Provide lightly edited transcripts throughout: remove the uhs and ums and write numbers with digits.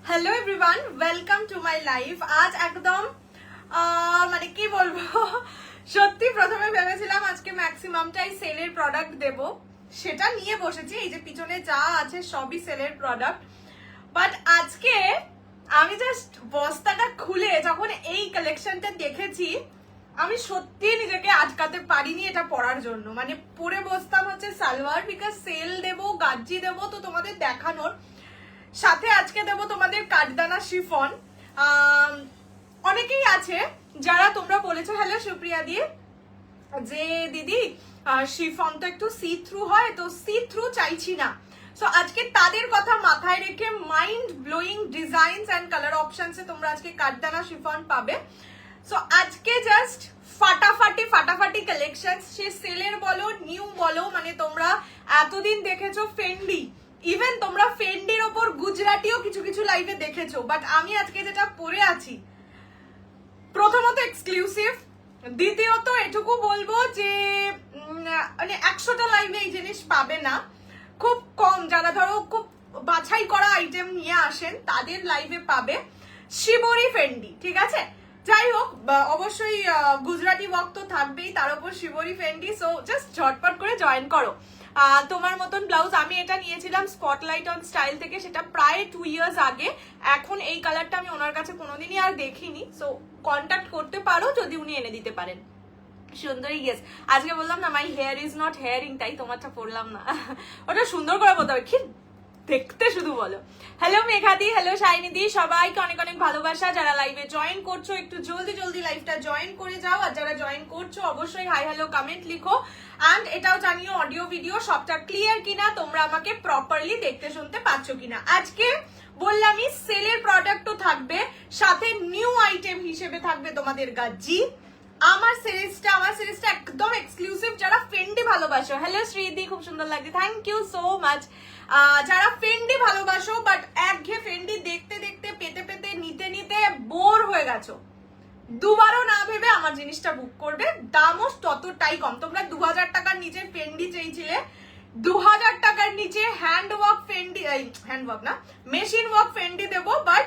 Hello everyone, welcome to my life. আজ একদম মানে কি বলবো, সত্যি প্রথমে ভেবেছিলাম আজকে ম্যাক্সিমামটাই সেলের প্রোডাক্ট দেব, সেটা নিয়ে বসেছি। এই যে পিছনে যা আছে সবই সেলের প্রোডাক্ট, বাট আজকে আমি জাস্ট বস্তাটা খুলে যখন এই কালেকশনটা দেখেছি, আমি সত্যি নিজেকে আটকাতে পারিনি এটা পরার জন্য। মানে পরে বসতাম হচ্ছে সালোয়ার, বিকজ সেল দেবো, গাজ্জি দেবো, তো তোমাদের দেখানোর সাথে আজকে দেবো তোমাদের কাঠদানা শিফন। অনেকেই আছে যারা তোমরা বলেছো, হ্যালো সুপ্রিয়া দি, যে দিদি শিফন তো একটু সি থ্রু হয়, তো সি থ্রু চাইছি না। সো আজকে তাদের কথা মাথায় রেখে mind blowing designs and colour অপশনসে তোমরা আজকে কাঠদানা শিফন পাবে। সো আজকে জাস্ট ফাটাফাটি কালেকশন, সে সেলের বলো নিউ বলো, মানে তোমরা এতদিন দেখেছো ফেন্ডি, ইভেন তোমরা ফেন্ডির ওপর গুজরাটিও কিছু কিছু লাইভে দেখেছো, বাট আমি আজকে যেটা পরে আছি, প্রথমত এক্সক্লুসিভ, দ্বিতীয়ত এটুকু বলবো যে মানে 100টা লাইভে এই জিনিস পাবে না, খুব কম যারা ধরো খুব বাছাই করা আইটেম নিয়ে আসেন তাদের লাইভে পাবে। শিবরি ফেন্ডি, ঠিক আছে, যাই হোক, অবশ্যই গুজরাটি ওয়ার্ক তো থাকবেই, তার উপর শিবরি ফেন্ডি। সো জাস্ট ঝটপট করে জয়েন করো। তোমার মতন ব্লাউজ আমি এটা নিয়েছিলাম স্পটলাইট অন স্টাইল থেকে, সেটা প্রায় 2 ইয়ার্স আগে। এখন এই কালারটা আমি ওনার কাছে কোনোদিনই আর দেখিনি, সো কন্ট্যাক্ট করতে পারো যদি উনি এনে দিতে পারেন। সুন্দরী, ইয়েস, আজকে বললাম না my hair is not hearing, তাই তোমারটা পড়লাম না। ওটা সুন্দর করে বলতে হবে, কি দেখতে শুধু বলো। হ্যালো মেঘাদি, হ্যালো শাইনিদি, সবাইকে অনেক অনেক ভালোবাসা। যারা লাইভে জয়েন করছো একটু জলদি লাইভটা জয়েন করে যাও, আর যারা জয়েন করছো অবশ্যই হাই হ্যালো কমেন্ট লিখো, অ্যান্ড এটাও জানিও অডিও ভিডিও সবটা ক্লিয়ার কিনা, তোমরা আমাকে প্রপারলি দেখতে শুনতে পাচ্ছ কিনা। আজকে বললামই সেলের প্রোডাক্টও থাকবে, সাথে নিউ আইটেম হিসেবে থাকবে তোমাদের গাজ্জি। আমার সিরিজটা একদম এক্সক্লুসিভ, যারা ফেন্ডি ভালোবাসো। হ্যালো শ্রীদি, খুব সুন্দর লাগছে, থ্যাংক ইউ সো মাচ। যারা ফেন্ডি ভালোবাসো বাট একঘেয়ে ফেন্ডি দেখতে দেখতে পেতে নিতে বোর হয়ে গেছো, দুবারও না ভেবে আমার জিনিসটা বুক করবে। দামও ততটাই কম। তোমরা 2000 টাকার নিচে ফেন্ডি চেয়েছিলে, 2000 টাকার নিচে হ্যান্ডওয়ার্ক ফেন্ডি, হ্যান্ডওয়ার্ক না মেশিন ওয়ার্ক ফেন্ডি দেবো, বাট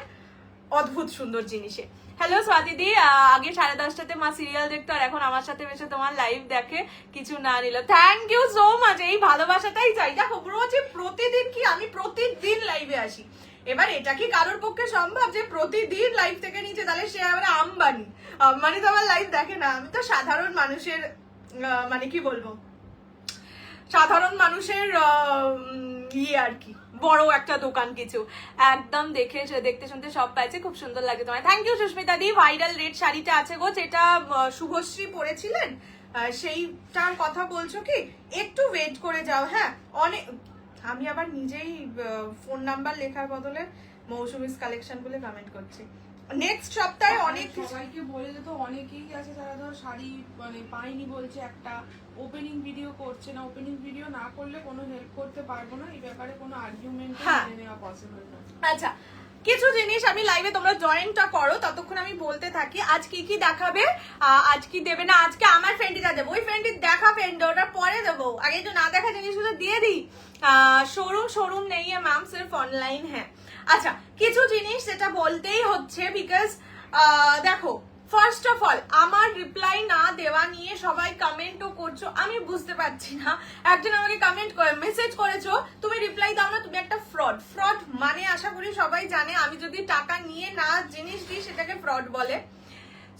অদ্ভুত সুন্দর জিনিসে। হ্যালো স্বাতিদি, আগে 10:30টাতে মা সিরিয়াল দেখতো, আর এখন আমার সাথে বসে তোমার লাইভ দেখে, কিছু না নিল। থ্যাংক ইউ সো মাচ, এই ভালোবাসাটাই চাই। দেখো বলছি প্রতিদিন কি আমি প্রতিদিন লাইভে আসি, এবার এটা কি কারোর পক্ষে সম্ভব যে প্রতিদিন লাইভ থেকে নিচে, তাহলে সে আবার আম্বানি। আম্বানি তো আমার লাইভ দেখে না, আমি তো সাধারণ মানুষের মানে কি বলবো, সাধারণ মানুষের ইয়ে আর কি, বড় একটা দোকান কিছু। একদম দেখতে শুনতে সব পাইছে, খুব সুন্দর লাগে তোমায়। থ্যাংক ইউ সুস্মিতা দি। ভাইরাল রেড শাড়িটা আছে গো, যেটা শুভশ্রী পরেছিলেন, সেইটার কথা বলছো কি? একটু ওয়েট করে যাও। হ্যাঁ, অনেক, আমি আবার নিজেই ফোন নাম্বার লেখার বদলে মৌসুমিস কালেকশন বলে কমেন্ট করছি। নেক্সট সপ্তাহে অনেক সবাইকে বলে দিত, অনেকেই আছে যারা ধর শাড়ি মানে পাইনি বলছে, একটা ওপেনিং ভিডিও করছে না, ওপেনিং ভিডিও না করলে কোনো হেল্প করতে পারবো না, এই ব্যাপারে কোনো আর্গুমেন্ট নেওয়া পসিবল না। আচ্ছা, কিছু জিনিস আমি লাইভে, তোমরা জয়েনটা করো, ততক্ষণ আমি বলতে থাকি আজ কি কি দেখাবে, আজ কি দেবে না। আজকে আমার ফ্রেন্ডিটা দেবো, ওই ফ্রেন্ডি দেখা ফ্রেন্ড, ওটা পরে দেবো, আগে একটু না দেখা জিনিসগুলো দিয়ে দিই। শোরুম নেই ম্যাম, সির্ফ অনলাইন হ্যাঁ। আচ্ছা, কিছু জিনিস যেটা বলতেই হচ্ছে, বিকজ দেখো, ফার্স্ট অফ অল আমার রিপ্লাই না দেওয়া নিয়ে সবাই কমেন্টও করছো, আমি বুঝতে পারছি না। একজন আমাকে কমেন্ট করে মেসেজ করেছো, তুমি রিপ্লাই দাও না, তুমি একটা ফ্রড মানে আশা করি সবাই জানে, আমি যদি টাকা নিয়ে না জিনিস দিই সেটাকে ফ্রড বলে।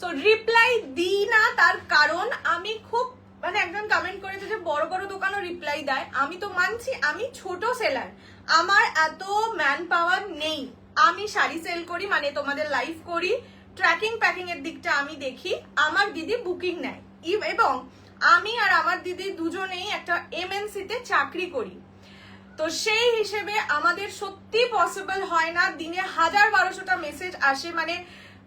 সো রিপ্লাই দিই না, তার কারণ আমি খুব, মানে একজন কমেন্ট করেছে যে বড় বড় দোকানও রিপ্লাই দেয়, আমি তো মানছি আমি ছোট সেলার, আমার এত ম্যান পাওয়ার নেই। আমি শাড়ি সেল করি, মানে তোমাদের লাইভ করি, ট্র্যাকিং প্যাকিং এর দিকটা আমি দেখি, আমার দিদি বুকিং নেয়, এবং আমি আর আমার দিদি দুজনেই একটা এমএনসি তে চাকরি করি। তো সেই হিসেবে আমাদের সত্যি পসিবল হয় না, দিনে 1000-1200টা মেসেজ আসে, মানে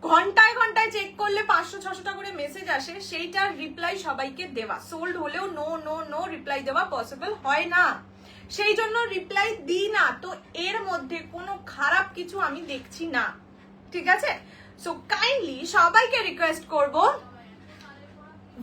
ঘন্টায় চেক করলে 500-600টা করে মেসেজ আসে, সেইটার রিপ্লাই সবাইকে দেওয়া, সোল্ড হলেও নো রিপ্লাই দেওয়া পসিবল হয় না, সেই জন্য রিপ্লাই দিই না। তো এর মধ্যে কোনো খারাপ কিছু আমি দেখছি না, ঠিক আছে? সো কাইন্ডলি সবাইকে রিকোয়েস্ট করব,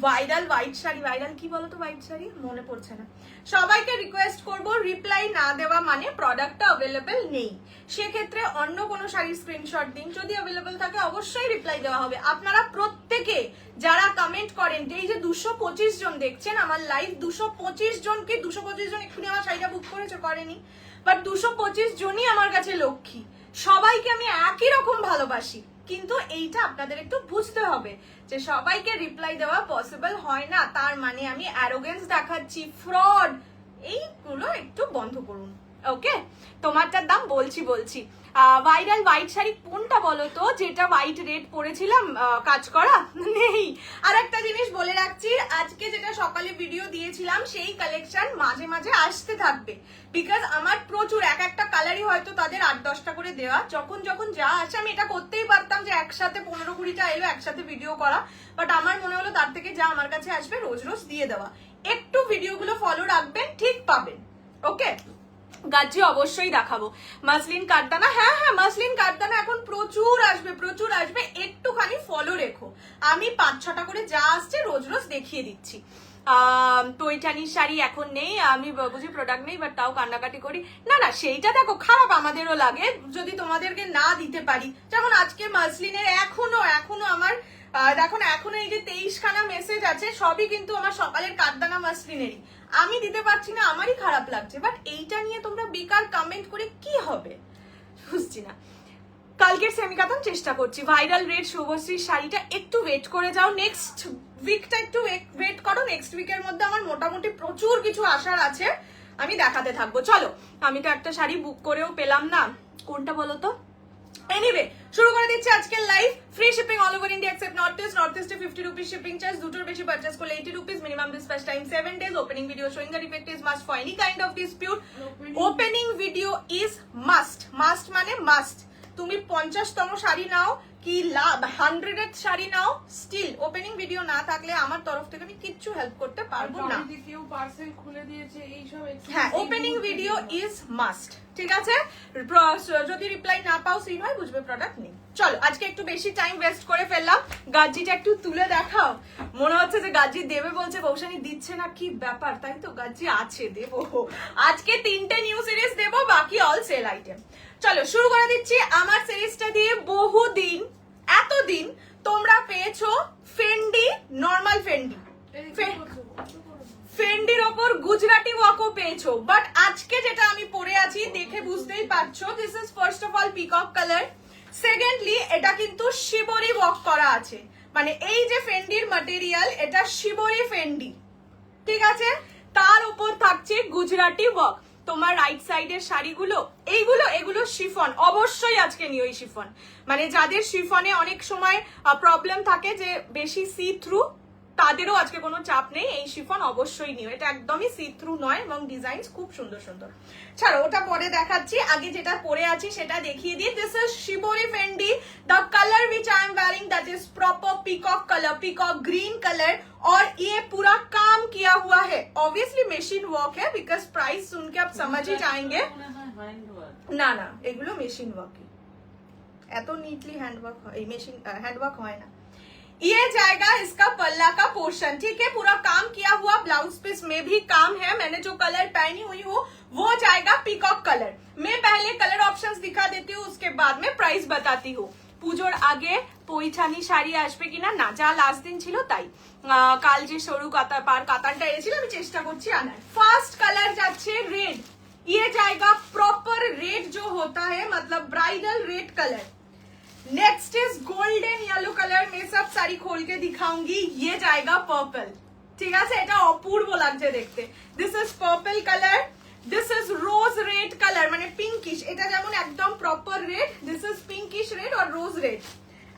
ভাইরাল হোয়াইট শাড়ি, ভাইরাল কি বলতো হোয়াইট শাড়ি মনে পড়ছে না, সবাইকে রিকোয়েস্ট করব রিপ্লাই না দেওয়া মানে প্রোডাক্টটা অ্যাভেলেবেল নেই, সেক্ষেত্রে অন্য কোনো শাড়ির স্ক্রিনশট দিন, যদি অ্যাভেলেবেল থাকে অবশ্যই রিপ্লাই দেওয়া হবে। আপনারা প্রত্যেকে যারা কমেন্ট করেন, এই যে 225 জন দেখছেন আমার লাইভ, 225 জনকে 225 জন এক্ষুনি আমার শাড়িটা বুক করেছে, করেনি, বাট 225 জনই আমার কাছে লক্ষ্মী, সবাইকে আমি একই রকম ভালোবাসি। কিন্তু এইটা আপনাদের একটু বুঝতে হবে যে সবাইকে রিপ্লাই দেওয়া পসিবল হয় না, তার মানে আমি অ্যারোগেন্স দেখাচ্ছি, ফ্রড, এইগুলো একটু বন্ধ করুন। ওকে, তোমারটার দাম বলছি। ভাইরাল হোয়াইট শাড়ি কোনটা বলো তো, যেটা হোয়াইট রেড পরেছিলাম কাজ করা নেই। আর একটা জিনিস বলে রাখছি, আজকে যেটা সকালে ভিডিও দিয়েছিলাম সেই কালেকশন মাঝে মাঝে আসতে থাকবে, বিকজ আমার প্রচুর এক একটা কালারই হয়তো তাদের 8-10টা করে দেওয়া, যখন যা আসে আমি এটা করতেই পারতাম যে একসাথে 15-20টা এলো একসাথে ভিডিও করা, বাট আমার মনে হলো তার থেকে যা আমার কাছে আসবে রোজ রোজ দিয়ে দেওয়া। একটু ভিডিওগুলো ফলো রাখবেন, ঠিক পাবেন। ওকে, গাজ্জি অবশ্যই দেখাবো। মাসলিন কাটদানা, হ্যাঁ মাসলিন কাটদানা এখন প্রচুর আসবে, একটুখানি ফলো রেখো, আমি 5-6টা করে যা আসছে রোজ রোজ দেখিয়ে দিচ্ছি। টইটানির শাড়ি এখন নেই, আমি বুঝি প্রোডাক্ট নেই, বাট তাও কান্নাকাটি করি না, সেইটা দেখো খারাপ আমাদেরও লাগে যদি তোমাদেরকে না দিতে পারি। যেমন আজকে মাসলিনের এখনো আমার দেখুন, এখনো এই যে 23খানা মেসেজ আছে, সবই কিন্তু আমার সকালের কাটদানা মাসলিনেরই, আমি দিতে পারছি না, আমারই খারাপ লাগছে, বাট এইটা নিয়ে তোমরা বেকার কমেন্ট করে কি হবে বুঝছি না। কালকের সেমিকাতন চেষ্টা করছি। ভাইরাল রেড শুভশ্রীর শাড়িটা একটু ওয়েট করে যাও, নেক্সট উইকটা একটু ওয়েট করো, নেক্সট উইকের মধ্যে আমার মোটামুটি প্রচুর কিছু আসার আছে, আমি দেখাতে থাকবো। চলো, আমি তো একটা শাড়ি বুক করেও পেলাম না, কোনটা বলো তো। এনিওয়ে, শুরু করে দিচ্ছি আজকের live. Free shipping all over India except north ইস্টে 50 রুপিস শিপিং চার্জ, দুটোর বেশি পারচেজ করলে 80 rupees, minimum dispatch time 7 days, opening video showing the defect is must for any kind of dispute, opening video is must মানে must. তুমি 50তম শাড়ি নাও কি লাভ, 100th sari নাও, still opening video না থাকলে আমার তরফ থেকে আমি কিচ্ছু হেল্প করতে পারবো না। কেউ পার্সেল খুলে দিয়েছে এইসব, হ্যাঁ, ওপেনিং ভিডিও ইজ মাস্ট, ঠিক আছে। যদি রিপ্লাই না পাও সিন হয়, বুঝবে প্রোডাক্ট নেই। চলো, আজকে একটু বেশি টাইম ওয়েস্ট করে ফেললাম, গাজ্জিটা একটু তুলে দেখাও। মনে হচ্ছে যে গাজ্জি দেবে বলছে, বৌশানি দিচ্ছে না, কি ব্যাপার? তাই তো, গাজ্জি আছে, দেবো। আজকে 3টে নিউ সিরিজ দেবো, বাকি অল সেল আইটেম। চলো শুরু করে দিচ্ছি আমার সিরিজটা দিয়ে। এতদিন তোমরা পেয়েছো ফেন্ডি, নর্মাল ফেন্ডির ওপর গুজরাটি ওয়ার্কও পেয়েছো, বাট আজকে যেটা আমি পরে আছি দেখে বুঝতেই পারছো, this is first of all peacock colour, secondly এটা কিন্তু শিবরি ওয়ার্ক করা আছে, মানে এই যে ফেন্ডির ম্যাটেরিয়াল এটা শিবরি ফেন্ডি, ঠিক আছে, তার উপর থাকছে গুজরাটি ওয়ার্ক। তোমার রাইট সাইডের শাড়িগুলো এগুলো শিফন, অবশ্যই আজকে নিও এই শিফন, মানে যাদের শিফনে অনেক সময় প্রবলেম থাকে যে বেশি সি থ্রু, তাদেরও আজকে কোনো চাপ নেই, এই শিফন অবশ্যই নিও, এটা একদমই সি থ্রু নয় এবং ডিজাইন খুব সুন্দর। ছাড়ো, ওটা পরে দেখাচ্ছি, আগে যেটা পরে আছি সেটা দেখিয়ে দিই। This is shibori fendi, the colour which I am wearing that is proper peacock colour, peacock green colour, और ये पूरा काम किया हुआ है, ऑब्वियसली मशीन वर्क है, बिकॉज प्राइस सुन के आप समझ ही जाएंगे। না এগুলো মেশিন ওয়ার্কই, এত নিটলি হ্যান্ডওয়ার্ক হয়, এই মেশিন হ্যান্ডওয়ার্ক হয় না। ये जाएगा इसका पल्ला का पोर्शन, ठीक है, पूरा काम किया हुआ, ब्लाउज पीस में भी काम है, मैंने जो कलर पहनी हुई हूँ वो जाएगा पीकॉक कलर। मैं पहले कलर ऑप्शंस दिखा देती हूँ, उसके बाद में प्राइस बताती हूँ। পুজোর আগে পৈঠানি শাড়ি আসবে কিনা, না, যা লাস্ট দিন ছিল তাই, কাল যে সরু কাতানটা এনেছিল আমি চেষ্টা করছি আনার। ফার্স্ট কালার যাচ্ছে রেড, ये जाएगा प्रॉपर रेड जो होता है, मतलब bridal red colour. Next is golden yellow colour, मैं सब साड़ी खोल के दिखाऊंगी, ये जाएगा पर्पल, ठीक है, এটা অপূর্ব লাগছে দেখতে। This is purple colour, this is rose red colour, মানে পিঙ্কিশ, এটা যেমন একদম proper red, this is pinkish red और rose red,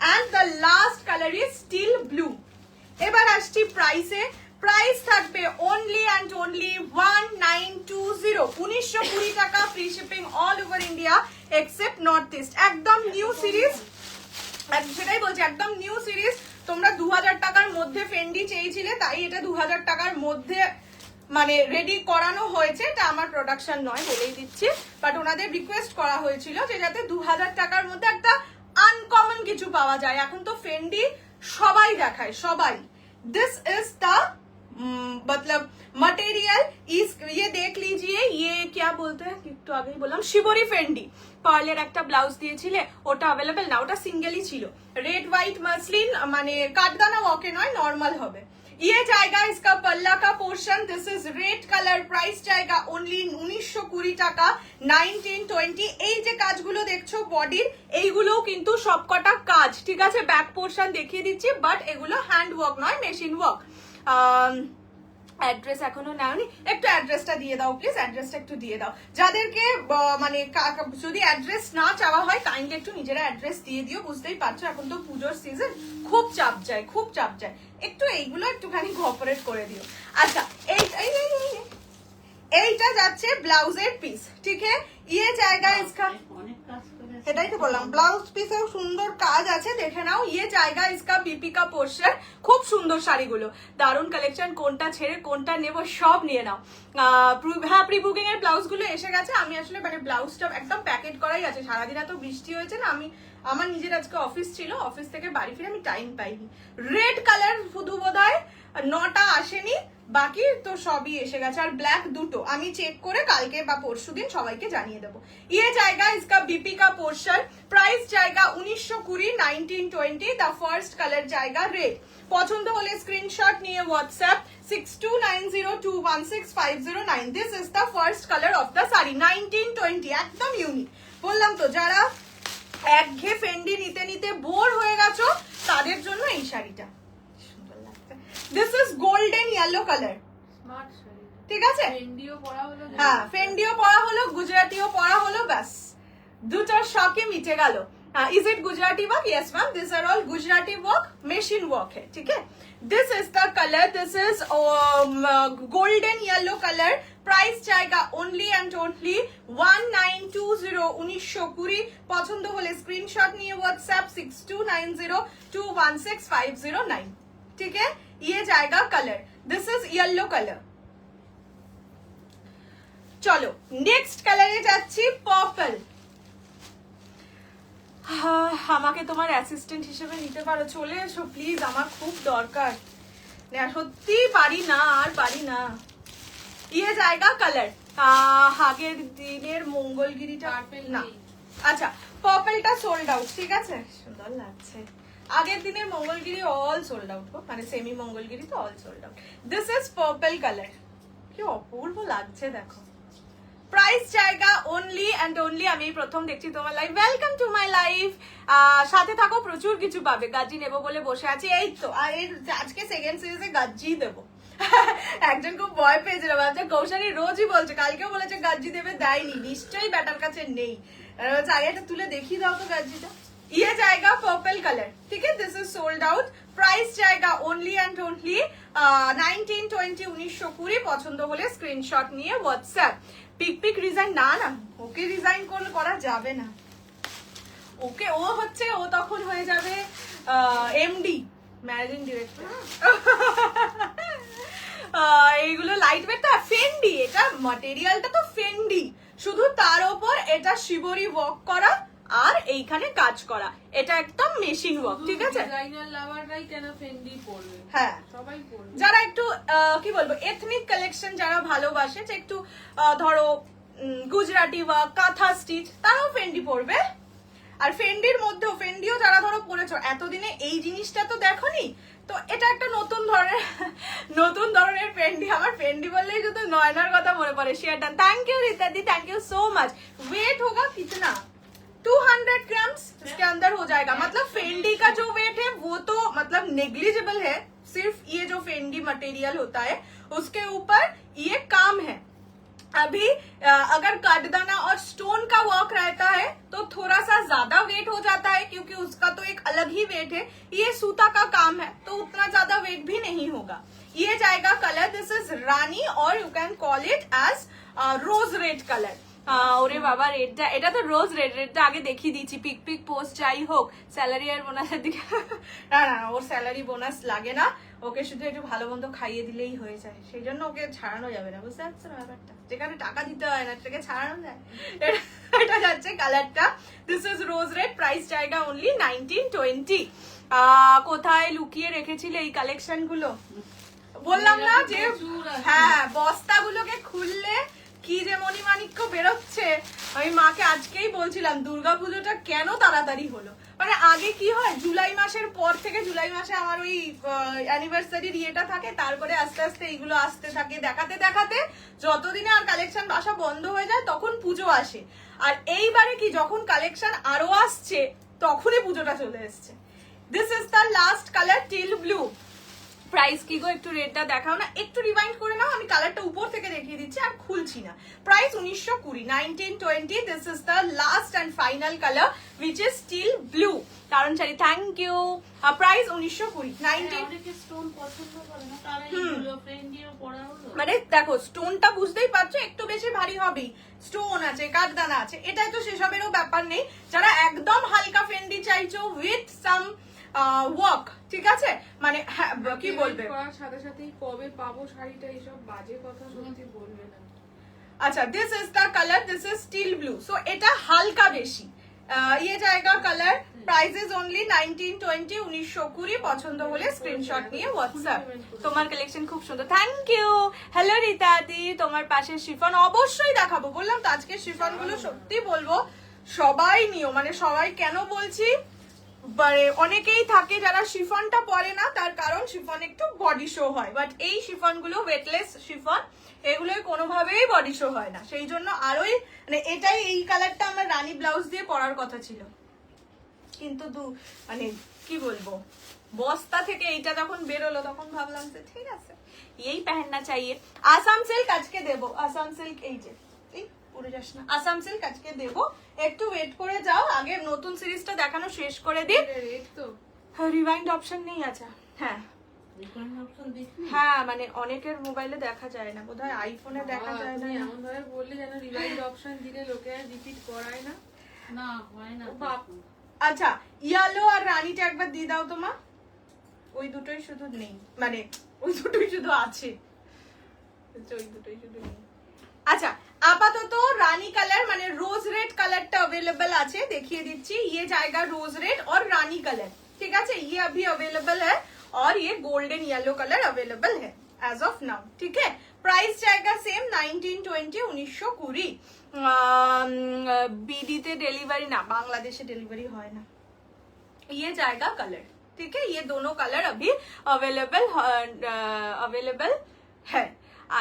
and the last colour is steel blue. এবার আসছি প্রাইসে, প্রাইস থাকবে অনলি অ্যান্ড অনলি 1920, 1920 টাকা, free shipping all over India except north east. একদম নিউ সিরিজ, সেটাই বলছি, একদম নিউ সিরিজ। তোমরা 2000 টাকার মধ্যে ফেন্ডি চেয়েছিলে, তাই এটা 2000 টাকার মধ্যে মানে রেডি করানো হয়েছে, এটা আমার প্রোডাকশন নয় বলেই দিচ্ছি, বাট ওনাদের রিকোয়েস্ট করা হয়েছিল যে যাতে 2000 টাকার মধ্যে একটা আনকমন কিছু পাওয়া যায়। এখন তো ফেন্ডি সবাই দেখায়, সবাই। দিস ইজ দ্য मतलब मटेरियल इस ये देख लीजिए, ये क्या बोलते हैं একটু আগেই বললাম শিবরি ফেন্ডি পার্লের একটা ব্লাউজ দিয়েছিলে, ওটা অ্যাভেলেবেল না, ওটা সিঙ্গেলই ছিল। রেড হোয়াইট মাসলিন মানে কাঠদানা ওয়াকে নয়, নর্মাল হবে। ये जाएगा इसका पल्ला का portion, this is red colour, price जाएगा ओनली 1920 টাকা 1920। এই যে কাজগুলো দেখছো বডির, এইগুলো কিন্তু সবকটা কাজ, ঠিক আছে? ব্যাক পোর্শন দেখিয়ে দিচ্ছি, বাট এগুলো হ্যান্ড ওয়ার্ক নয়, মেশিন ওয়ার্ক। অ্যাড্রেস এখনো নাওনি, একটু অ্যাড্রেসটা দিয়ে দাও প্লিজ, অ্যাড্রেসটা একটু দিয়ে দাও। যাদেরকে মানে যদি অ্যাড্রেস না চাওয়া হয় কাইন্ডলি একটু নিজেরা অ্যাড্রেস দিয়ে দিও, বুঝতেই পারছো এখন তো পুজোর সিজন, খুব চাপ যায়, খুব চাপ যায়, একটু এইগুলো একটুখানি কোঅপারেট করে দিও। আচ্ছা এইটা যাচ্ছে ব্লাউজের পিস, ঠিক আছে? ইয়ে জায়গা ইসকা, এটাই তো বললাম, ব্লাউজ পিসেও সুন্দর কাজ আছে, দেখে নাও। ইয়ে জায়গা ইসকা বিপি কা পোর্শন, খুব সুন্দর শাড়িগুলো, দারুণ কালেকশন, কোনটা ছেড়ে কোনটা নেব সব নিয়ে নাও। হ্যাঁ, প্রি বুকিং এর ব্লাউজ গুলো এসে গেছে, আমি আসলে মানে ব্লাউজটা একদম প্যাকেট করাই আছে, সারাদিন এত বৃষ্টি হয়েছে না, আমি আমার নিজের আজকে অফিস ছিল, অফিস থেকে বাড়ি ফিরে আমি টাইম পাইনি। রেড কালার শুধু বোধহয় 9টা আসেনি, বাকি তো সবই এসে গেছে, আর ব্ল্যাক দুটো আমি চেক করে কালকে বা পরশুদিন সবাইকে জানিয়ে দেবো। ये जाएगा इसका बीपी का पोर्शन, प्राइस जाएगा 1920 1920। द फर्स्ट कलर जाएगा रेड। পছন্দ হলে স্ক্রিনশট নিয়ে WhatsApp 6290216509। This is the first colour of the sari 1920, একদম ইউনিক। বললাম তো যারা একঘেয়ে ফেন্ডি নিতে নিতে বোর হয়ে গেছো তাদের জন্য এই শাড়িটা সুন্দর লাগছে। This is golden yellow colour, smart sari, ঠিক আছে? ফেন্ডিও পরা হলো, হ্যাঁ ফেন্ডিও পরা হলো, গুজরাটিও পরা হলো, ব্যাস দুটোর শখই মিটে গেল। Is it Gujarati work? Yes ma'am, this are all Gujarati work, machine work है, ठीक है? This is the colour, this is golden yellow colour, price जाएगा ओनली एंड ओनली 1920 1920। পছন্দ হলে স্ক্রিনশট নিয়ে হোয়াটসঅ্যাপ 6290216509, ठीक है? ये जाएगा colour, this is yellow colour. চলো নেক্সট কালারে যাচ্ছি, পার্পল। আমাকে তোমার অ্যাসিস্ট্যান্ট হিসেবে নিতে পারো, চলে এসো প্লিজ, আমার খুব দরকার, সত্যি পারি না, আর পারি না। ইয়ে জায়গা কালার, আগের দিনের মঙ্গলগিরিটা না, আচ্ছা পার্পলটা সোল্ড আউট, ঠিক আছে? সুন্দর লাগছে, আগের দিনের মঙ্গলগিরি অল সোল্ড আউট, মানে সেমি মঙ্গলগিরি তো all sold out. This is purple colour, কি অপূর্ব লাগছে দেখো। প্রাইস জায়গা ওনলি এন্ড ওনলি, আমি প্রথম দেখছি তোমার live, welcome to my live, সাথে থাকো, প্রচুর কিছু পাবে। গাজ্জি নেবো বলে বসে আছি, এই তো, আর আজকে সেকেন্ড সিরিজে গাজ্জি দেবো। একজন খুব ভয় পেয়েছিল, ভাবছে কৌশানী রোজই বলছে, কালকেও বলেছে গাজ্জি দেবে, দেয়নি, নিশ্চয়ই ব্যাটার কাছে নেই। আগে এটা তুলে দেখিয়ে দাও তো গাজ্জিটা। ये जाएगा पर्पल कलर, ठीक है? This is sold out, price जाएगा ओनली एंड ओनली 1920 1920। পছন্দ হলে স্ক্রিনশট নিয়ে হোয়াটসঅ্যাপ। পিক রিজাইন না না, ওকে রিজাইন করা যাবে না, ওকে ও হচ্ছে, ও তখন হয়ে যাবে এমডি, ম্যানেজিং ডিরেক্টর। এইগুলো লাইট ওয়েট, ফেন্ডি, এটা ম্যাটেরিয়ালটা তো ফেন্ডি, শুধু তার উপর এটা শিবরি ওয়ার্ক করা আর এইখানে কাজ করা, এটা একদম মেশিন ওয়ার্ক, ঠিক আছে? ডিজাইনার লাভাররাই কেন ফেন্ডি পরবে? হ্যাঁ, সবাই পরবে। যারা একটু কি বলবো এথনিক কালেকশন যারা ভালোবাসে, যে একটু ধরো গুজরাটি ওয়ার্ক, কাঁথা স্টিচ, তারাও ফেন্ডি পরবে। আর ফেন্ডির মধ্যেও, ফেন্ডিও যারা ধরো পরেছো, এতদিনে এই জিনিসটা তো দেখোনি, তো এটা একটা নতুন ধরনের ফেন্ডি। আমার ফেন্ডি বললেই শুধু নয়নার কথা মনে পড়ে। শেয়ার ডান, থ্যাংক ইউ রিতাদি, thank you so much. Weight होगा कितना? 200 ग्राम्स इसके अंदर हो जाएगा। मतलब फेंडी का जो वेट है वो तो मतलब नेग्लिजिबल है, सिर्फ ये जो फेंडी मटेरियल होता है उसके ऊपर ये काम है। अभी अगर कटदाना और स्टोन का वर्क रहता है तो थोड़ा सा ज्यादा वेट हो जाता है, क्योंकि उसका तो एक अलग ही वेट है। ये सूता का काम है तो उतना ज्यादा वेट भी नहीं होगा। ये जाएगा कलर, दिस इज रानी और you can call it as rose red colour. ওরে বাবা, রেডটা, এটা তো রোজ রেড, রেডটা আগে দেখিয়ে দিচ্ছি। পিক পোস্ট যাই হোক, স্যালারি আর বোনাসের দিকে না না, ওর স্যালারি বোনাস লাগে না, ওকে শুধু একটু ভালো মন্দ খাইয়ে দিলেই হয়ে যায়, সেই জন্য ওকে ছাড়ানো যাবে না, বুঝতে পারছো না ব্যাপারটা? যেখানে টাকা দিতে হয় না সেটাকে ছাড়ানো যায়। এটা যাচ্ছে কালারটা, this is rose red, price জায়গা অনলি 1920। কোথায় লুকিয়ে রেখেছিলে এই কালেকশন গুলো? বললাম না যে হ্যাঁ বস্তাগুলোকে খুললে কি যে মণিমাণিক্য বেরোচ্ছে। আমি মাকে আজকেই বলছিলাম দুর্গাপুজোটা কেন তাড়াতাড়ি হলো, মানে আগে কি হয় জুলাই মাসের পর থেকে, জুলাই মাসে আমার ওই অ্যানিভার্সারির ইয়েটা থাকে, তারপরে আস্তে আস্তে এইগুলো আসতে থাকে, দেখাতে দেখাতে যতদিনে আর কালেকশন আসা বন্ধ হয়ে যায় তখন পুজো আসে। আর এইবারে কি যখন কালেকশন আরো আসছে তখনই পুজোটা চলে এসছে। This is the last colour teal blue. Price কি গো একটু রেটটা দেখাও না, একটু রিমাইন্ড করে নাও, আমি কালারটা উপর থেকে দেখিয়ে দিচ্ছি আর খুলছি না। Price 1920, 1920। This is the last and final colour which is steel blue. কারণ চারি থ্যাংক ইউ। প্রাইস 1920, 19। স্টোন পছন্দ করে না তারা এইগুলো ফ্রেন্ড দিয়ে পড়া হলো। মানে দেখো স্টোনটা বুঝতেই পারছো একটু বেশি ভারী হবেই, স্টোন আছে কাঠদানা আছে, এটাই তো সেসবেরও ব্যাপার নেই। যারা একদম হালকা ফেন্ডি চাইছো উইথ সাম ওয়ার্ক, ঠিক আছে, মানে হ্যাঁ কি বলবে করার সাথে সাথেই কবে পাবো শাড়িটা, এইসব বাজে কথা সত্যি বলবে না। আচ্ছা this is the colour, this is steel blue. So এটা হালকা বেশি ये जाएगा कलर। Price is only 1920, 1920। পছন্দ হলে স্ক্রিনশট নিয়ে হোয়াটসঅ্যাপ। তোমার কালেকশন খুব সুন্দর, থ্যাংক ইউ। হ্যালো রীতাদি, তোমার পাশে শিফন অবশ্যই দেখাবো, বললাম তো আজকে শিফন গুলো সত্যি বলবো সবাই নিও, মানে সবাই কেন বলছি, মানে অনেকেই থাকে যারা শিফনটা পরে না, তার কারণ শিফন একটু বডি শো হয়, বাট এই শিফন গুলো ওয়েটলেস শিফন, এগুলোই কোনোভাবেই বডি শো হয় না, সেই জন্য আরোই মানে এটাই এই কালারটা আমার রানী ব্লাউজ দিয়ে পরার কথা ছিল, কিন্তু মানে কি বলবো বস্তা থেকে এইটা যখন বেরোলো তখন ভাবলাম যে ঠিক আছে এই পেহেননা চাইয়ে। আসাম সিল্ক আজকে দেবো, আসাম সিল্ক এই যে পরে যাস না, আসাম সিল্ক আজকে দেবো, একটু ওয়েট করে যাও, আগে নতুন সিরিজটা দেখানো শেষ করে দিই। রেট তো রিওয়াইন্ড অপশন নেই, আচ্ছা হ্যাঁ হ্যাঁ, মানে অনেকের মোবাইলে দেখা যায় না, বোধহয় আইফোনে দেখা যায় না। এমন ভাবে বললে যেন রিভাইন্ড অপশন দিলে লোকে আর রিপিট করায় না। না হয় না। আচ্ছা ইয়েলো আর রানীটা একবার দিয়ে দাও তোমা, ওই দুটোই শুধু নেই, মানে ওই দুটোই শুধু আছে, ওই দুটোই শুধু নেই। আচ্ছা আপাতত রানী কালার মানে रोज रेड कलरটা अवेलेबल আছে, দেখিয়ে দিচ্ছি। ये जाएगा रोज रेड और रानी कलर, ठीक আছে, ये अभी अवेलेबल है और ये गोल्डन येलो कलर अवेलेबल है एज ऑफ नाउ, ठीक है। प्राइस जाएगा सेम 1920, 1920। बीडीতে ডেলিভারি না, বাংলাদেশে ডেলিভারি হয় না। ये जाएगा कलर, ठीक है, ये दोनों कलर अभी अवेलेबल है।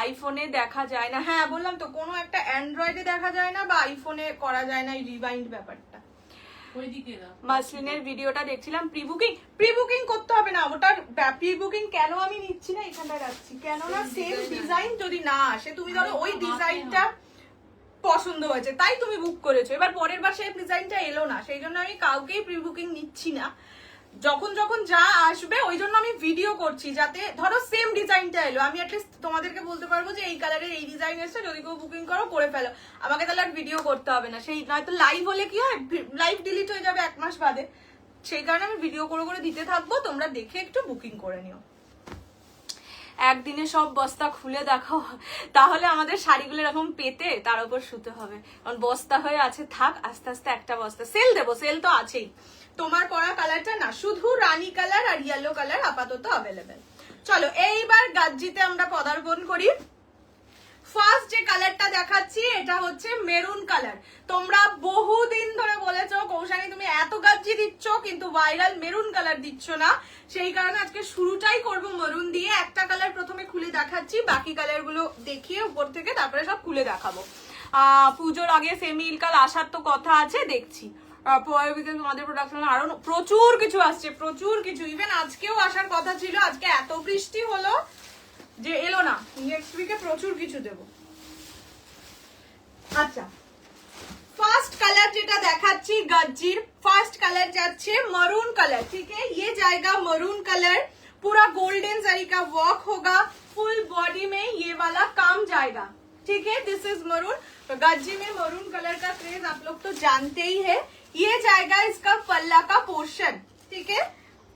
আইফোনে দেখা যায় না, হ্যাঁ বললাম তো কোনো একটা অ্যান্ড্রয়েডে দেখা যায় না বা আইফোনে করা যায় না এই রিওয়াইন্ড ব্যাপারটা। ওইদিকে না মাসলিনের ভিডিওটা দেখছিলাম, প্রি বুকিং করতে হবে না, ওটার প্রি বুকিং কেন আমি নিচ্ছি না এখানটা রাখছি, কেননা সেম ডিজাইন যদি না আসে, তুমি ধরো ওই ডিজাইনটা পছন্দ হয়েছে তাই তুমি বুক করেছো, এবার পরের বার সেই ডিজাইনটা এলো না, সেই জন্য আমি কাউকেই প্রি বুকিং নিচ্ছি না, যখন যখন যা আসবে ওই জন্য আমি ভিডিও করছি, যাতে ধরো সেম ডিজাইনটা এলো আমি অ্যাটলিস্ট তোমাদেরকে বলতে পারবো যে এই কালারের এই ডিজাইন এসছে, যদি কেউ বুকিং করো করে ফেলো, আমাকে তাহলে আর ভিডিও করতে হবে না। সেই নয়তো লাইভ হলে কি হয়, লাইভ ডিলিট হয়ে যাবে 1 মাস বাদে, সেই কারণে আমি ভিডিও করে করে দিতে থাকবো, তোমরা দেখে একটু বুকিং করে নিও। একদিনে সব বস্তা খুলে দেখো, তাহলে আমাদের শাড়িগুলো এরকম পেতে তার উপর শুতে হবে, কারণ বস্তা হয়ে আছে, থাক আস্তে আস্তে একটা বস্তা সেল দেবো, সেল তো আছেই। তোমার পরা কালারটা না, শুধু রানী কালার আর ইয়েলো কালার আপাতত অ্যাভেলেবেল। চলো এইবার গাজ্জিতে আমরা পদার্পণ করি। ফার্স্ট যে কালারটা দেখাচ্ছি এটা হচ্ছে মেরুন কালার। তোমরা বহুদিন ধরে বলেছো কৌশানী তুমি এত গাজ্জি দিচ্ছ কিন্তু ভাইরাল মেরুন কালার দিচ্ছ না, সেই কারণে আজকে শুরুটাই করব মেরুন দিয়ে। একটা কালার প্রথমে খুলে দেখাচ্ছি, বাকি কালার গুলো দেখিয়ে উপর থেকে তারপরে সব খুলে দেখাবো। পুজোর আগে সেমি ইলকাল আসার তো কথা আছে, দেখছি পরের উইকে তোমাদের প্রোডাকশন আরো প্রচুর কিছু আসছে, প্রচুর কিছু, ইভেন আজকেও আসার কথা ছিল, আজকে এত বৃষ্টি হলো যে এলো না, নেক্সট উইকে প্রচুর কিছু দেব। আচ্ছা ফার্স্ট কালার যেটা দেখাচ্ছি গজ্জির, ফার্স্ট কালার যাচ্ছে मरून कलर, ठीक है, ये जाएगा मरून कलर, पूरा गोल्डन जरी का वर्क होगा, फुल बॉडी में ये वाला काम जाएगा, ठीक है, दिस इज मरून। गज्जी में मरून कलर का क्रेज आप लोग तो जानते ही है। ये जाएगा इसका पल्ला का पोर्शन, ठीक है,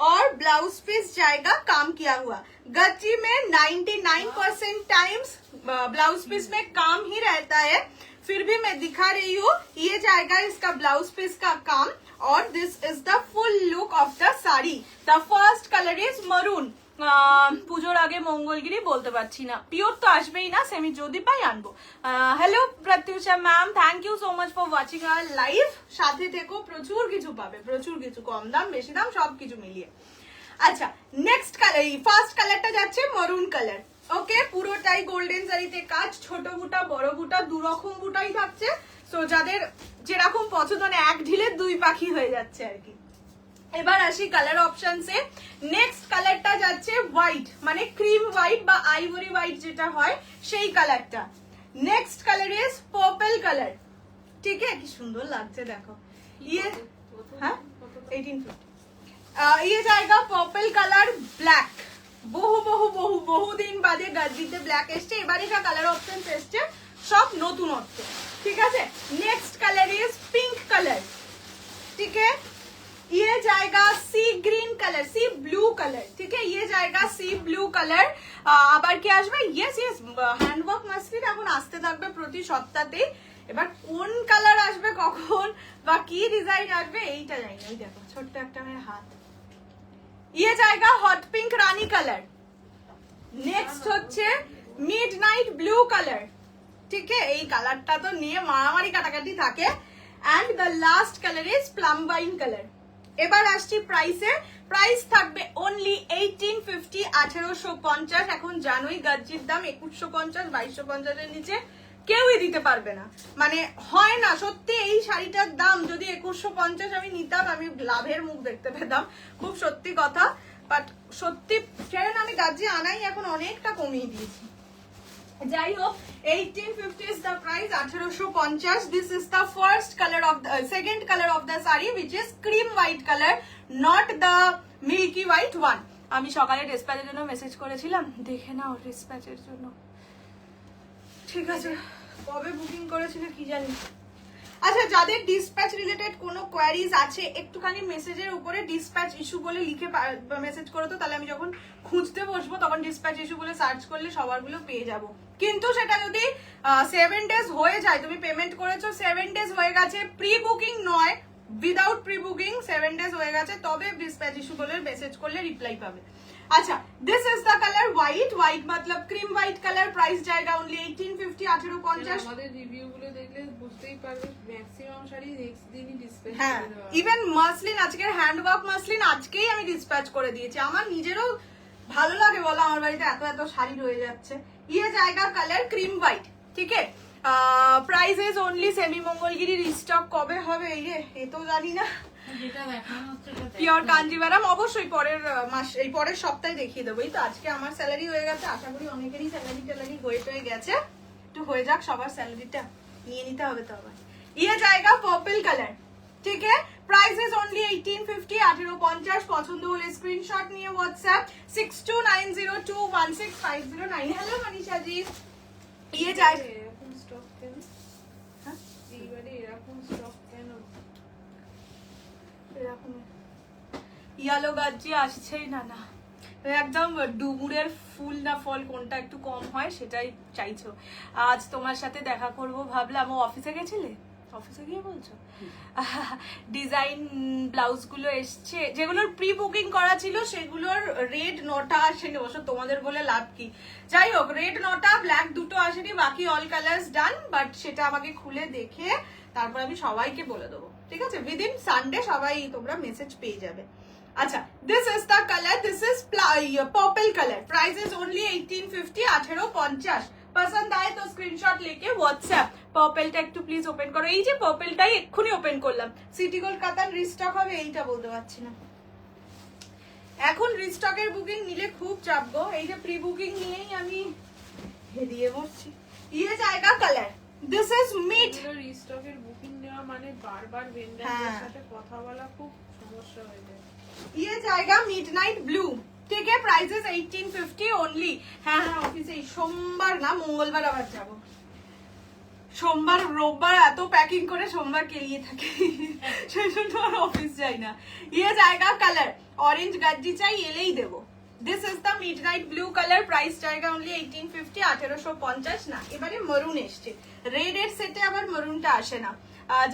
और ब्लाउज पीस जाएगा काम किया हुआ। गज्जी में 99% टाइम्स ब्लाउज पीस में काम ही रहता है, फिर भी मैं दिखा रही हूँ। ये जाएगा इसका ब्लाउज पीस का काम और this is the full look of the sari. The first colour is maroon, পুজোর আগে মঙ্গলগিরি বলতে পারছি না, পিওর তো আসবেই না, সেমি যদি পাই আনবো। Hello Pratyusha ma'am, thank you so much for watching our live. সাথে থেকো, প্রচুর কিছু পাবে, প্রচুর কিছু, কম দাম বেশি দাম সবকিছু মিলিয়ে। আচ্ছা, নেক্সট কালার, এই ফার্স্ট কালারটা যাচ্ছে মরুন কালার। ওকে, পুরোটাই গোল্ডেন জারিতে কাজ, ছোট বুটা বড় বুটা দুরকম বুটাই থাকছে। সো যাদের যেরকম পছন্দ, না এক ঢিলে দুই পাখি হয়ে যাচ্ছে আর কি। এবার আসি কালার অপশনসে। নেক্সট কালারটা যাচ্ছে হোয়াইট, মানে ক্রিম হোয়াইট বা আইভরি হোয়াইট যেটা হয় সেই কালারটা। Next colour is purple colour. ঠিক আছে, কি সুন্দর লাগছে দেখো। ইয়ে হ্যাঁ 1850। ये जाएगा पर्पल কালার ব্ল্যাক। বহুদিন বাদে গাজরিতে ব্ল্যাক এসছে, এবারে যা কালার অপশন এসছে সব নতুনত্ব। ঠিক আছে, next colour is pink colour. ठीक है, ये जाएगा सी ग्रीन कलर, सी ब्लू कलर। ठीक है, ये जाएगा सी ब्लू कलर। আবার কি আসবে? ইয়েস ইয়েস, হ্যান্ডওয়ার্ক মাসলিন এখন আসতে থাকবে প্রতি সপ্তাহে। এবার কোন কালার আসবে কখন বা কি ডিজাইন আসবে এইটা জানি না। ওই দেখো ছোট্ট একটা মেয়ের হাত। ये जाएगा hot pink rani colour. Next হচ্ছে মিডনাইট ব্লু কালার। ঠিক আছে, এই কালারটা তো নিয়ে মারামারি কাটাকাটি থাকে। And the last colour is plum wine colour. এবার আসছি প্রাইসে। প্রাইস থাকবে অনলি 1850, 1850। এখন জানোই গাজ্জির দাম 2150, 2250 এর নিচে কেউই দিতে পারবে না। মানে হয় না সত্যি, এই শাড়িটার দাম যদি 2150 আমি নিতাম, আমি লাভের মুখ দেখতে পেতাম, খুব সত্যি কথা। বাট সত্যি কারণ আমি গাজ্জি আনাই এখন অনেকটা কমিয়ে দিয়েছি। যাই হোক, 1850 is the price, 1850. This is the first color of the second color of the saree, which is cream white color, not the milky white one. আমি সকালে ডিসপ্যাচের জন্য মেসেজ করেছিলাম, দেখে নাও ডিসপ্যাচের জন্য। ঠিক আছে, কবে বুকিং করেছিলে কি জানি। আচ্ছা, যাদের ডিসপ্যাচ রিলেটেড কোনো কোয়ারিজ আছে একটুখানি মেসেজের উপরে ডিসপ্যাচ ইস্যু বলে লিখে মেসেজ করো তো, তাহলে আমি যখন খুঁজতে বসবো তখন ডিসপ্যাচ ইস্যু বলে সার্চ করলে সবারগুলো পেয়ে যাব। কিন্তু সেটা যদি 7 ডেজ হয়ে যায়, তুমি পেমেন্ট করেছো 7 ডেজ হয়ে গেছে, প্রি বুকিং নয়, উইদাউট প্রি বুকিং 7 ডেজ হয়ে গেছে, তবে ডিসপ্যাচ ইস্যু বলে মেসেজ করলে রিপ্লাই পাবে। আচ্ছা, this is the colour white. White Matlab cream white colour. Price জায়গা অনলি 1850, 1850। আমাদের রিভিউ গুলো দেখলে বুঝতেই পারবে ম্যাক্সিমাম শাড়ি নেক্সট দিনই ডিসপ্যাচ হ্যাঁ, করে দেওয়া। ইভেন মাসলিন, আজকের হ্যান্ডওয়ার্ক মাসলিন আজকেই আমি ডিসপ্যাচ করে দিয়েছি। আমার নিজেরও ভালো লাগে বলো, আমার বাড়িতে এত এত শাড়ি রয়ে যাচ্ছে। ইয়ে জায়গা কালার ক্রিম হোয়াইট। ঠিক আছে, price is only semi Mangalagiri. Restock কবে হবে এই রে, এ তো জানি না। যেটা দেখানো হচ্ছে পিওর কাঞ্জিভারাম অবশ্যই পরের মাস, এই পরের সপ্তাহে দেখিয়ে দেবো। এই তো আজকে আমার স্যালারি হয়ে গেছে, আশা করি অনেকেরই স্যালারি ট্যালারি হয়ে গেছে। একটু হয়ে যাক, সবার স্যালারিটা নিয়ে নিতে হবে তো আবার। ইয়ে জায়গা পার্পল কালার। ঠিক আছে, প্রাইস ইজ অনলি 1850, 1850। পছন্দ হলে স্ক্রিনশট নিয়ে হোয়াটসঅ্যাপ 6290216509। হ্যালো মনীষা জি। ইয়ে জায়গা এরকম স্টক কেন? হ্যাঁ এইবারে এরকম স্টক কেন? ইয়ালো গাজ্জি আসছেই না। না, একদম ডুমুরের ফুল না ফল কোনটা একটু কম হয় সেটাই চাইছো। আজ তোমার সাথে দেখা করব ভাবলাম। ও অফিসে গেছিলে? অফিসে গিয়ে বলছো? ডিজাইন ব্লাউজ গুলো এসছে, যেগুলোর প্রি বুকিং করা ছিল সেগুলোর রেড 9টা আসেনি। অবশ্য তোমাদের বলে লাভ কি। যাই হোক, রেড 9টা, ব্ল্যাক 2টো আসেনি, বাকি অল কালার্স ডান। বাট সেটা আমাকে খুলে দেখে তারপর আমি সবাইকে বলে দেবো। ঠিক আছে, উইদিন সানডে সবাই তোমরা মেসেজ পেয়ে যাবে। अच्छा, this is the color, this is purple color. Price is only 1850, 1850। पसंद आए तो स्क्रीनशॉट लेके व्हाट्सएप। पर्पलটা একটু প্লিজ ওপেন করো। এই যে পার্পলটাই এক্ষুনি ওপেন করলাম। সিটি গোল্ড কাতান রিস্টক হবে এইটা বলতে পারছি না। এখন রিস্টকের বুকিং নিলে খুব চাপ গো। এই যে প্রি বুকিং নিয়েই আমি হেদিয়ে বসছি। ये जाएगा कलर, दिस इज मिड। রিস্টকের বুকিং নেওয়া মানে বারবার ভেন্ডারদের সাথে কথা বলা খুব সমস্যা হয়ে যায়। ये जाएगा मिडनाइट ब्लू। ठीक है, प्राइस इज 1850 ओनली। হ্যাঁ হ্যাঁ, অফিসে সোমবার না মঙ্গলবার আবার যাব। সোমবার রোববার এত প্যাকিং করে সোমবার কেলিয়ে থাকি, সেই জন্য আর অফিস যাই না। ये जाएगा कलर ऑरेंज গাজ্জি চাই, এলেই দেবো। This is the midnight blue colour. Price জায়গা অনলি 1850, 1850 না। এবারে মেরুন এসছে। রেড এর সেটে আবার মেরুনটা আসে না।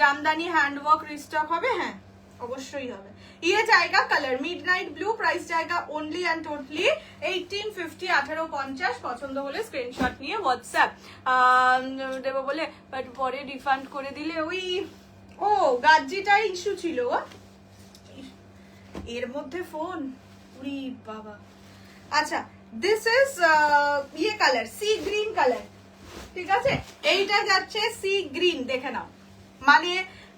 জামদানি হ্যান্ডওয়ার্ক রিস্টক হবে। হ্যাঁ অবশ্যই হবে। ये जाएगा कलर मिडनाइट ब्लू, प्राइस जाएगा ओनली एंड टोटली 1850 1850। পছন্দ হলে স্ক্রিনশট নিয়ে হোয়াটসঅ্যাপ দেবো বলে, বাট পরে রিফান্ড করে দিলে ওই ও গাজ্জিটাই ইস্যু ছিল। এর মধ্যে ফোন, উরি বাবা। আচ্ছা দিস ইজ ইয়ে কালার, সি গ্রিন কালার, ঠিক আছে? এইটা যাচ্ছে সি গ্রিন, দেখে নাও। মানে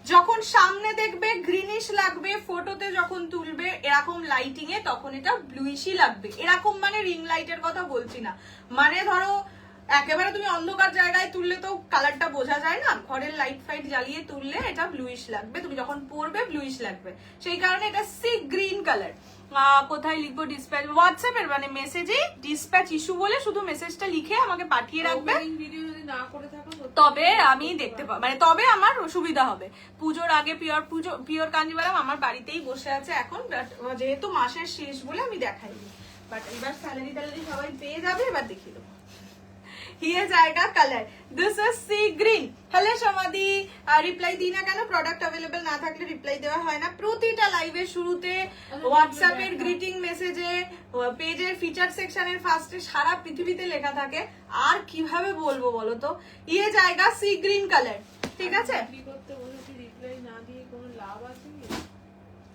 যখন সামনে দেখবে গ্রিনিশ লাগবে, ফটোতে যখন তুলবে এরকম লাইটিং এ তখন এটা ব্লুইশই লাগবে। এরকম মানে রিং লাইটের কথা বলছি না, মানে ধরো একেবারে তুমি অন্ধকার জায়গায় তুললে তো কালারটা বোঝা যায় না, ঘরের লাইট ফাইট জ্বালিয়ে তুললে এটা ব্লুইশ লাগবে, তুমি যখন পরবে ব্লুইশ লাগবে, সেই কারণে এটা সি গ্রিন কালার। কোথায় লিখবো? ডিসপ্যাচ হোয়াটসঅ্যাপের মানে মেসেজে ডিসপ্যাচ ইস্যু বলে শুধু মেসেজটা লিখে আমাকে পাঠিয়ে রাখবে, ভিডিও যদি না করে থাকো তবে আমি দেখতে পাবো, মানে তবে আমার সুবিধা হবে। পুজোর আগে পিওর কাঞ্জিভারাম আমার বাড়িতেই বসে আছে এখন, যেহেতু মাসের শেষ বলে আমি দেখাইনি, বাট এবার স্যালারি ট্যালারি সবাই পেয়ে যাবে, এবার দেখিয়ে দেবো। ये जाएगा colour, this is sea green. Hello Samadhi, reply দিই না কেন? প্রোডাক্ট अवेलेबल না থাকলে রিপ্লাই দেওয়া হয় না। প্রতিটা লাইভের শুরুতে, হোয়াটসঅ্যাপের গ্রিটিং মেসেজে, পেজের ফিচার সেকশনের ফার্স্টে সারা পৃথিবীতে লেখা থাকে, আর কিভাবে বলবো বলো তো? ये जाएगा सी ग्रीन कलर, ঠিক আছে? কি করতে বলেছি, রিপ্লাই না দিয়ে কোনো লাভ আছে কি?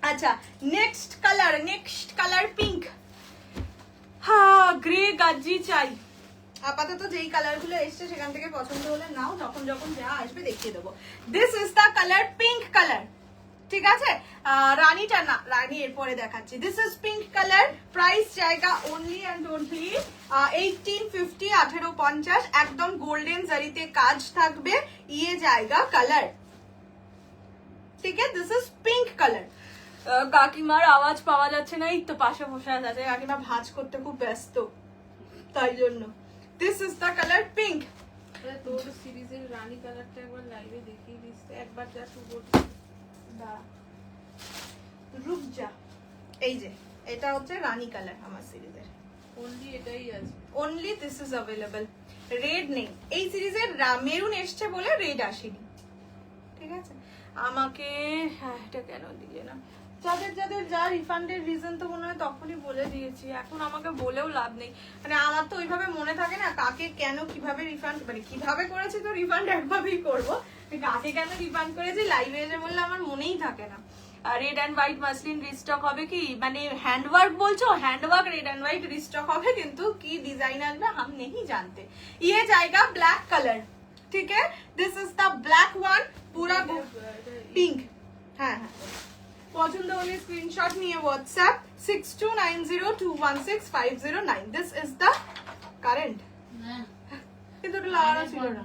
আচ্ছা নেক্সট কালার পিঙ্ক। হ্যাঁ গ্রে গাজ্জি চাই। আপাতত যেই কালার গুলো এসছে সেখান থেকে পছন্দ হলে নাও, যখন যখন যা আসবে দেখিয়ে দেবো। This is the colour pink colour, ঠিক আছে? রানীটা না, রানী এরপরে দেখাচ্ছি। This is pink colour, price জায়গা ওনলি অ্যান্ড ওনলি 1850 1850। একদম গোল্ডেন জারিতে কাজ থাকবে। ইয়ে জায়গা কালার, ঠিক আছে? This is pink colour. কাকিমার আওয়াজ পাওয়া যাচ্ছে না, এই তো পাশে বসে আছে। কাকিমা ভাঁজ করতে খুব ব্যস্ত, তাই জন্য। This is the colour pink. তোর সিরিজের রানী কালারটা একবার লাইভে দেখিয়ে দিস একবার, যা শুভ রুক যা। এই যে এটা হচ্ছে রানী কালার আমার সিরিজের, অনলি এটাই আছে, only this is available. Red নেই এই সিরিজের, মেরুন এসছে বলে রেড আসেনি, ঠিক আছে? আমাকে হ্যাঁ এটা কেন দিলে না? যাদের যাদের যা রিফান্ডের রিজন তো মনে হয় তখনই বলে দিয়েছি, এখন আমাকে বলেও লাভ নেই। মানে আমার তো ওইভাবে মনে থাকে না কাকে কেন কিভাবে রিফান্ড, মানে কিভাবে করেছি তো রিফান্ড একভাবেই করবো, কাকে কেন রিফান্ড করেছি লাইভে এসে বললে আমার মনেই থাকে না। Red and white muslin restock হবে কি, মানে হ্যান্ডওয়ার্ক বলছো, handwork red and white restock হবে, কিন্তু কি ডিজাइन আসবে हम नहीं जानते। ये जाएगा ब्लैक कलर, ठीक है? This is the black one, पूरा पिंक। হ্যাঁ হ্যাঁ, পছন্দ হলে স্ক্রিনশট নিয়ে WhatsApp 6290216509। This is the current, কিন্তু এটা লাগানো ছিল না।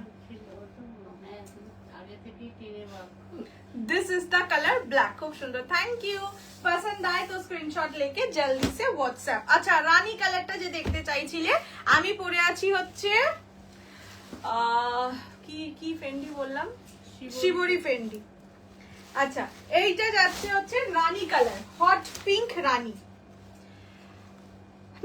This is the colour black, खूब सुंदर, थैंक यू। पसंद आए तो स्क्रीनशॉट लेके जल्दी से व्हाट्सएप। अच्छा রানী কালারটা যে দেখতে চাইছিলে, আমি পরে আছি হচ্ছে কি কি ফেন্ডি বললাম, শিবরি ফেন্ডি। আচ্ছা এইটা যাচ্ছে হচ্ছে রানী কালার, হট পিঙ্ক রানী।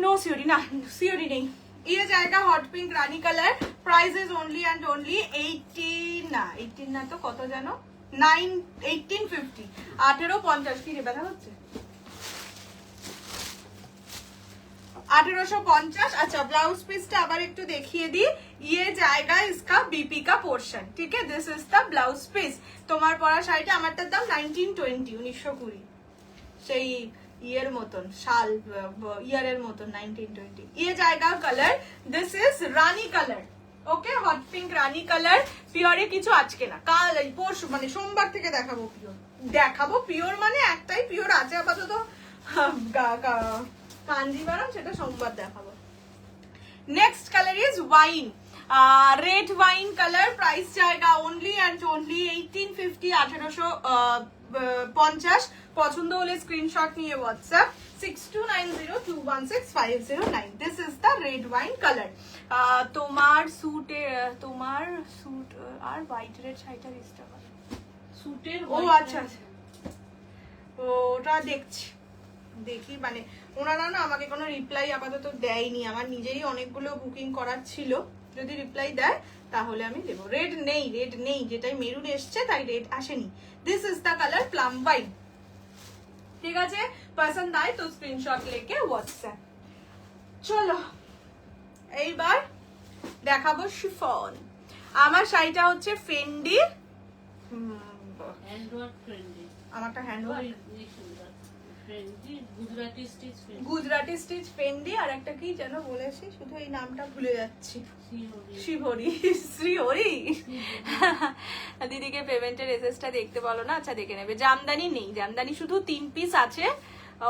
नो सीओडी ना, सीओडी नहीं। ये जाएगा hot pink rani colour, price is only and only 18 না 18 না তো কত জানো, 1850 1850। কি রে ব্যথা হচ্ছে? 1850। अच्छा ब्लाउज पीसটা আবার একটু দেখিয়ে দিই। ये जाएगा इसका बीपी का पोर्शन, ठीक है? This is the blouse piece. তোমার পরা শাড়িটা, আমারটার দাম 1920 1920, সেই ইয়ার মতন, শাল ইয়ারের মতন 1920। ये जाएगा colour, this is Rani colour, okay? Hot pink Rani colour. Puree কিছু আজকে না, কাল পরশু মানে সোমবার থেকে দেখাবো পিওর, দেখাবো পিওর, মানে একটাই পিওর আছে আপাতত কাঞ্জিভারাম, সেটা সোমবার দেখাবো। Next colour is wine, red wine colour, price जाएगा ओनली एंड ओनली 1850 1850। পছন্দ হলে স্ক্রিনশট নিয়ে WhatsApp 6290216509। This is the red wine colour. তোমার স্যুট আর হোয়াইট রেড শাড়িটা রিস্টক হবে স্যুটের, ও আচ্ছা ওটা দেখছি, দেখি। মানে ওনারা না আমাকে কোনো রিপ্লাই আপাতত দেয়নি, আমার নিজেরই অনেকগুলো বুকিং করার ছিল, যদি রিপ্লাই দেয় তাহলে আমি দেবো। রেড নেই, যেটাই মেরুন এসছে তাই রেড আসেনি। This is the colour plum wine, ঠিক আছে, পছন্দ আয় তো স্ক্রিনশট লেকে হোয়াটসঅ্যাপ। চলো এইবার দেখাবো শিফন। আমার শাড়িটা হচ্ছে ফেন্ডি, হ্যান্ডওয়ার্ক ফ্রেন্ডলি, আমারটা handwork friendly Gujarati stitch Gujarati stitch fendi, আর একটা কি যেন বলেছি, শুধু এই নামটা ভুলে যাচ্ছি। শ্রীহরি, শ্রীহরি। দিদিকে পেমেন্টের এসএসটা দেখতে বলো না। আচ্ছা দেখে নেবে। জামদানি নেই, জামদানি শুধু 3 পিস আছে,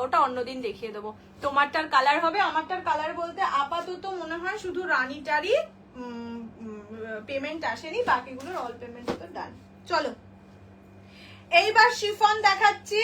ওটা অন্যদিন দেখিয়ে দেবো। তোমারটার কালার হবে, আমারটার কালার বলতে আপাতত মনে হয় শুধু রানীটারই পেমেন্ট আসেনি, বাকিগুলোর অল পেমেন্ট তো ডান। চলো এইবার শিফন দেখাচ্ছি।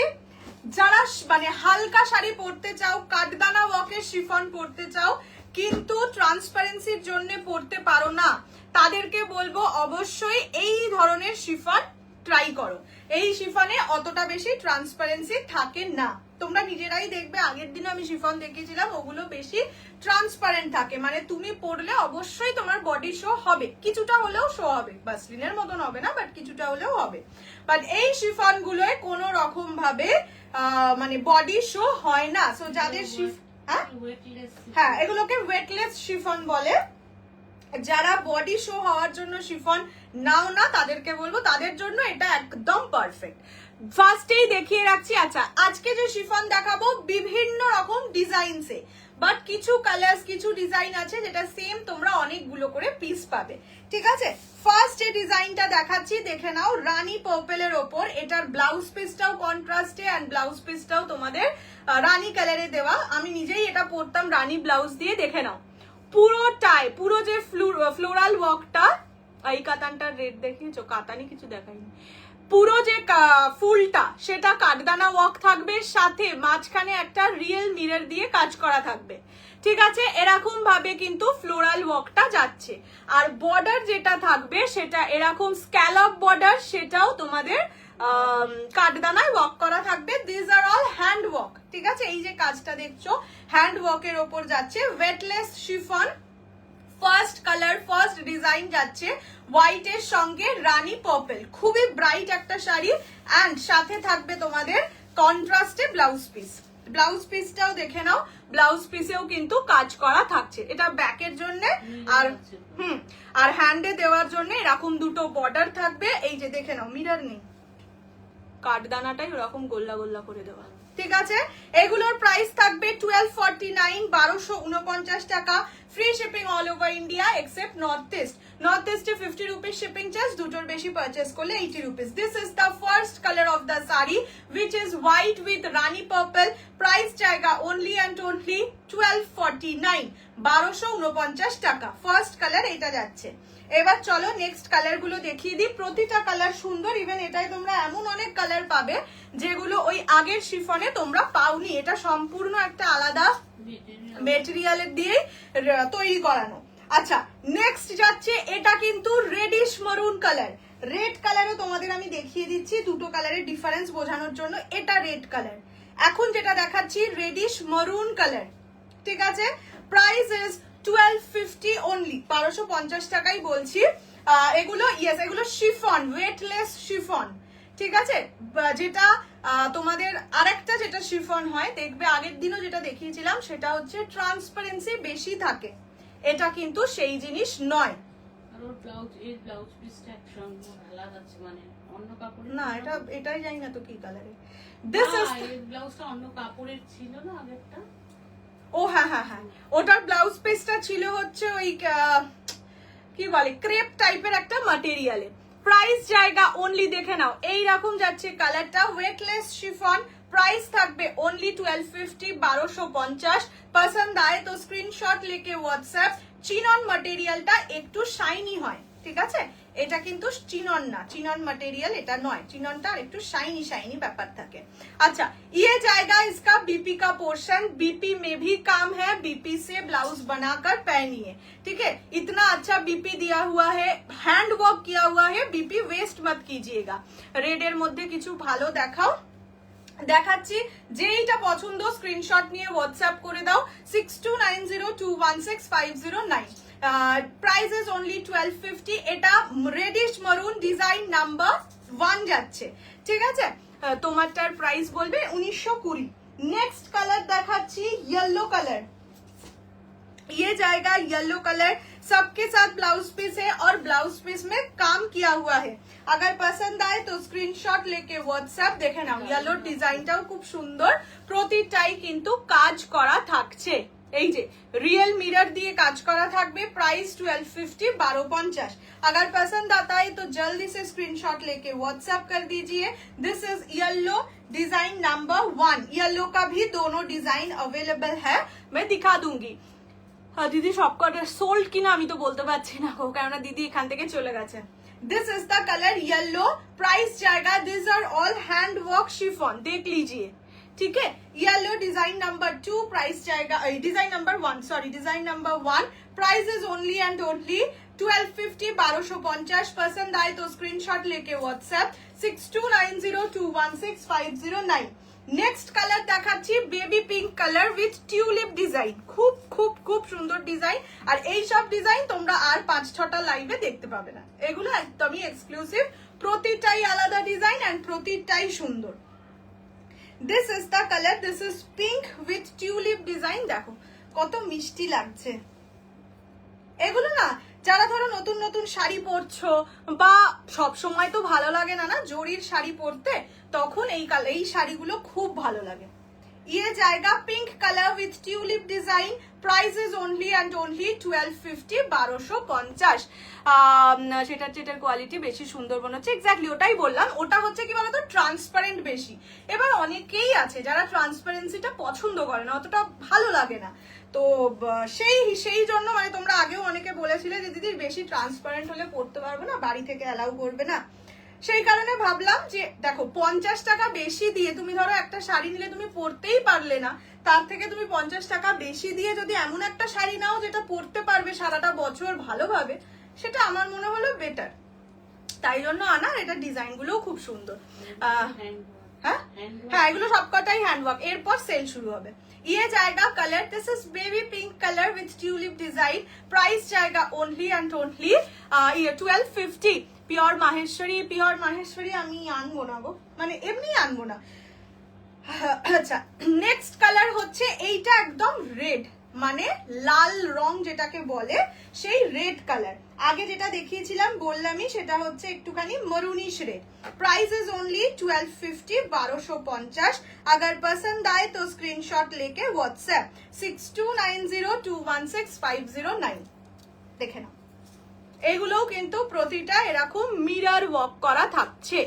যারা মানে হালকা শাড়ি পরতে চাও, কাঠদানা ওয়ার্কের শিফন পরতে চাও কিন্তু ট্রান্সপারেন্সির জন্য পরতে পারো না, তাদেরকে বলবো অবশ্যই এই ধরনের শিফন ট্রাই করো। এই শিফনে অতটা বেশি ট্রান্সপারেন্সি থাকে না, তোমরা নিজেরাই দেখবে। আগের দিন আমি শিফন দেখিয়েছিলাম, ওগুলো বেশি ট্রান্সপারেন্ট থাকে, মানে তুমি পরলে অবশ্যই তোমার বডি শো হবে, কিছুটা হলেও শো হবে, বাসলিনের মতন হবে না বাট কিছুটা হলেও হবে। বাট এই শিফন গুলোয় কোনো রকম ভাবে মানে বডি শো হয় না। সো যাদের হ্যাঁ এগুলোকে ওয়েটলেস শিফন বলে। যারা বডি শো হওয়ার জন্য শিফন নাও না, তাদেরকে বলবো তাদের জন্য এটা একদম পারফেক্ট। ফার্স্টেই দেখিয়ে রাখছি। আচ্ছা আজকে যে শিফন দেখাবো বিভিন্ন রকম ডিজাইনসে, বাট কিছু কালার্স কিছু ডিজাইন আছে যেটা সেম তোমরা অনেকগুলো করে পিস পাবে, ঠিক আছে। ফার্স্ট যে ডিজাইনটা দেখাচ্ছি দেখে নাও, রানী পার্পেলের ওপর। এটার ব্লাউজ পিসটাও কন্ট্রাস্টে এন্ড ব্লাউজ পিসটাও তোমাদের রানী কালারে দেওয়া। আমি নিজেই এটা পরতাম রানী ব্লাউজ দিয়ে, দেখে নাও পুরোটাই, পুরো যে ফ্লোরাল ওয়ার্কটা, এই কাতানটার রেট দেখিয়েছো, কাতানি কিছু দেখাইনি, পুরো যে ফুলটা সেটা কাঠদানা ওয়ার্ক থাকবে, সাথে মাঝখানে একটা রিয়েল মিরর দিয়ে কাজ করা থাকবে, ঠিক আছে। এরকম ভাবে কিন্তু ফ্লোরাল ওয়ার্কটা যাচ্ছে। আর বর্ডার যেটা থাকবে সেটা এরকম স্ক্যালপ বর্ডার, সেটাও তোমাদের কাঠদানায় ওয়ার্ক করা থাকবে। This are all hand work, ঠিক আছে। এই যে কাজটা দেখছো হ্যান্ড ওয়ার্কের ওপর যাচ্ছে, weightless chiffon. First colour first design যাচ্ছে হোয়াইটের সঙ্গে রানী পার্পল, খুবই ব্রাইট একটা শাড়ি, এন্ড সাথে থাকবে তোমাদের কন্ট্রাস্টে ব্লাউজ পিস। ব্লাউজ পিসটাও দেখে নাও, ব্লাউজ পিসেও কিন্তু কাজ করা থাকছে। এটা ব্যাকের জন্য আর আর হ্যান্ডে দেওয়ার জন্য এরকম দুটো বর্ডার থাকবে। এই যে দেখে নাও মিরর নেই, কাঠদানাটাই ওরকম গোল্লা গোল্লা করে দেওয়া, ঠিক আছে। এগুলোর প্রাইস থাকবে 1249, 1249 টাকা। Free shipping all over India except north east. North ইস্টে 50 রুপিস শিপিং চার্জ, দুটোর বেশি পারচেস করলে 80 rupees. This is the first colour of the sari which is white with Rani purple. Price জায়গা only and only 1249, 1249 টাকা। First colour এটা যাচ্ছে। এবার চলো নেক্সট কালার গুলো দেখিয়ে দিই। প্রতিটা কালার সুন্দর, ইভেন এটাই তোমরা এমন অনেক কালার পাবে যেগুলো ওই আগের শিফনে তোমরা পাওনি। এটা সম্পূর্ণ একটা আলাদা মেটেরিয়ালের দিয়ে তৈরি করানো। আচ্ছা নেক্সট যাচ্ছে, এটা কিন্তু রেডিশ মারুন কালার। রেড কালারও তোমাদের আমি দেখিয়ে দিচ্ছি, দুটো কালারের ডিফারেন্স বোঝানোর জন্য। এটা রেড কালার, এখন যেটা দেখাচ্ছি রেডিশ মারুন কালার, ঠিক আছে। প্রাইস ইজ 1250 অনলি, 1250 টাকাই বলছি। এগুলো ইয়েস এগুলো শিফন, ওয়েটলেস শিফন, ঠিক আছে। যেটা তোমাদের আরেকটা যেটা শিফন হয় দেখবে, আগের দিনও যেটা দেখিয়েছিলাম সেটা হচ্ছে ট্রান্সপারেন্সি বেশি থাকে, এটা কিন্তু সেই জিনিস নয়। আর ওর ব্লাউজ, এর ব্লাউজ পিসটা একসঙ্গে আলাদা আছে, মানে অন্য কাপড়ের না এটা এটাই জানি না তো কি কালারে। দিস ইজ এর ব্লাউজটা অন্য কাপড়ের ছিল না আগেরটা। ও হ্যাঁ হ্যাঁ হ্যাঁ, ওটার ব্লাউজ পিসটা ছিল হচ্ছে ওই কি বলে ক্রেপ টাইপের একটা ম্যাটেরিয়ালে। প্রাইস জায়গা অনলি দেখে নাও এইরকম যাচ্ছে কালারটা, ওয়েটলেস শিফন। প্রাইস থাকবে অনলি 1250, 1250। পছন্দ আয় তো স্ক্রিনশট লেকে হোয়াটসঅ্যাপ। চিনন ম্যাটেরিয়ালটা একটু শাইনি হয়, ঠিক আছে। এটা কিন্তু চিনন না, চিনন मटेरियल এটা নয়, চিননটা একটু শাইনি শাইনি ব্যাপার থাকে। अच्छा ये जाएगा इसका बीपी का पोर्शन, बीपी में भी काम है, बीपी से ब्लाउज बनाकर पहनिए, ठीक है। इतना अच्छा बीपी दिया हुआ है, हैंड वर्क किया हुआ है, बीपी वेस्ट मत कीजिएगा। रेड এর মধ্যে কিছু ভালো দেখাও, দেখাচ্ছি। যেইটা পছন্দ স্ক্রিনশট নিয়ে হোয়াটসঅ্যাপ করে দাও 6290216509। Price is only 1250। এটা রেডিশ মারুন ডিজাইন নাম্বার 1 যাচ্ছে, ঠিক আছে। তোমারটার প্রাইস বলবে 1920। नेक्स्ट कलर दिखाচ্ছি येलो कलर, ये जाएगा येलो कलर, सबके साथ ब्लाउज पीस है और ब्लाउज पीस में काम किया हुआ है। अगर पसंद आए तो स्क्रीनशॉट लेके व्हाट्सएप देखे नाও। येलो ডিজাইনটাও খুব সুন্দর, প্রতিটাই কিন্তু কাজ করা থাকছে। এই যে रियल मिरर दिए काज करा থাকবে। प्राइस 1250 1250। अगर पसंद आता है तो जल्दी से स्क्रीनशॉट लेके व्हाट्सएप कर दीजिए। This is yellow design number 1। Yellow का भी दोनों डिजाइन अवेलेबल है, मैं दिखा दूंगी। हाँ दीदी सबकटा सोल्ड किना আমি তো বলতে পারছি না গো, কারণ দিদি এখান থেকে চলে গেছে। This is the colour yellow, price जाएगा, this are all hand work chiffon, देख लीजिए ठीक है। येलो डिजाइन नंबर 2, प्राइस जाएगा design number 1 sorry design number 1, price is only and only 1250 1250। पसंद आए तो स्क्रीनशॉट लेके व्हाट्सएप 6290216509। नेक्स्ट कलर দেখাচ্ছি baby pink colour with tulip design, খুব খুব খুব সুন্দর ডিজাইন। আর এই সব ডিজাইন তোমরা আর 5-6টা লাইভে দেখতে পাবে না, এগুলো একদমই এক্সক্লুসিভ, প্রতিটাই আলাদা ডিজাইন এন্ড প্রতিটাই সুন্দর। This is the colour, this is pink with tulip design, দেখো কত মিষ্টি লাগছে। এগুলো না যারা ধরো নতুন নতুন শাড়ি পরছো বা সব সময় তো ভালো লাগে না না জরির শাড়ি পরতে, তখন এই শাড়িগুলো খুব ভালো লাগে। ये जाएगा pink colour with tulip design, price is only and only 1250 1250। সেটার কোয়ালিটি বেশি সুন্দর মনে হচ্ছে, এক্স্যাক্টলি ওটাই বললাম। ওটা হচ্ছে কি বলতো ট্রান্সপারেন্ট বেশি। এবার অনেকেই আছে যারা ট্রান্সপারেন্সিটা পছন্দ করে না, অতটা ভালো লাগে না, তো সেই জন্য মানে তোমরা আগেও অনেকে বলেছিলে যে দিদি বেশি ট্রান্সপারেন্ট হলে পড়তে পারবে না, বাড়ি থেকে অ্যালাউ করবে না, সেই কারণে ভাবলাম যে দেখো 50 টাকা বেশি দিয়ে তুমি ধরো একটা শাড়ি নিলে তুমি পরতেই পারলে না, তার থেকে তুমি 50 টাকা বেশি দিয়ে যদি এমন একটা শাড়ি নাও যেটা পরতে পারবে সারাটা বছর ভালোভাবে, সেটা আমার মনে হলো বেটার, তাই জন্য আনা। এটা ডিজাইন গুলোও খুব সুন্দর। হ্যাঁ হ্যাঁ এগুলো সবকটাই হ্যান্ডওয়ার্ক। এরপর সেল শুরু হবে। ये जाएगा colour, this is baby pink colour with tulip design, price जाएगा only and only 1250। Pure Maheshwari আমি আনবো না গো, মানে এমনি আনবো না। আচ্ছা নেক্সট কালার হচ্ছে এইটা একদম রেড, মানে লাল রং যেটাকে বলে সেই রেড কালার। আগে যেটা দেখিয়েছিলাম বললামই সেটা হচ্ছে একটুখানি মরুনিশ রেড। Price is only 1250 1250। अगर पसंद आए तो स्क्रीनशॉट लेके व्हाट्सएप 6290216509 দেখে নাও। এগুলোও কিন্তু প্রতিটা এরকম মিরর ওয়ার্ক করা থাকছে।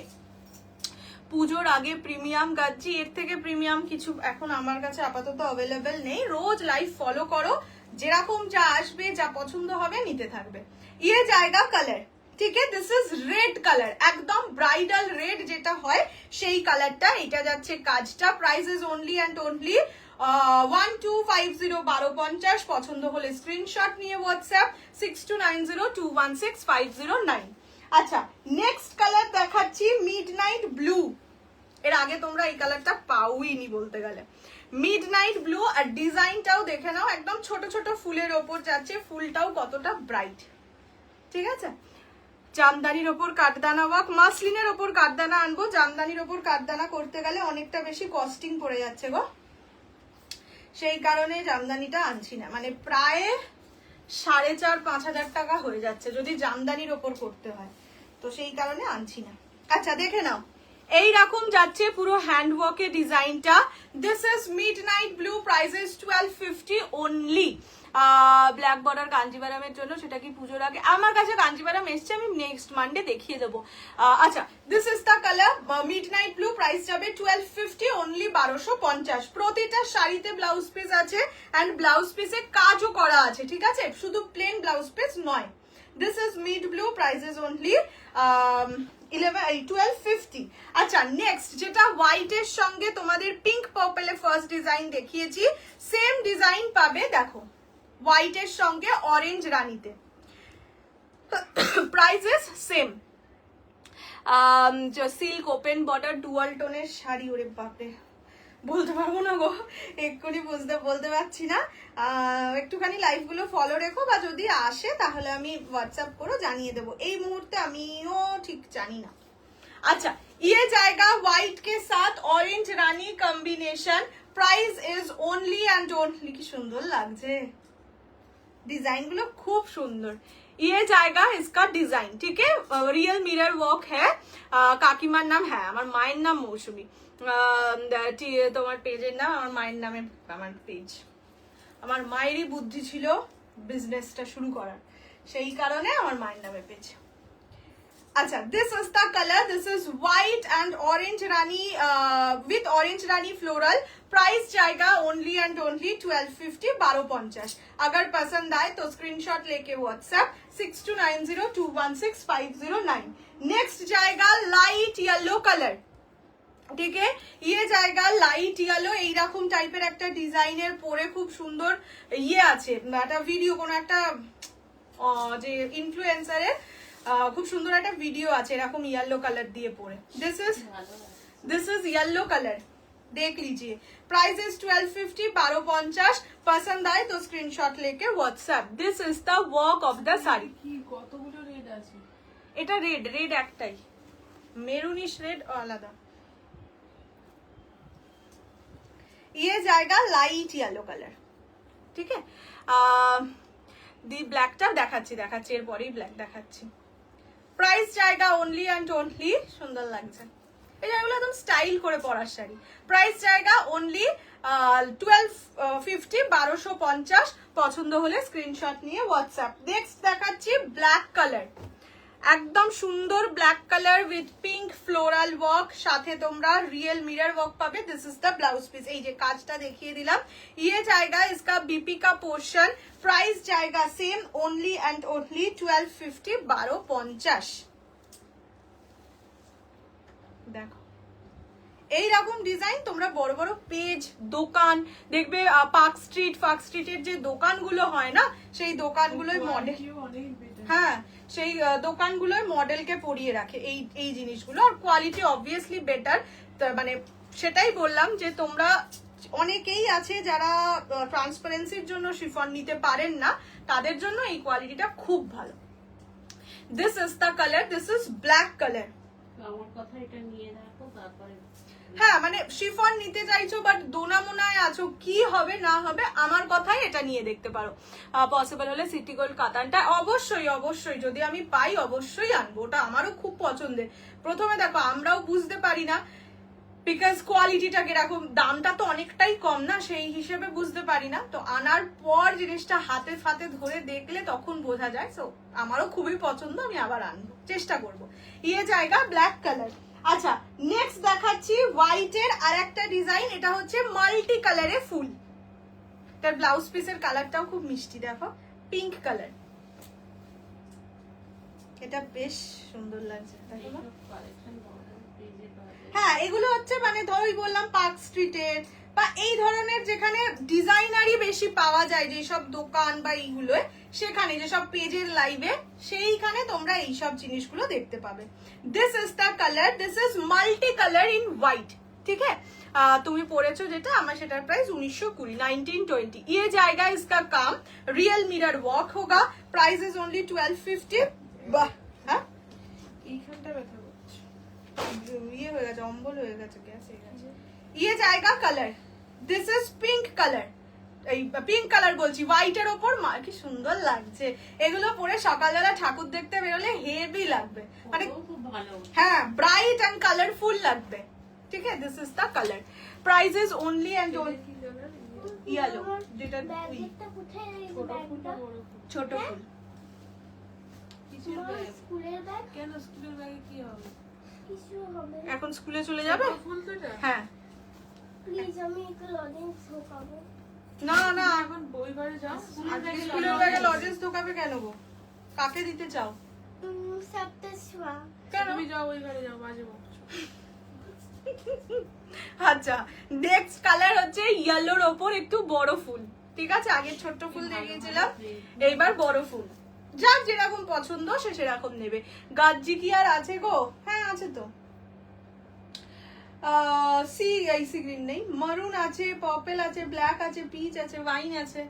পুজোর আগে প্রিমিয়াম গাজ্জি, এর থেকে প্রিমিয়াম কিছু এখন আমার কাছে আপাতত অ্যাভেলেবেল নেই। রোজ লাইভ ফলো করো, যেরকম যা আসবে যা পছন্দ হবে নিতে থাকবে। ये जाएगा कलर ठीक है, दिस इज रेड कलर, একদম ব্রাইডাল রেড যেটা হয় সেই কালারটা। এটা যাচ্ছে কাজটা। Price is only and only 1250 1250। পছন্দ হলে স্ক্রিনশট নিয়ে হোয়াটসঅ্যাপ 6290216509। আচ্ছা নেক্সট কালার দেখাচ্ছি মিডনাইট ব্লু। এর আগে তোমরা এই কালারটা পাওইনি বলতে গেলে। মিডনাইট ব্লু, আর ডিজাইনটাও দেখে নাও, একদম ছোট ছোট ফুলের ওপর যাচ্ছে, ফুলটাও কতটা ব্রাইট, ঠিক আছে। জামদানির ওপর কাঠদানা ওয়ার্ক, মাসলিনের ওপর কাঠদানা আনবো, জামদানির ওপর কাঠদানা করতে গেলে অনেকটা বেশি কস্টিং পড়ে যাচ্ছে গো, সেই কারণে জামদানিটা আনছি না, মানে প্রায় 4500-5000 টাকা হয়ে যাচ্ছে যদি জামদানির ওপর করতে হয়, তো সেই কারণে আনছি না। আচ্ছা দেখে নাও, এইরকম যাচ্ছে পুরো হ্যান্ড ওয়ার্কের ডিজাইনটা। This is midnight blue, price is 1250 only. Black border কাঞ্জিবারামের জন্য, সেটা কি পুজোর আগে আমার কাছে কাঞ্জিবারাম এসছে, আমি নেক্সট মানডে দেখিয়ে দেবো। আচ্ছা this is the colour midnight blue, price যাবে 1250 অনলি 1250। প্রতিটা শাড়িতে ব্লাউজ পিস আছে এন্ড ব্লাউজ পিসে কাজও করা আছে, ঠিক আছে, শুধু প্লেন ব্লাউজ পিস নয়। This is mid blue, price is only 1250। আচ্ছা নেক্সট যেটা হোয়াইটের সঙ্গে তোমাদের পিঙ্ক পার্পলে ফার্স্ট ডিজাইন দেখিয়েছি, সেম ডিজাইন পাবে দেখো হোয়াইটের সঙ্গে অরেঞ্জ রানীতে, prices same. Silk open border dual টোনের শাড়ি, ওরে বাপরে বলতে পারবো না গো, এক্ষুনি বলতে পারছি না। একটুখানি লাইভ গুলো ফলো রেখো, বা যদি আসে তাহলে আমি হোয়াটসঅ্যাপ করো জানিয়ে দেবো, এই মুহূর্তে আমিও ঠিক জানি না। अच्छा, ये जाएगा व्हाइट के साथ orange Rani combination. Price is only and only, की सुंदर লাগছে, डिजाइन गुलो खूब सुंदर। ये जाएगा इसका डिजाइन, ठीक है, रियल मिरर वर्क है। কাকিমার নাম, হ্যাঁ আমার মায়ের নাম মৌসুমী। তোমার পেজের নাম, আমার মায়ের নামে আমার পেজ। আমার মায়েরই বুদ্ধি ছিল বিজনেসটা শুরু করার, সেই কারণে আমার মায়ের নামে পেজ। अच्छा, this is the color, this is white and orange rani with orange rani floral। Price जाएगा ओनली एंड ओनली 1250, 1250। अगर पसंद आए तो स्क्रीनशॉट लेके व्हाट्सएप 6290216509। नेक्स्ट जाएगा लाइट येलो कलर, ঠিক আছে, ইয়ে জায়গা লাইট ইয়েলো, এইরকম টাইপের একটা ডিজাইনের পরে খুব সুন্দর ইয়ে আছে, একটা ভিডিও কোন একটা যে ইনফ্লুয়েন্সারের খুব সুন্দর একটা ভিডিও আছে এরকম येलो कलर দিয়ে পরে। दिस इज येलो कलर, देख लीजिए। Price is 1250, 1250। पसंद आए तो स्क्रीनशॉट लेके WhatsApp. This is the work of the sari. কি কতগুলো রেড আছে? এটা রেড, রেড একটাই, মেরুনিশ রেড আলাদা। ये जाएगा लाइट येलो कलर, ठीक है। দি ব্ল্যাকটা দেখাচ্ছি দেখাচ্ছি এরপরেই ব্ল্যাক দেখাচ্ছি। প্রাইস জায়গা অনলি অ্যান্ড অনলি, সুন্দর লাগছে এই যেগুলো একদম স্টাইল করে পরার শাড়ি। প্রাইস জায়গা অনলি 1250, 1250। পছন্দ হলে স্ক্রিনশট নিয়ে হোয়াটসঅ্যাপ। নেক্সট দেখাচ্ছি ব্ল্যাক কালার, একদম সুন্দর black colour with pink floral work, সাথে তোমরা রিয়েল মিরর ওয়ার্ক পাবে। This is the blouse piece, এই যে কাজটা দেখিয়ে দিলাম। ইয়ে জায়গা इसका बीपी का पोर्शन। प्राइस जाएगा सेम ओनली एंड ओनली 1250, 1250। দেখো এইরকম ডিজাইন তোমরা বড় বড় পেজ, দোকান দেখবে, পার্ক স্ট্রিটের যে দোকানগুলো হয় না, সেই দোকানগুলোই মডেল, অনেক বেটার। হ্যাঁ সেই দোকানগুলোর মডেলকে পরিয়ে রাখে এই জিনিসগুলো, আর কোয়ালিটি অবভিয়াসলি বেটার। মানে সেটাই বললাম যে তোমরা অনেকেই আছে যারা ট্রান্সপারেন্সির জন্য শিফন নিতে পারেন না, তাদের জন্য এই কোয়ালিটিটা খুব ভালো। This is the colour, this is black colour. আমার কথা এটা নিয়ে রাখো, তারপরে হ্যাঁ মানে শিফন নিতে চাইছো বাট দোনামোনায় আছো, কি হবে না হবে, আমার কথাই এটা নিয়ে দেখতে পারো। পসিবল হলে সিটি গোল্ড কাতানটা অবশ্যই অবশ্যই যদি আমি পাই অবশ্যই আনবো, ওটা আমারও খুব পছন্দের। প্রথমে দেখো আমরাও বুঝতে পারি না বিকজ কোয়ালিটিটা কিরকম, দামটা তো অনেকটাই কম না, সেই হিসেবে বুঝতে পারি না। তো আনার পর জিনিসটা হাতে ফাতে ধরে দেখলে তখন বোঝা যায়। সো আমারও খুবই পছন্দ, আমি আবার আনবো, চেষ্টা করবো। ইয়ে জায়গা ব্ল্যাক কালার। আচ্ছা, নেক্সট দেখাচ্ছি হোয়াইটের আর একটা ডিজাইন, এটা হচ্ছে মাল্টি কালারে ফুল। তার ব্লাউজ পিসের কালারটাও খুব মিষ্টি, দেখো পিঙ্ক কালার, এটা বেশ সুন্দর লাগছে। দেখো কালেকশন পেজে পাবে। হ্যাঁ এগুলো হচ্ছে মানে ধরোই বললাম পার্ক স্ট্রিটের বা এই ধরনের যেখানে ডিজাইনারই বেশি পাওয়া যায় যেসব দোকান বা এইগুলো, সেখানে যেসব পেজের লাইভে সেইখানে তোমরা এইসব জিনিসগুলো দেখতে পাবে। This is the colour, this is multi colour in white, ঠিক है। তুমি পড়েছো যেটা, আমার সেটার প্রাইস 1920, 1920। ये जाएगा इसका काम रियल मिरर वर्क होगा। Price is only 1250। বাহ, হ্যাঁ এইখানটা ব্যথা করছে। ये হয়ে গেছে, অম্বল হয়ে গেছে, গ্যাস হয়ে গেছে। ये जाएगा colour, this is pink colour, এই পিঙ্ক কালার বলছি, হোয়াইটের ওপর কি সুন্দর লাগছে। এগুলো পরে সকালবেলা ঠাকুর দেখতে বেরোলে হেভি লাগবে, মানে খুব ভালো। হ্যাঁ ব্রাইট এন্ড কালারফুল লাগবে, ঠিক আছে। This is the colour. Price is only and only কি কালার? ইয়েলো, যেটা ব্যাগটা কোথায় রেখেছি? ছোট ফুল ব্যাগটা না বড় ফুল? ছোট ফুল। কিসের তোমার ব্যাগ? স্কুলের ব্যাগ কেন স্কুলের ব্যাগে কি হবে? কিছু হবে না। এখন স্কুলে চলে যাবে? ছোট ফুল তো এটা? হ্যাঁ প্লিজ আমি একটু লজেন্স ঢোকাবো। না না, এখন বই ঘরে যাও। আজকে স্কুলের ব্যাগে লজেন্স ঢোকাবে কেন গো? কাকে দিতে চাও? সপ্তাহ ছোয়া কেন? তুমি যাও ওই ঘরে যাও, বাজে বকছো। আচ্ছা, নেক্সট কালার হচ্ছে ইয়েলোর ওপর একটু বড় ফুল, ঠিক আছে। আগে ছোট্ট ফুল দেখিয়েছিলাম, এইবার বড় ফুল। যার যেরকম পছন্দ সে সেরকম নেবে। গাজ্জি কি আর আছে গো? হ্যাঁ আছে তো, সি গ্রিন নেই, মারুন আছে, পার্পল আছে, ব্ল্যাক আছে, পিচ আছে, ওয়াইন আছে,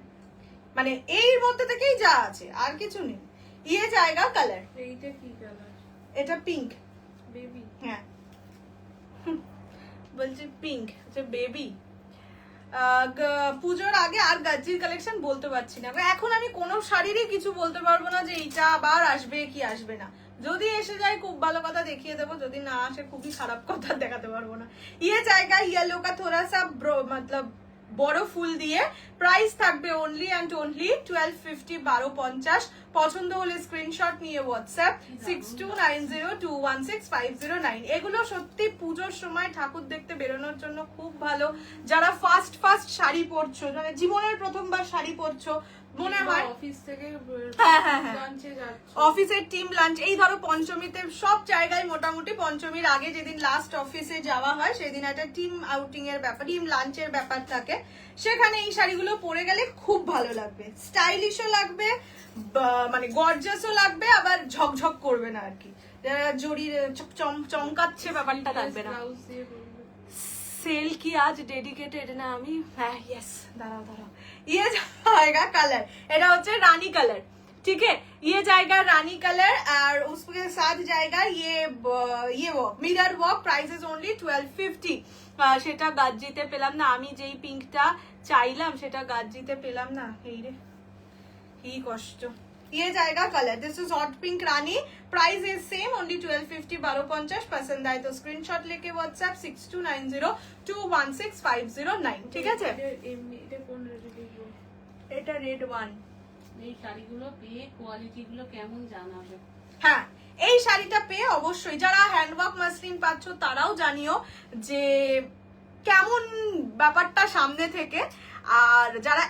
মানে এর মধ্যে থেকেই যা আছে, আর কিছু নেই। ইয়ে জায়গা কালার, এইটা কি কালার? এটা পিঙ্ক, বেবি হ্যাঁ বলছি পিঙ্ক যে বেবি। পুজোর আগে আর গাজ্জির কালেকশন বলতে পারছি না, এখন আমি কোনো শাড়িরই কিছু বলতে পারবো না যে এইটা আবার আসবে কি আসবে না। যদি এসে যায় খুব ভালো কথা দেখিয়ে দেবো, যদি না আসে খুবই খারাপ কথা দেখাতে পারবো না। ইয়ে জায়গা ইয়েলো কা থোড়া সা মতলব বড় ফুল দিয়ে, প্রাইস থাকবে অনলি অ্যান্ড অনলি 1250 1250। পছন্দ হলে স্ক্রিনশট নিয়ে হোয়াটসঅ্যাপ 6290216509। এগুলো সত্যি পুজোর সময় ঠাকুর দেখতে বেরোনোর জন্য খুব ভালো। যারা ফার্স্ট শাড়ি পরছো, মানে জীবনের প্রথমবার শাড়ি পরছো, মনে হয় অফিস থেকে হ্যাঁ লাঞ্চে যাচ্ছে, অফিসের টিম লাঞ্চ, এই ধরো পঞ্চমীতে সব জায়গায় মোটামুটি পঞ্চমীর আগে যেদিন লাস্ট অফিসে যাওয়া হয় সেদিন একটা টিম আউটিং এর ব্যাপার, টিম লাঞ্চের ব্যাপার থাকে, সেখানে এই শাড়িগুলো পরে গেলে খুব ভালো লাগবে, স্টাইলিশও লাগবে, মানে গর্জাসও লাগবে, আবার ঝকঝক করবে না আর কি, জড়ির চমকাচ্ছে ব্যাপারটা থাকবে না। ব্লাউজ দিয়ে পরবে। सेल की आज डेडिकेटेड ना আমি হ্যাঁ यस দাঁড়াও ये जाएगा कलर, এটা হচ্ছে রানী কালার, ठीक है, ये जाएगा रानी कलर और उसके साथ जाएगा ये वो mirror work, price is only 1250। সেটা গাজ্জিতে পেলাম না, আমি যেই পিঙ্কটা চাইলাম সেটা গাজ্জিতে পেলাম না, এই রে কি কষ্ট। ये जाएगा colour, this is hot pink Rani, price is same only 1250 1250। पसंद आए तो स्क्रीनशॉट लेके व्हाट्सएप 6290216509, ঠিক আছে। এটা কোন রেটে দেখবো? এটা রেড 1। এই শাড়িগুলো পেয়ে কোয়ালিটি গুলো কেমন জানাবে। হ্যাঁ এই শাড়িটা পেয়ে অবশ্যই যারা হ্যান্ডওয়ার্ক মাসলিন পাচ্ছ তারাও জানিও যে কেমন ব্যাপারটা সামনে থেকে, আর যারা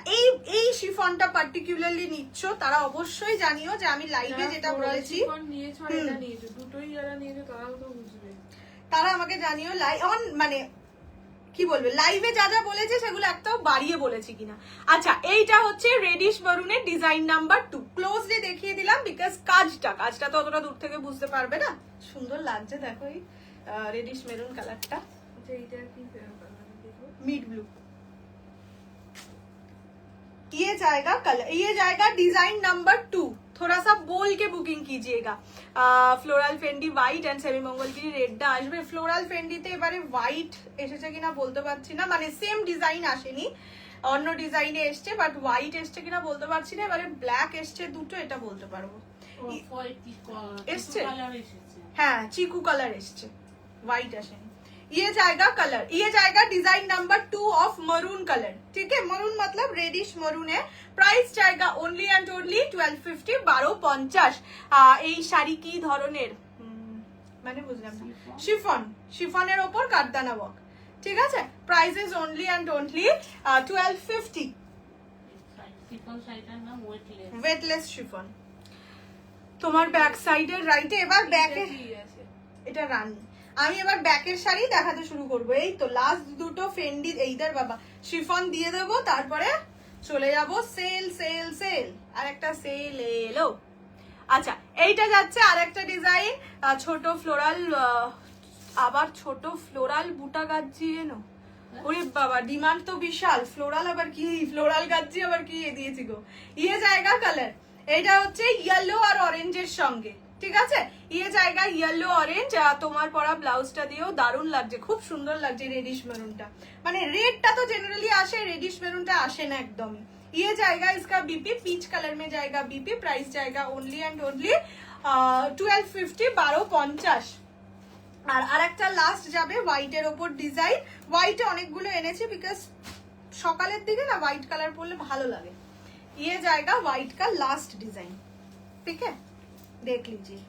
এই শিফনটা পার্টিকুলারলি নিচ্ছ তারা অবশ্যই জানিও যে আমি লাইভে যেটা বলেছি নিয়েছো আর এটা নিয়েছো, দুটোই যারা নিয়েছো তারাও তো বুঝবে। তারা আমাকে জানিও মানে কি বলবে লাইভে যা যা বলেছে সেগুলো একটাও বাড়িয়ে বলেছি কিনা। আচ্ছা এইটা হচ্ছে রেডিশ মেরুনের ডিজাইন নাম্বার 2, ক্লোজলি দেখিয়ে দিলাম বিকজ কাজটা তো অতটা দূর থেকে বুঝতে পারবে না। সুন্দর লাগছে দেখো এই রেডিশ মেরুন কালারটা, আচ্ছা এইটা কি দেখো, मिड ब्लू। ये जाएगा कलर, ये जाएगा डिजाइन नंबर 2, थोड़ा सा बोल के बुकिंग कीजिएगा। Floral fendi white and semi Mangalagiri রেডটা আসবে। ফ্লোরাল ফেন্ডিতে এবারে হোয়াইট এসেছে কিনা বলতে পারছি না, মানে সেম ডিজাইন আসেনি, অন্য ডিজাইনে এসছে, বাট হোয়াইট এসছে কিনা বলতে পারছি না। এবারে ব্ল্যাক এসছে দুটো, এটা বলতে পারবো। এসছে হ্যাঁ চিকু কালার এসছে, হোয়াইট আসেনি। ये जाएगा कलर, ये जाएगा design number 2 of maroon colour, ठीक है, मरून मतलब रेडिश मरून है। प्राइस जाएगा ओनली एंड ओनली 1250 1250। এই শাড়ি কি ধরনের মানে বুঝলাম না, শিফনের ওপর কাঠদানা ওয়ার্ক, ঠিক আছে, price is only and only 1250। Chiffon শাড়িটার নাম ওয়েটলেস, ওয়েটলেস শিফন। তোমার ব্যাক সাইডের রাইটে, এবার ব্যাকে কি আছে এটা রানী। আমি এবার ব্যাকের শাড়ি দেখাতে শুরু করবো, এই তো লাস্ট দুটো ফেন্ডি এইটার বাবা শিফন দিয়ে দেবো, তারপরে চলে যাব সেল সেল সেল, আর একটা সেল এলো। আচ্ছা এইটা যাচ্ছে আর একটা ডিজাইন, ছোট ফ্লোরাল, আবার ছোট ফ্লোরাল বুটা গাজ্জি এনো, ওরে বাবা ডিমান্ড তো বিশাল, ফ্লোরাল আবার কি, ফ্লোরাল গাজ্জি আবার কি দিয়েছি গো। ইয়ে জায়গা কালার, এইটা হচ্ছে ইয়েলো আর অরেঞ্জের সঙ্গে, ঠিক আছে, ইয়ে জায়গা ইয়েলো অরেঞ্জ, তোমার পরা ব্লাউজটা দিয়েও দারুণ লাগছে, খুব সুন্দর লাগছে রেডিশ মেরুনটা, মানে রেডটা তো জেনারেলি আসে, রেডিশ মেরুনটা আসে না একদমই। ये जाएगा इसका बीपी, पीच कलर में जाएगा बीपी, प्राइस जाएगा ओनली एंड ओनली 1250 1250। আর আরেকটা লাস্ট যাবে হোয়াইটের ওপর ডিজাইন, হোয়াইটে অনেকগুলো এনেছি বিকজ সকালের দিকে না হোয়াইট কালার পরলে ভালো লাগে। ये जाएगा व्हाइट का लास्ट डिजाइन, ठीक है, देख लीजिए।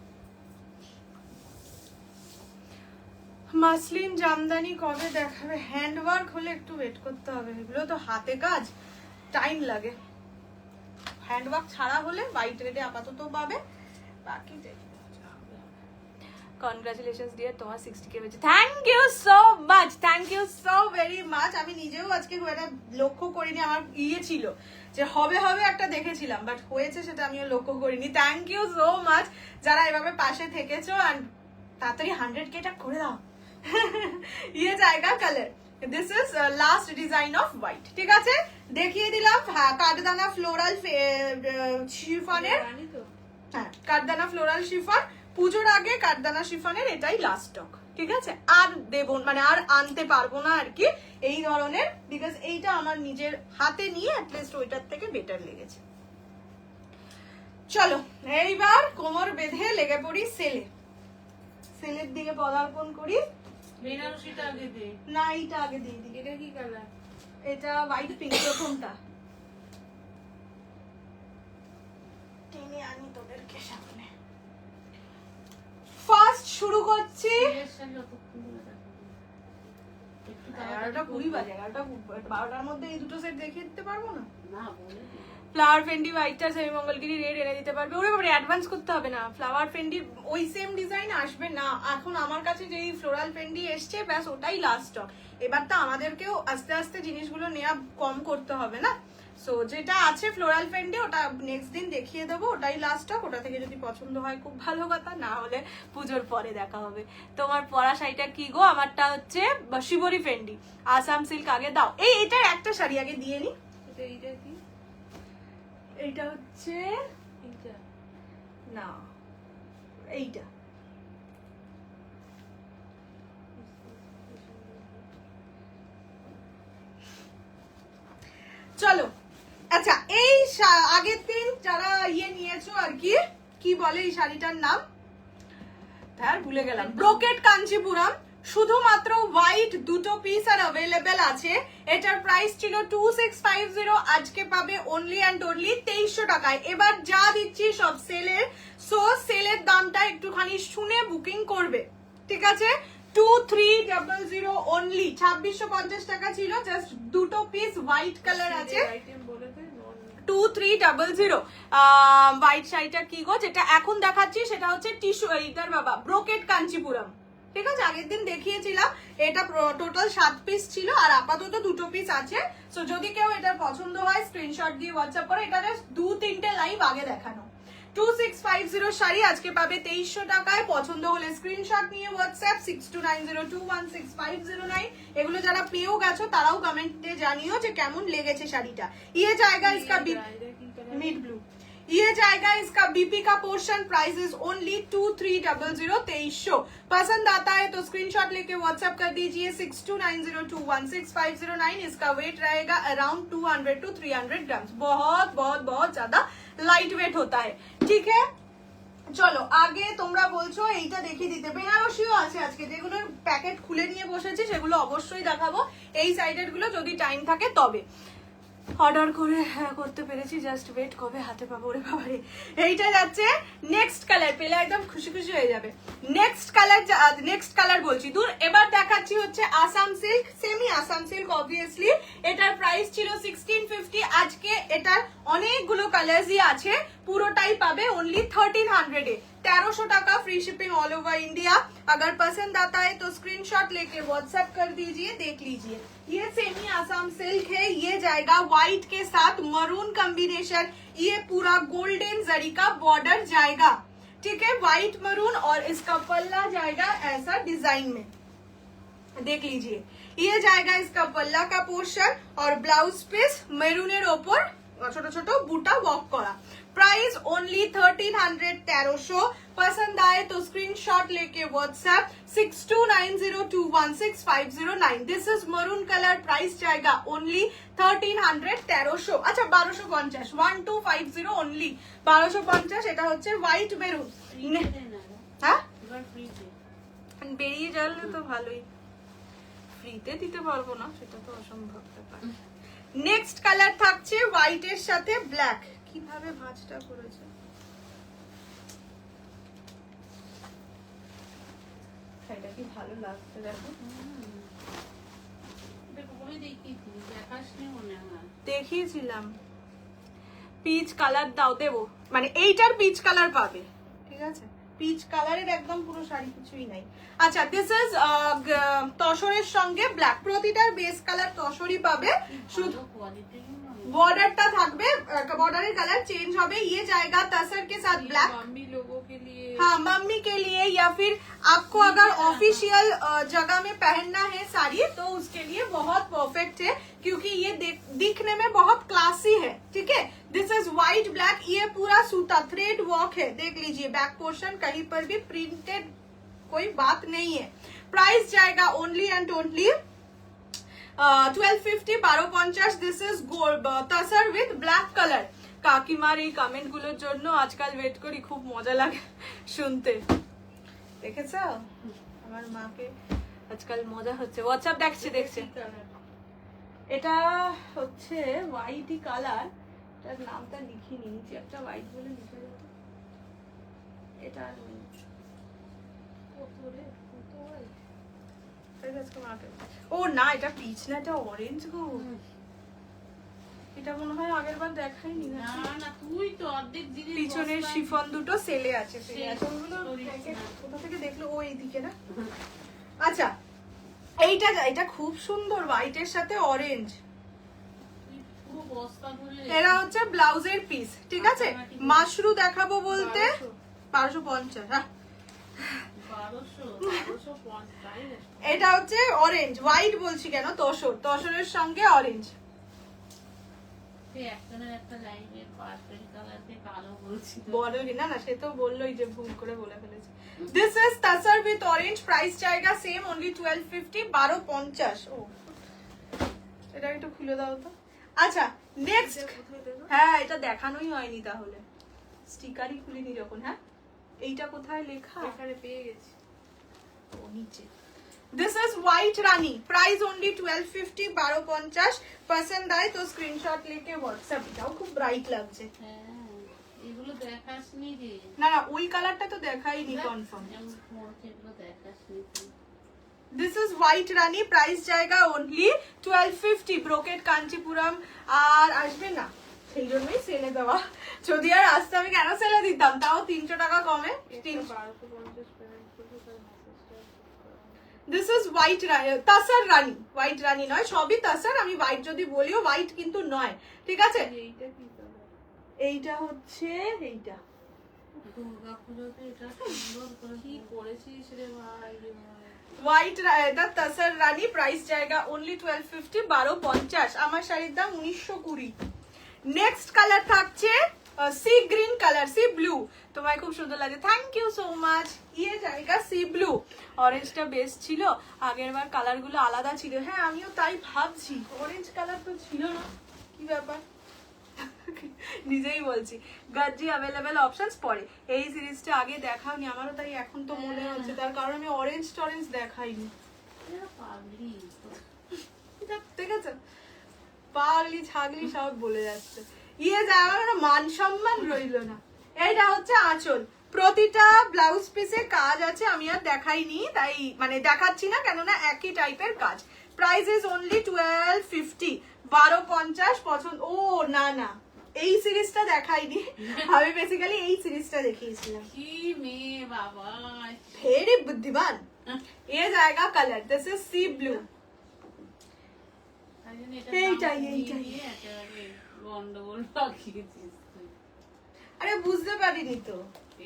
মাসলিন জামদানি কবে দেখাবে? হ্যান্ডওয়ার্ক হলে একটু ওয়েট করতে হবে, এগুলো তো হাতে কাজ, টাইম লাগে। হ্যান্ডওয়ার্ক ছাড়া হলে হোয়াইট রেডে আপাতত পাবে, বাকি কনগ্রাচুলেশনস ডিয়ার, তোমার 60K হয়েছে, thank you so much, thank you so very much. আমি নিজেও আজকে এটা লক্ষ্য করিনি, আমার ইয়ে ছিল যে হবে হবে একটা দেখেছিলাম, বাট হয়েছে সেটা আমিও লক্ষ্য করিনি। থ্যাংক ইউ সো মাচ যারা এভাবে পাশে থেকেছো, আর তাড়াতাড়ি 100Kটা করে দাও। ইয়ে জায়গা colour, this is last design off white, ঠিক আছে, দেখিয়ে দিলাম। হ্যাঁ কাঠদানা ফ্লোরাল শিফনের, জানি তো হ্যাঁ কাঠদানা ফ্লোরাল শিফন, পুজোর আগে কাঠদানা শিফনের এটাই লাস্ট স্টক। ঠিক আছে, আর দেবো মানে আর আনতে পারবো না আর কি এই ধরনের, বিকজ এইটা আমার নিজের হাতে নিয়ে অ্যাটলিস্ট ওইটার থেকে বেটার লেগেছে। চলো এইবার কোমর বেঁধে লেগে পড়ি সেলে, সেলের দিকে পদার্পণ করি। বেনারসিটা আগে দে। না এইটা আগে দিয়ে দিই, এটা কি কালার? এটা হোয়াইট পিঙ্ক প্রথমটা। টেনে আনি তোদেরকে সামনে। ফার্স্ট শুরু করছি। বিয়ের শাড়ি অতক্ষণ ধরে দেখাবো। একটু 11:20 বাজে, 12টার মধ্যে এই দুটো সেট দেখিয়ে দিতে পারবো না? না বলে দে। ফ্লাওয়ার ফেন্ডি হোয়াইটটা সেমি মঙ্গলগিরি রেড এনে দিতে পারবে? ওরে বাবারে, অ্যাডভান্স করতে হবে না, ফ্লাওয়ার ফেন্ডি ওই সেম ডিজাইন আসবে না। এখন আমার কাছে যেই ফ্লোরাল ফেন্ডি এসছে ব্যাস ওটাই লাস্ট স্টক। এবার তো আমাদেরকেও আস্তে আস্তে জিনিসগুলো নেওয়া কম করতে হবে না। সো যেটা আছে ফ্লোরাল ফেন্ডি ওটা নেক্সট দিন দেখিয়ে দেবো, ওটাই লাস্ট স্টক। ওটা থেকে যদি পছন্দ হয় খুব ভালো কথা, না হলে পুজোর পরে দেখা হবে। তোমার পরা শাড়িটা কি গো? আমারটা হচ্ছে শিবরি ফেন্ডি, আসাম সিল্ক। আগে দাও এইটার একটা শাড়ি আগে দিয়ে নি। এইটা কি? এইটা হচ্ছে এইটা না, এইটা চলো। আচ্ছা এই আগের দিন যারা নিয়েছো আর কি, কি বলে এই শাড়িটার নাম, তার ভুলে গেলাম, ব্রোকেট কাঞ্চিপুরম। শুধুমাত্র হোয়াইট দুটো পিস আর অ্যাভেলেবেল আছে। এটার প্রাইস ছিল 2650, আজকে পাবে অনলি অ্যান্ড অনলি 2300 টাকায়। এবার যা দিচ্ছি সব সেলের, সো সেলের দামটা একটুখানি শুনে বুকিং করবে, ঠিক আছে? 2300 অনলি। 2650 টাকা ছিল, জাস্ট দুটো পিস হোয়াইট কালার আছে। আইটেম বলে দে। 2300। হোয়াইট শাড়িটা কি গো যেটা এখন দেখাচ্ছি সেটা হচ্ছে টিস্যু, এইটার বাবা ব্রোকেট কাঞ্চিপুরম, ঠিক আছে? আগের দিন দেখিয়েছিলাম, এটা টোটাল 7 পিস ছিল আর আপাতত দুটো পিস আছে। সো যদি কেউ এটার পছন্দ হয় স্ক্রিনশট দিয়ে হোয়াটসঅ্যাপ করে, এটা 2-3টে লাইভ আগে দেখানো। 2650 শাড়ি আজকে পাবে 2300 টাকায়। পছন্দ হলে স্ক্রিনশট নিয়ে হোয়াটসঅ্যাপ 6290216509। এগুলো যারা পেয়েও গেছো তারাও কমেন্টে জানিও যে কেমন লেগেছে শাড়িটা। ये जाएगा इसका मिड ब्लू, ये जाएगा इसका बीपी का पोर्शन। Price is only 2300, 2300। पसंद आता है तो स्क्रीनशॉट लेके व्हाट्सएप कर दीजिए 6290216509। इसका वेट रहेगा अराउंड 200 to 300 ग्राम। बहुत बहुत बहुत ज्यादा लाइट वेट होता है, ठीक है? চলো আগে তোমরা বলছো এইটা দেখিয়ে দিতে, বেনারসিও আছে আজকে, যেগুলোর প্যাকেট খুলে নিয়ে বসেছি সেগুলো অবশ্যই দেখাবো। এই সাইডের গুলো যদি টাইম থাকে তবে অর্ডার করে করতে পেরেছি, জাস্ট ওয়েট কবে হাতে পাবো। ওরে বাবারে, এইটা যাচ্ছে নেক্সট কালার, পেলে একদম খুশি খুশি হয়ে যাবে। নেক্সট কালার বলছি দূর। এবার দেখাচ্ছি হচ্ছে Assam silk, semi Assam silk obviously. এটার প্রাইস ছিল 1650, আজকে এটার অনেকগুলো কালার্সই আছে, পুরোটাই পাবে অনলি 1300 এ। 1300 টাকা, free shipping all over India. अगर पसंद आता है तो स्क्रीनशॉट लेके व्हाट्सएप कर दीजिए, देख लीजिए। ये सेमी आसाम सिल्क है, ये जाएगा व्हाइट के साथ मरून कॉम्बिनेशन। ये पूरा गोल्डन जरी का बॉर्डर जाएगा, ठीक है? व्हाइट मरून, और इसका पल्ला जाएगा ऐसा डिजाइन में, देख लीजिए। ये जाएगा इसका पल्ला का पोर्शन, और ब्लाउज पीस मेरूনের ওপর ছোট ছোট বুটা ওয়ার্ক করা। Price only 1300, 1300। पसंद आए तो स्क्रीनशॉट लेके WhatsApp 6290216509। This is maroon colour. Price जाएगा ओनली 1300, 1300। अच्छा 1250, 1250 ओनली 1250। এটা হচ্ছে হোয়াইট মেরুন। হ্যাঁ এবার ফ্রিতে বেরিয়ে গেলে তো ভালোই, ফ্রিতে দিতে পারবো না, সেটা তো অসম্ভব ব্যাপার। নেক্সট কালার থাকছে হোয়াইটের সাথে ব্ল্যাক। কিভাবে ভাঁজটা করেছে, এটা কি ভালো লাগছে দেখো। কবে দেখিয়েছিলি? দেখাসনি মনে হয়। দেখিয়েছিলাম। পিচ কালার দাও, দেবো, মানে এইটার পিচ কালার পাবে, ঠিক আছে? পিচ কালারের একদম পুরো শাড়ি কিছুই নাই। আচ্ছা দিস ইজ তসরের সঙ্গে ব্ল্যাক, প্রতিটার বেস কালার তসরই পাবে, শুধু কোয়ালিটি बॉर्डरটা থাকবে, बॉर्डर कलर चेंज হবে। ये जाएगा तसर के साथ ब्लैक, मम्मी लोगों के लिए, हाँ मम्मी के लिए, या फिर आपको अगर ऑफिशियल जगह में पहनना है साड़ी तो उसके लिए बहुत परफेक्ट है, क्योंकि ये दिखने में बहुत क्लासी है, ठीक है? This is white black. ये पूरा सूता थ्रेड वर्क है, देख लीजिए। बैक पोर्शन कहीं पर भी प्रिंटेड कोई बात नहीं है। প্রাইস জায়গা only and only 1250 1250। This is তাসার with black colour. কাকিমার এই কমেন্ট গুলোর জন্য আজকাল ওয়েট করি, খুব মজা লাগে শুনতে। দেখেছ আমার মাকে আজকাল মজা হচ্ছে, হোয়াটসঅ্যাপ দেখছে। এটা হচ্ছে হোয়াইটই কালার, এটার নামটা লিখিনি, নিচে একটা হোয়াইট বলে লিখে দেবো। এটা ও না, এটা পিচ না, এটা অরেঞ্জ গো। এটা মনে হয় আগের বার দেখাইনি না। না তুই তো অর্ধেক জিনিস পিছনের শিফন দুটো সেলে আছে, ওগুলো করিস না। কোথা থেকে দেখলো? ও এইদিকে না। আচ্ছা এটা খুব সুন্দর, হোয়াইটের সাথে অরেঞ্জ। পুরো বস্তা ভরে এরা হচ্ছে ব্লাউজের পিস, ঠিক আছে। মাশরু দেখাবো বলতে 1250। হ্যাঁ 1250 এটা হচ্ছে অরেঞ্জ, হোয়াইট বলছি কেন, তসরের সঙ্গে অরেঞ্জ। একজনের একটা লাইনের পার্পল কালারকে কালো বলছি বললি না, সে তো বললোই যে ভুল করে বলে ফেলেছে। This is তাসার with orange, price জায়গা সেম অনলি 1250 1250। ও এটা একটু খুলে দাও তো। আচ্ছা নেক্সট, হ্যাঁ এটা দেখানোই হয়নি তাহলে, স্টিকারই খুলিনি যখন। হ্যাঁ এইটা কোথায় লেখা? এখানে পেয়ে গেছি। ও নিচে। This is white Rani, price only 1250 1250। পছন্দ আয় তো স্ক্রিনশট लेके হোয়াটসঅ্যাপ। এটাও খুব ব্রাইট লাগছে। হ্যাঁ এগুলো দেখাসনি রে না ওই কালারটা তো দেখাইনি কনফার্ম। এগুলো দেখাসনি তুই। This is white Rani, price জায়গা অনলি 1250। ব্রোকেট কাঞ্চিপুরম আর আসবে না, সেই জন্যই সেলে দেওয়া। যদি আর আসতে আমি কেন সেলে দিতাম, তাও 300 টাকা কমে। 1250 পেমেন্ট করতে তার মেসেজটা। দিস ইজ হোয়াইট তাসার রানী, হোয়াইট রানী নয়, সবই তাসার। আমি হোয়াইট যদি বলিও হোয়াইট কিন্তু নয়, ঠিক আছে। এইটা কি কালার? এইটা হচ্ছে এইটা দুর্গা পুজোতে এটা সুন্দর করে কি করেছিস রে ভাই রে ভাই। হোয়াইট তাসার রানী, প্রাইস জায়গা অনলি 1250 1250। আমার শাড়ির দাম 1920। নেক্সট কালার থাকছে sea green colour, C blue. তোমায় খুব সুন্দর লাগে, থ্যাংক ইউ সো মাচ। ইয়ে জায়গা সি ব্লু, অরেঞ্জটা বেস্ট ছিল, আগের বার কালার গুলো আলাদা ছিল। হ্যাঁ আমিও তাই ভাবছি, অরেঞ্জ কালার তো ছিল না, কি ব্যাপার। নিজেই বলছি। গাজ্জি অ্যাভেলেবেল অপশনস পরে, এই সিরিজটা আগে দেখাওনি, আমারও তাই এখন তো মনে হচ্ছে, তার কারণ আমি অরেঞ্জ টরেঞ্জ দেখাইনি। এরা পাগলি ঠিক আছে, পাগলি ছাগলি সব বলে যাচ্ছে। ইয়ে যা আমার মান সম্মান রইলো না। এইটা হচ্ছে আঁচল, প্রতিটা ব্লাউজ পিসে কাজ আছে, আমি আর দেখাইনি, তাই মানে দেখাচ্ছি না, কেননা একই টাইপের কাজ। Price is only 1250 1250। পছন্দ ও না এই সিরিজটা দেখাইনি, আমি বেসিক্যালি এই সিরিজটা দেখিয়েছিলাম। কি মেয়ে বাবা, ভেরি বুদ্ধিমান। এ জায়গা colour, this is C blue. এইটাই। গন্ডগোল পাকিয়েছিস তুই। আরে বুঝতে পারিনি তো,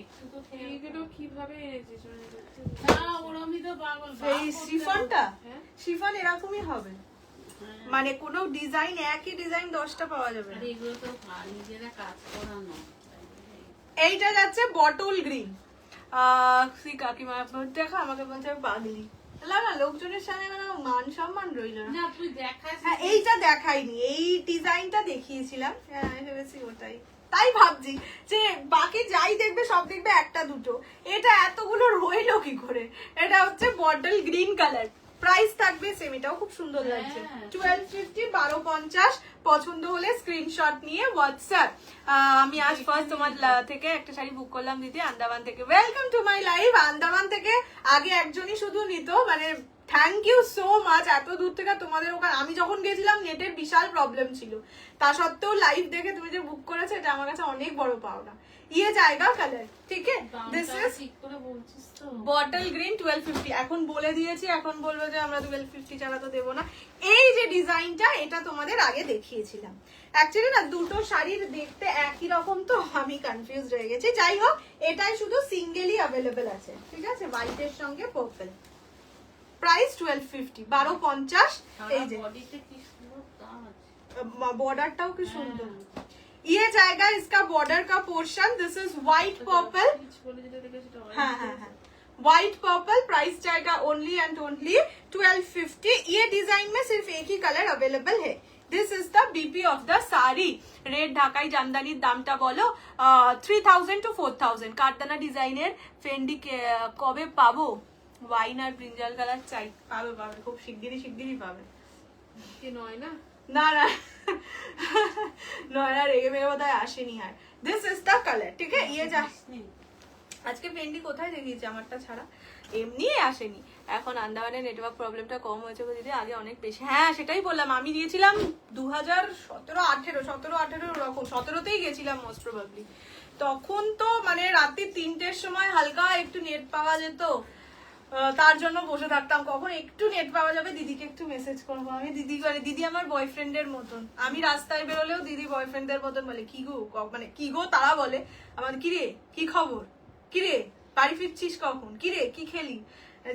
একটু তো এইগুলো কিভাবে এনেছিস? মানে দেখতে না ওরমই তো পাগল। এই শিফনটা, হ্যাঁ? শিফন এরকমই হবে, মানে কোনো ডিজাইন একই ডিজাইন 10টা পাওয়া যাবে না। আর এগুলো তো নিজেরা কাজ করানো। এইটা যাচ্ছে বটল গ্রিন। কাকিমা দেখা আমাকে বলছে পাগলি, না লোকজনের সামনে মানে মান সম্মান রইল না। না তুই দেখাস। হ্যাঁ এইটা দেখাইনি, এই ডিজাইনটা দেখিয়েছিলাম। হ্যাঁ আমি ভেবেছি ওটাই, তাই ভাবছি যে বাকি যাই দেখবে সব দেখবে একটা দুটো, এটা এতগুলো রইলো কি করে। এটা হচ্ছে বটল গ্রিন কালার, প্রাইস থাকবে সেম। এটাও খুব সুন্দর লাগছে, 1250 1250। পছন্দ হলে স্ক্রিনশট নিয়ে হোয়াটসঅ্যাপ। আমি আজ ফার্স্ট তোমার থেকে একটা শাড়ি বুক করলাম দিদি, আন্দামান থেকে। Welcome to my live. Andaman থেকে আগে একজনই শুধু নিত, মানে থ্যাংক ইউ সো মাচ। এত দূর থেকে তোমাদের ওখানে, আমি যখন গেছিলাম নেটের বিশাল প্রবলেম ছিল, তা সত্ত্বেও লাইভ দেখে তুমি যে বুক করেছো, এটা আমার কাছে অনেক বড় পাওনা। ইয়ে জায়গা কালার, ঠিক আছে। দিস ইজ ঠিক করে বলছিস তো। Bottle green 1250। এখন বলে দিয়েছি, এখন বলবো যে আমরা 1250 ছাড়া তো দেবো না। এই যে ডিজাইনটা, এটা তোমাদের আগে দেখিয়েছিলাম। অ্যাকচুয়ালি না দুটো শাড়ির দেখতে একই রকম, তো আমি কনফিউজ হয়ে গেছি। যাই হোক, এটাই শুধু সিঙ্গেলই অ্যাভেলেবেল আছে, ঠিক আছে, হোয়াইটের সঙ্গে পার্পল। প্রাইস 1250 1250। এই যে বডিতে কি সুন্দর কাজ, बॉर्डरটাও কি সুন্দর। ये जाएगा इसका बॉर्डर का portion, this is white purple. বলে যেটা দেখেছি সেটা হ্যাঁ হ্যাঁ হ্যাঁ, व्हाइट पर्पल, प्राइस जाएगा ओनली एंड ओनली 1250। ये डिजाइन में सिर्फ एक ही कलर अवेलेबल है। This is the BP of the sari. Red ঢাকাই জামদানির দামটা বলো 3000 to 4000। কারদানা ডিজাইনের ফেন্ডি কবে পাবো? ওয়াইন আর ব্রিঞ্জাল কালার চাই। পাবে পাবে, খুব শিগগিরই পাবে। কি নয় না না না নয়না রেগে মেগে বোধহয় আসেনি আর। দিস ইজ দ্য কালার, ঠিক আছে। ইয়ে যা আজকে পেন্ডি কোথায় দেখিয়েছে আমারটা ছাড়া, এমনি আসেনি। এখন আন্দামানের নেটওয়ার্ক প্রবলেমটা কম হয়েছে গো দিদি, আগে অনেক বেশি। হ্যাঁ সেটাই বললাম, আমি দিয়েছিলাম 2017-18 ওরকম, 17তেই গেছিলাম মোস্ট প্রবাবলি। তখন তো মানে রাত্রি 3টের সময় হালকা একটু নেট পাওয়া যেত, তার জন্য বসে থাকতাম কখন একটু নেট পাওয়া যাবে দিদিকে একটু মেসেজ করবো। আমি দিদি আমার বয়ফ্রেন্ডের মতন, আমি রাস্তায় বেরোলেও দিদি বয়ফ্রেন্ডের মতন বলে কি গো, মানে কি গো তারা বলে আমার, কিরে কি খবর, কিরে বাড়ি ফিরছিস কখন, কিরে কি খেলি,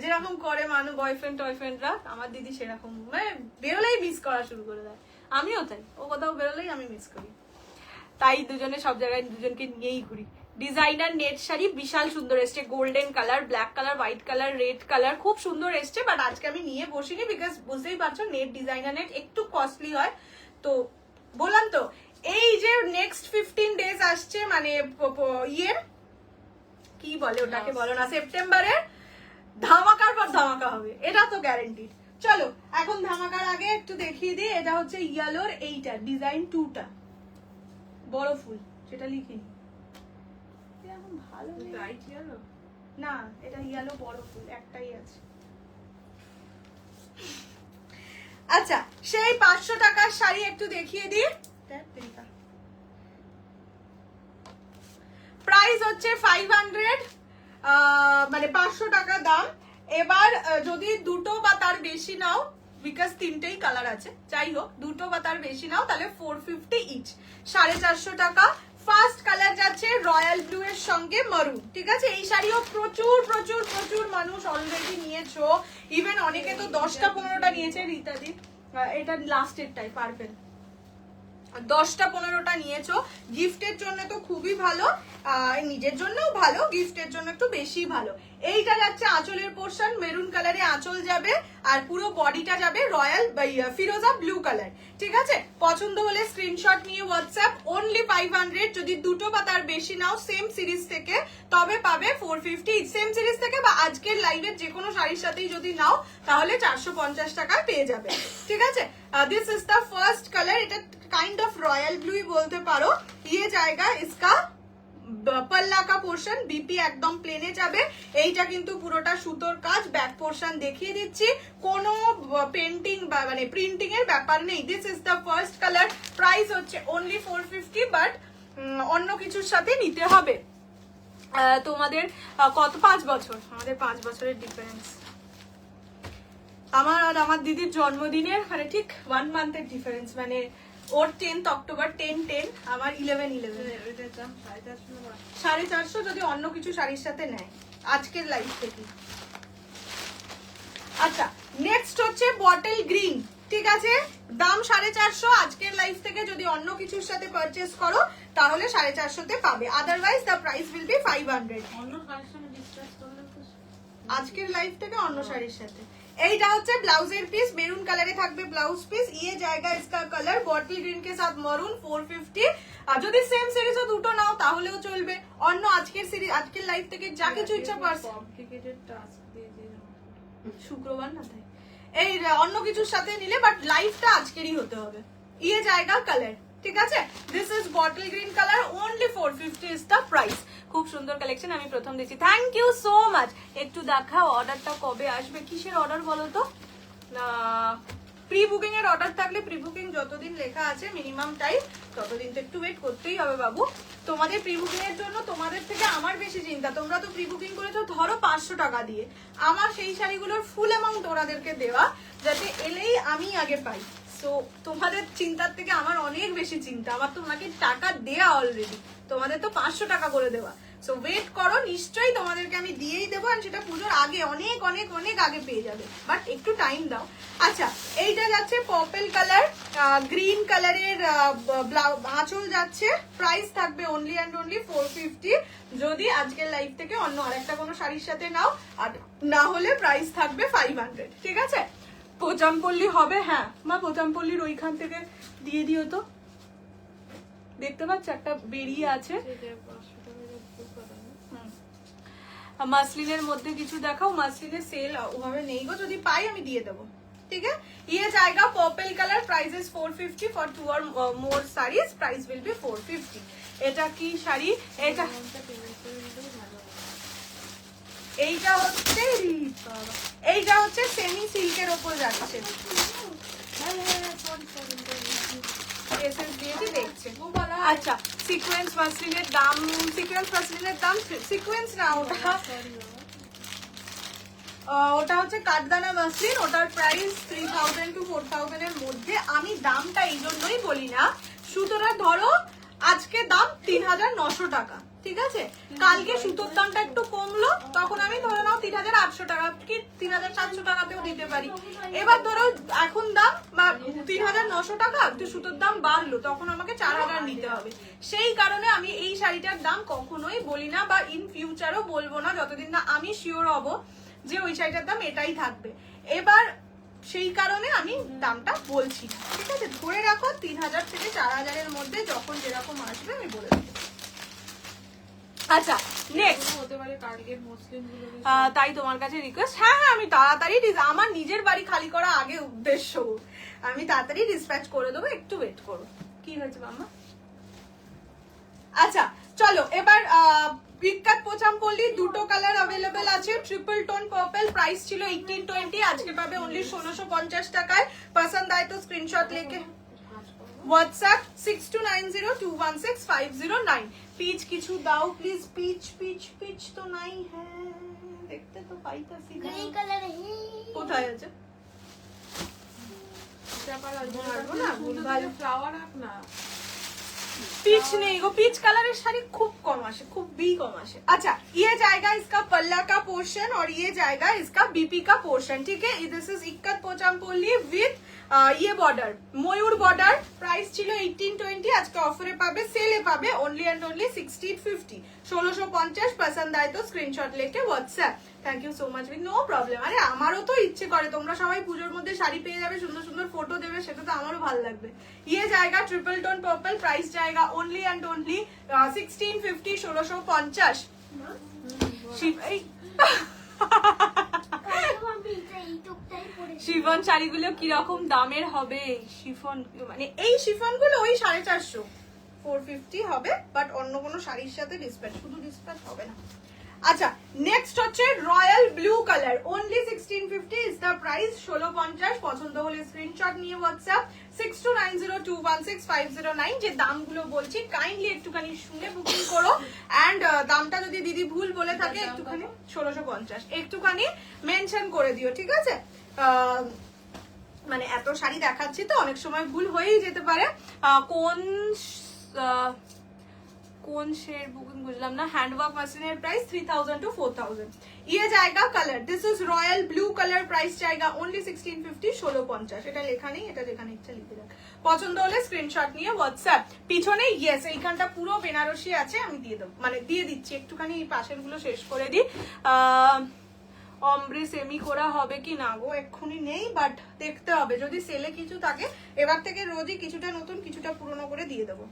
যেরকম করে মানুষ বয়ফ্রেন্ড টয়ফ্রেন্ডরা, আমার দিদি সেরকম মানে বেরোলেই মিস করা শুরু করে দেয়। আমিও তাই, ও কোথাও বেরোলেই আমি মিস করি, তাই দুজনে সব জায়গায় দুজনকে নিয়েই ঘুরি। ডিজাইনার নেট শাড়ি বিশাল সুন্দর এসছে, golden colour, black colour, white colour, red colour, খুব সুন্দর এসছে। বাট আজকে আমি নিয়ে বসিনি বিকজ বুঝতেই পারছো নেট ডিজাইনার নেট একটু কস্টলি হয়। তো বললাম তো এই যে নেক্সট 15 ডেজ আসছে মানে ইয়ের কি বলে ওটাকে বলো না, সেপ্টেম্বরের ধামাকার পর ধামাকা হবে, এটা তো গ্যারেন্টিড। চলো এখন ধামাকার আগে একটু দেখিয়ে দিই, এটা হচ্ছে ইয়েলোর এইটা ডিজাইন 2টা বড় ফুল, সেটা লিখিনি এখন ভালো নেই। ব্রাইট ইয়েলো না এটা ইয়েলো বড় ফুল একটাই আছে। আচ্ছা সেই 500 টাকার শাড়ি একটু দেখিয়ে দিই। প্রাইস হচ্ছে 500, মানে 500 টাকা দাম। এবার যদি দুটো বা তার বেশি নাও, বিকজ 3টেই কালার আছে, যাই হোক দুটো বা তার বেশি নাও তাহলে 450 ইচ, 450 টাকা। ফার্স্ট কালার যাচ্ছে রয়্যাল ব্লু এর সঙ্গে মারুন, ঠিক আছে। এই শাড়িও প্রচুর প্রচুর প্রচুর মানুষ অলরেডি নিয়েছো, ইভেন অনেকে তো 10টা 15টা নিয়েছে। রীতাদি এটা লাস্টেরটাই পার্পেল, 10টা 15টা নিয়েছো, গিফটের জন্য তো খুবই ভালো, নিজের জন্যও ভালো, গিফটের জন্য একটু বেশি ভালো। এইটা যাচ্ছে আঁচলের পোর্শন, মেরুন কালারে আঁচল যাবে আর পুরো বডিটা যাবে রয়্যাল ফিরোজা ব্লু কালার, ঠিক আছে। পছন্দ হলে স্ক্রিনশট নিয়ে হোয়াটসঅ্যাপ, অনলি 500। যদি দুটো বা তার বেশি নাও সেম সিরিজ থেকে তবে পাবে 450, সেম সিরিজ থেকে বা আজকের লাইভের যে কোনো শাড়ির সাথেই যদি নাও তাহলে 450 টাকায় পেয়ে যাবে, ঠিক আছে। This is the first colour, এটা কাইন্ড অফ রয়্যাল ব্লুই বলতে পারো। ये जाएगा इसका पल्ला का पोर्शन, बीपी একদম প্লেনে যাবে। এইটা কিন্তু পুরোটা সুতোর কাজ, ব্যাক পোর্শন দেখিয়ে দিচ্ছি, কোনো পেন্টিং বা মানে প্রিন্টিং এর ব্যাপার নেই। This is the first colour, price হচ্ছে অনলি 450, বাট অন্য কিছুর সাথে নিতে হবে। তোমাদের কত 5 বছর, আমাদের 5 বছরের ডিফারেন্স। আমার আর আমার দিদির জন্মদিনের মানে ঠিক 1 মান্থের ডিফারেন্স, মানে ওর 10th অক্টোবর 10-10, আমার 11-11। 450 যদি অন্য কিছু শাড়ির সাথে নেয় আজকের লাইফ থেকে। আচ্ছা নেক্সট হচ্ছে বটল গ্রিন, ঠিক আছে, দাম 450, আজকের লাইফ থেকে যদি অন্য কিছুর সাথে পারচেস করো তাহলে 450-তে পাবে, otherwise the price will be 500। অন্য কালেকশনে ডিসকাস করলে তো আজকের লাইফ থেকে অন্য শাড়ির সাথে। এইটা হচ্ছে ব্লাউজের পিস, মেরুন কালারে থাকবে ব্লাউজ পিস, ये जाएगा इसका कलर बॉटल ग्रीन के साथ मरून 450। আর যদি সেম সিরিজও দুটো নাও তাহলেও চলবে, অন্য আজকের সিরিজ আজকের লাইফ থেকে যা কিছু ইচ্ছা পারছে। কমপ্লিকেটেড টাস্ক দিয়ে দিয়ে শুক্রবার না তাই এই অন্য কিছুর সাথে নিলে, বাট লাইফটা আজকেরই হতে হবে। ये जाएगा कलर, ঠিক আছে। This is bottle green colour, only 450 is the price. খুব সুন্দর কালেকশন, আমি প্রথম দেখছি, থ্যাংক ইউ সো মাচ। একটু দেখাও অর্ডারটা কবে আসবে, কিসের অর্ডার বলো তো। না প্রি বুকিং এর অর্ডার থাকলে, প্রি বুকিং যতদিন লেখা আছে মিনিমাম টাইম ততদিন তো একটু ওয়েট করতেই হবে বাবু। তোমাদের প্রি বুকিং এর জন্য তোমাদের থেকে আমার বেশি চিন্তা, তোমরা তো প্রি বুকিং করেছো ধরো 500 টাকা দিয়ে, আমার সেই শাড়িগুলোর ফুল অ্যামাউন্ট ওনাদেরকে দেওয়া যাতে এলেই আমি আগে পাই। সো তোমাদের চিন্তার থেকে আমার অনেক বেশি চিন্তা, আমার তোমাকে টাকা দেয়া অলরেডি, তোমাদের তো 500 টাকা করে দেওয়া। সো ওয়েট করো, নিশ্চয়ই তোমাদেরকে আমি দিয়েই দেবো, আর সেটা পুজোর আগে অনেক অনেক অনেক আগে পেয়ে যাবে, বাট একটু টাইম দাও। আচ্ছা এইটা যাচ্ছে পার্পল কালার, গ্রিন কালারের আঁচল যাচ্ছে, প্রাইস থাকবে অনলি অ্যান্ড অনলি 450। যদি আজকের লাইভ থেকে অন্য আরেকটা কোনো শাড়ির সাথে নাও, আর না হলে প্রাইস থাকবে 500, ঠিক আছে? পোচামপল্লি হবে, হ্যাঁ মা পোচামপল্লির ওইখান থেকে দিয়ে দিও তো, দেখতে পাচ্ছ একটা বেরিয়ে আছে। মাসলিনের মধ্যে কিছু দেখাও, মাসলিনের সেল ওভাবে নেই গো, যদি পাই আমি দিয়ে দেবো, ठीक है? ये जाएगा purple colour, price is 450 for 2 और मोर साड़ीज, प्राइस विल बी 450। এটা কি শাড়ি? এটা এইটা হচ্ছে সেমি সিল্কের উপর যাচ্ছে, এসএস দিয়েছি দেখছে। আচ্ছা, সিকোয়েন্স মাসলিনের দাম, সিকোয়েন্স না ওটা হচ্ছে কাঠদানা মাসলিন, ওটার প্রাইস 3000 to 4000 এর মধ্যে। আমি দামটা এই জন্যই বলি না, সুতরাং ধরো আজকে দাম 3900 টাকা, ঠিক আছে? কালকে সুতোর দামটা একটু কমলো, তখন আমি ধরে নাও 3800 টাকা কি 3700 টাকাতেও দিতে পারি। এবার ধরো এখন দাম 3900 টাকা, তো সুতোর দাম বাড়লো, তখন আমাকে 4000 নিতে হবে। সেই কারণে আমি এই শাড়িটার দাম কখনোই বলি না, বা ইন ফিউচারও বলবো না, যতদিন না আমি শিওর হব যে ওই শাড়িটার দাম এটাই থাকবে। এবার সেই কারণে আমি দামটা বলছি না, ঠিক আছে? ধরে রাখো 3000 থেকে 4000 এর মধ্যে যখন যেরকম আসবে আমি বলে দেবো। আচ্ছা, নেক্সট হতে পারে কার্গের মসলিনগুলো তাই তোমার কাছে রিকোয়েস্ট, হ্যাঁ আমি তাড়াতাড়ি আমার নিজের বাড়ি খালি করা আগে উদ্দেশ্য, আমি তাড়াতাড়ি ডিসপ্যাচ করে দেবো, একটু ওয়েট করো। কি হয়েছে মাম্মা? আচ্ছা চলো এবার বিখ্যাত পোচামপল্লি দুটো কালার अवेलेबल আছে, ট্রিপল টোন পার্পল, প্রাইস ছিল 1820, আজকে পাবে অনলি 1650 টাকায়। পছন্দ আয় তো স্ক্রিনশট लेके WhatsApp 6290216509। পিচ কিছু দাও প্লিজ, পিচ পিচ পিচ তো নাই, হ্যাঁ দেখতে তো পাইতাছি না, ग्रे कलर है। কোথায় আছে? ফ্লাওয়ার আপ না, पिच नहीं वो पिच कलर शाड़ी खूब कम आशे, खूब भी कम आशे। अच्छा, ये जाएगा इसका पल्ला का पोर्शन और ये जाएगा इसका बीपी का पोर्शन, ठीक है? दिस इज इक्कत पोचामपल्ली विथ ये बॉर्डर, मयूर बॉर्डर, प्राइस ছিল 1820, আজকে অফারে পাবে, সেলে পাবে অনলি এন্ড অনলি 1650, 1650। পছন্দ আয় তো স্ক্রিনশট लेके WhatsApp। Thank you so much, with no problem. আরে আমারও তো ইচ্ছে করে তোমরা সবাই পুজোর মধ্যে শাড়ি পেয়ে যাবে, সুন্দর সুন্দর ফটো দেবে, সেটা তো আমারও ভালো লাগবে। ये जाएगा ट्रिपल टोन पर्पल, प्राइस जाएगा ओनली एंड ओनली 1650, 1650। শিফন শাড়িগুলো কিরকম দামের হবে? শিফন মানে এই শিফন গুলো ওই 450 450 হবে, বাট অন্য কোনো শাড়ির সাথে ডিসপ্যাচ, শুধু ডিসপ্যাচ হবে না। আচ্ছা, নেক্সট হচ্ছে royal blue colour, only 1650 is the price, 1650। পছন্দ হলে স্ক্রিনশট নিয়ে WhatsApp 6290216509। যে দামগুলো বলছি কাইন্ডলি একটুখানি শুনে বুকিং করো, এন্ড দামটা যদি দিদি ভুল বলে থাকে একটুখানি 1650 একটুখানি মেনশন করে দিও, ঠিক আছে? মানে এত শাড়ি দেখাচ্ছি তো অনেক সময় ভুল হয়েই যেতে পারে। কোন শেড বুকিং বুঝলাম না। হ্যান্ডওয়ার্ক মশিনের প্রাইস 3000 to 4000। ये जाएगा colour, this is royal blue colour, price जाएगा ओनली 1650, 1650। এটা লেখা নেই, এটা যেখানে ইচ্ছা লিখে রাখ। পছন্দ হলে স্ক্রিনশট নিয়ে WhatsApp। পিছনে ইয়েস এইখানটা পুরো বেনারসি আছে, আমি দিয়ে দেব, মানে দিয়ে দিচ্ছি, একটুখানি এই পাশের গুলো শেষ করে দিই। অমব্রে সেমি করা হবে কি না গো এক্ষুনি নেই, বাট দেখতে হবে, যদি সেলে কিছু থাকে এবার থেকে রোজই কিছুটা নতুন কিছুটা পুরনো করে দিয়ে দেবো।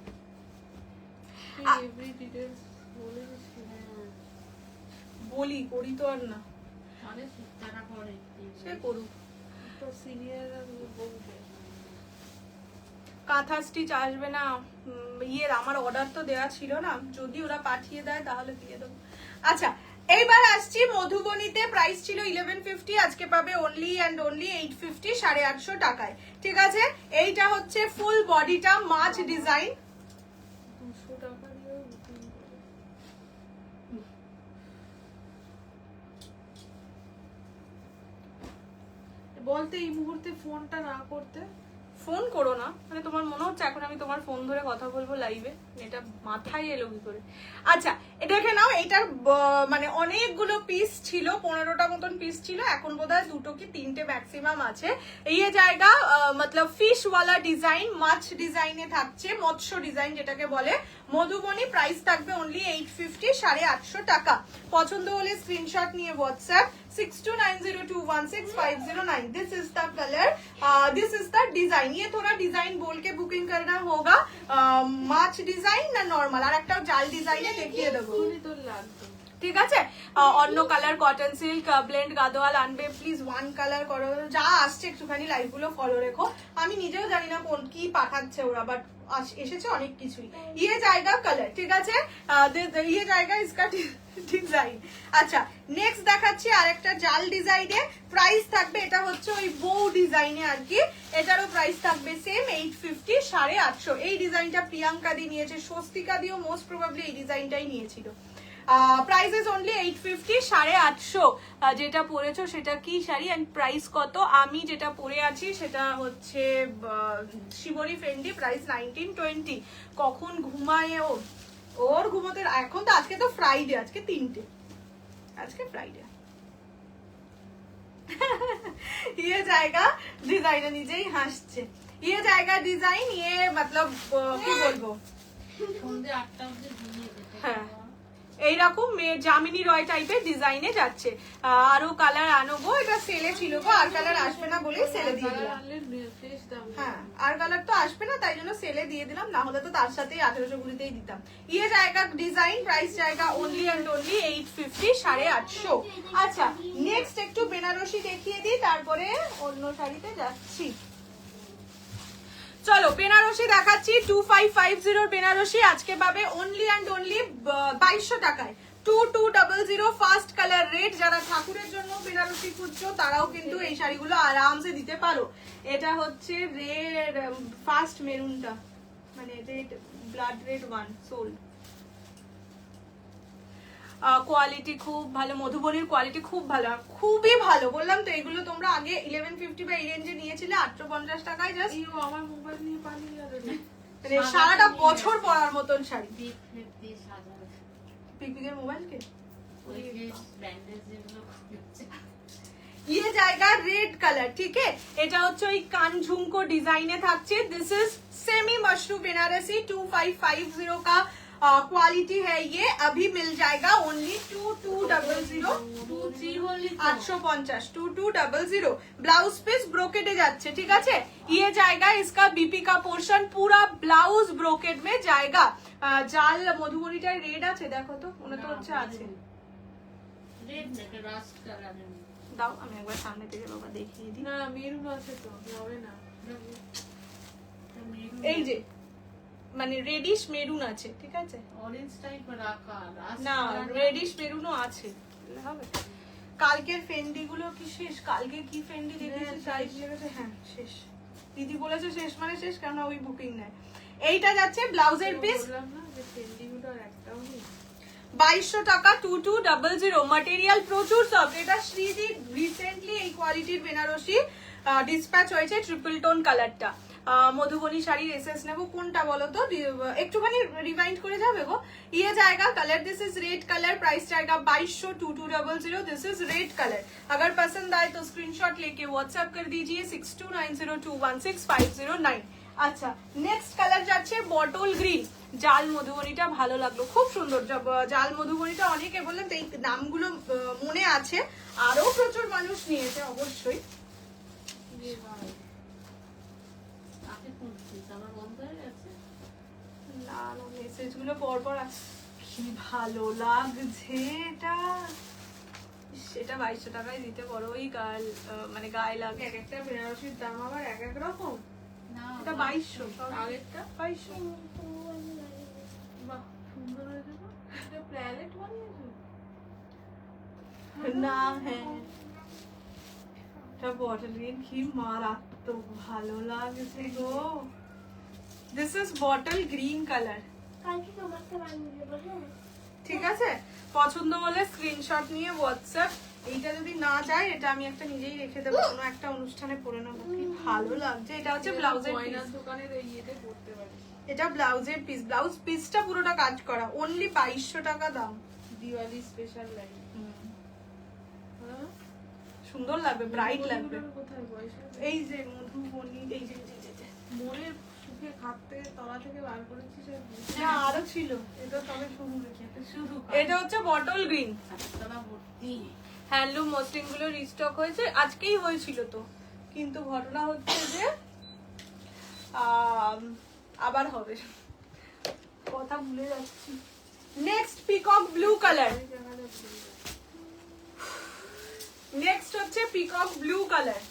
এভরি ডিটেইলস বলে দিচ্ছি, বলি করি তো আর না, মানে তারা করে সে করুক, তো সিনিয়ররা বলবে কাঁথা স্টিচ আসবে না। ইয়ের আমার অর্ডার তো দেওয়া ছিল না, যদি ওরা পাঠিয়ে দেয় তাহলে দিয়ে দেবো। আচ্ছা, এইবার আসছি মধুবনীতে, প্রাইস ছিল 1150, আজকে পাবে অনলি এন্ড অনলি 850, 850 টাকায়, ঠিক আছে? এইটা হচ্ছে ফুল বডিটা মাছ ডিজাইন, 200 টাকা দিয়ে বুকিং করে। বলতে এই মুহূর্তে ফোনটা না করতে, ফোন করো না, মানে তোমার মনে হচ্ছে এখন আমি তোমার ফোন ধরে কথা বলবো লাইভে, এটা মাথায় এলো কি করে? আচ্ছা দেখে নাও, এটার মানে অনেকগুলো পিস ছিল, 15টা মতন পিস ছিল, এখন বোধহয় 2টো কি 3টে ম্যাক্সিমাম আছে। এই জায়গা মতলব ফিশ ওয়ালা ডিজাইন, মাছ ডিজাইনে থাকছে, মৎস্য ডিজাইন যেটাকে বলে। মধুবনী, প্রাইস থাকবে অনলি 850, 850 টাকা। পছন্দ হলে স্ক্রিনশট নিয়ে WhatsApp 6290216509। This is the colour, this is the design. ये थोड़ा डिजाइन बोल के बुकिंग करना होगा। মাছ ডিজাইন না নরমাল, আর একটা জাল ডিজাইনে দেখিয়ে দেবো, এক্ষুনি তোর লাগবে। ঠিক আছে? অন্য colour cotton silk blend Gadwal আনবে প্লিজ, ওয়ান কালার করো, যা আসছে একটুখানি লাইভ গুলো ফলো রেখো। আমি নিজেও জানি না কোন কি পাঠাচ্ছে ওরা, বাট এসেছে অনেক কিছুই। ইয়ে জায়গা কালার, ঠিক আছে, ইয়ে জায়গা ইসকা ডিজাইন। আচ্ছা নেক্সট দেখাচ্ছি আরেকটা জাল ডিজাইনে, প্রাইস থাকবে, এটা হচ্ছে ওই বউ ডিজাইনে আর কি, এটারও প্রাইস থাকবে সেম 850, 850। এই ডিজাইনটা প্রিয়াঙ্কা দি নিয়েছে, স্বস্তিকা দিও মোস্ট প্রবাবলি এই ডিজাইনটাই নিয়েছিল। Prices only 850, 850। যেটা পরেছো সেটা কি শাড়ি এন্ড প্রাইস কত? আমি যেটা পরে আছি সেটা হচ্ছে শিবরি ফেন্ডি, প্রাইস 1920। কখন ঘুমায় ওর ঘুমোতে এখন তো, আজকে তো ফ্রাইডে, আজকে 3টে, আজকে ফ্রাইডে। ये जाएगा डिजाइन, নিজেই হাসছে। ये जाएगा डिजाइन, ये मतलब কি বলবো, সন্ধ্যে 8টা অবধি ঘুমিয়ে যেতে হ্যাঁ এইরকম জামিনী রয় টাইপের ডিজাইনে যাচ্ছে। আরো কালার আনবো, এটা সেলে ছিল গো, আর কালার আসবে না বলেই সেলে দিয়ে কালার দিলাম। আনলে ফ্রেশ দাম। হ্যাঁ আর কালার তো আসবে না, তাই জন্য সেলে দিয়ে দিলাম, না হলে তো তার সাথেই 1820তেই দিতাম। ইয়ে জায়গা ডিজাইন, প্রাইস জায়গা অনলি অ্যান্ড অনলি 850, 850। আচ্ছা নেক্সট একটু বেনারসি দেখিয়ে দিই, তারপরে অন্য শাড়িতে যাচ্ছি। চলো বেনারসি দেখাচ্ছি, 2550 বেনারসি আজকে পাবে অনলি অ্যান্ড অনলি 2200 টাকায়। 2200 ফার্স্ট কালার রেড। যারা ঠাকুরের জন্য বেনারসি খুঁজছো তারাও কিন্তু এই শাড়িগুলো আরামসে দিতে পারো। এটা হচ্ছে রেড ফার্স্ট মেরুনটা, মানে red blood red one sold. Quality খুব ভালো, মধুবনীর কোয়ালিটি খুব ভালো, খুবই ভালো। বললাম তো এগুলো তোমরা আগে 1150 বা এই রেঞ্জে নিয়েছিলে 850 টাকায় জাস্ট, এই ও আমার মোবাইল নিয়ে পালিয়ে গেল রে। মানে সারাটা বছর পরার মতন শাড়ি। পিক ফিক দিয়ে সাজানো, পিকপিকের মোবাইলকে ওই যে ব্যান্ডেজ যেগুলো খুঁজছে। ये जाएगा रेड कलर, ठीक है? এটা হচ্ছে ওই কান ঝুমকো ডিজাইনে থাকছে। This is semi mashru Banarasi, 2550 का क्वालिटी है ये। अभी मिल जाएगा ओनली 2200, 850, 2200। ब्लाउज पीस ब्रोकेडे যাচ্ছে, ঠিক আছে? ये जाएगा इसका बीपी का पोर्शन, पूरा ब्लाउज ब्रोकेड में जाएगा। জাল মধুবনীটার রেড আছে, দেখো তো মনে তো হচ্ছে আছে। রেড দেখে রাস্ট কালারের দাও আমি একবার সামনে থেকে বাবা দেখিয়ে দিই। না মেরুন আছে তো, হবে না। এই যে মানে রেডিশ মেরুন আছে, ঠিক আছে? অরেঞ্জ টাইপ রাখা, রাস্ট না রেডিশ মেরুনও আছে, হবে। কালকের ফেন্ডি গুলো কি শেষ? কালকে কি ফেন্ডি দেখেছি সাইজ লেগেছে, হ্যাঁ শেষ। দিদি বলেছে শেষ মানে শেষ, কারণ ওই বুকিং নেয়। এইটা যাচ্ছে ব্লাউজের পিস, বললাম না যে সেন্ডিগুলো আর একটাও নেই। 2200 টাকা, 2200। ম্যাটেরিয়াল প্রচুর সফট। এটা শ্রীজি রিসেন্টলি এই কোয়ালিটির বেনারসি ডিসপ্যাচ হয়েছে, ট্রিপল টোন কালারটা। মধুবনী শাড়ির এসএস নেবো, কোনটা বলো তো, একটুখানি রিমাইন্ড করে যাবে গো। ইয়ে জায়গা colour, this is red colour, price जाएगा 2200, 2200। This is red colour. अगर पसंद आए तो स्क्रीनशॉट लेके व्हाट्सएप कर दीजिए 6290216509। আচ্ছা নেক্সট কালার যাচ্ছে বটল গ্রিন। জাল মধুবনীটা ভালো লাগলো, খুব সুন্দর। জাল মধুবনীটা অনেকে বললেন তো, এই নামগুলো মনে আছে, আরো প্রচুর মানুষ নিয়েছে অবশ্যই। আপনি কোন পিস আমার বন্ধ হয়ে গেছে? না না মেসেজ গুলো পরপর আসছে। কি ভালো লাগছে এটা, সেটা 2200 টাকায় দিতে বড় ওই মানে গায়ে লাগে। এক একটা বেনারসির দাম আবার এক এক রকম। না এটা 2200, আগেরটা 2200। বাহ সুন্দর হয়েছে তো। এটা প্ল্যানেট বানিয়েছো? না হ্যাঁ এটা বটল গ্রিন, কি মারাত্মক ভালো লাগছে গো। This is bottle green colour, কালকে তোমাকে বানিয়ে দেবো, হ্যাঁ? ঠিক আছে? পছন্দ হলে স্ক্রিনশট নিয়ে হোয়াটসঅ্যাপ। এইটা যদি না যায় এটা আমি একটা নিজেই রেখে দেবো, কোনো একটা অনুষ্ঠানে পরে নেবো। কি ভালো লাগছে। এটা হচ্ছে ব্লাউজের পিস, গয়নার দোকানের এই ইয়েতে পড়তে পারিস। এটা ব্লাউজের পিস, ব্লাউজ পিসটা পুরোটা কাজ করা, অনলি 2200 টাকা দাম। Diwali special line. সুন্দর লাগবে, ব্রাইট লাগবে। কোথায় পয়সা? এই যে মধুবনী, এই যে মনের সুখে খাপ থেকে তলা থেকে বার করেছিস আর না আরো ছিল, এটা তবে শুরু এটা শুরু এটা হচ্ছে বটল গ্রিন হাততলা ভর্তি। হ্যান্ডলুম মসলিন গুলো রিস্টক হয়েছে, আজকেই হয়েছিল তো, কিন্তু ঘটনা হচ্ছে যে আবার হবে, কথা ভুলে যাচ্ছি। Next peacock blue colour, next হচ্ছে পিকক ব্লু কালার,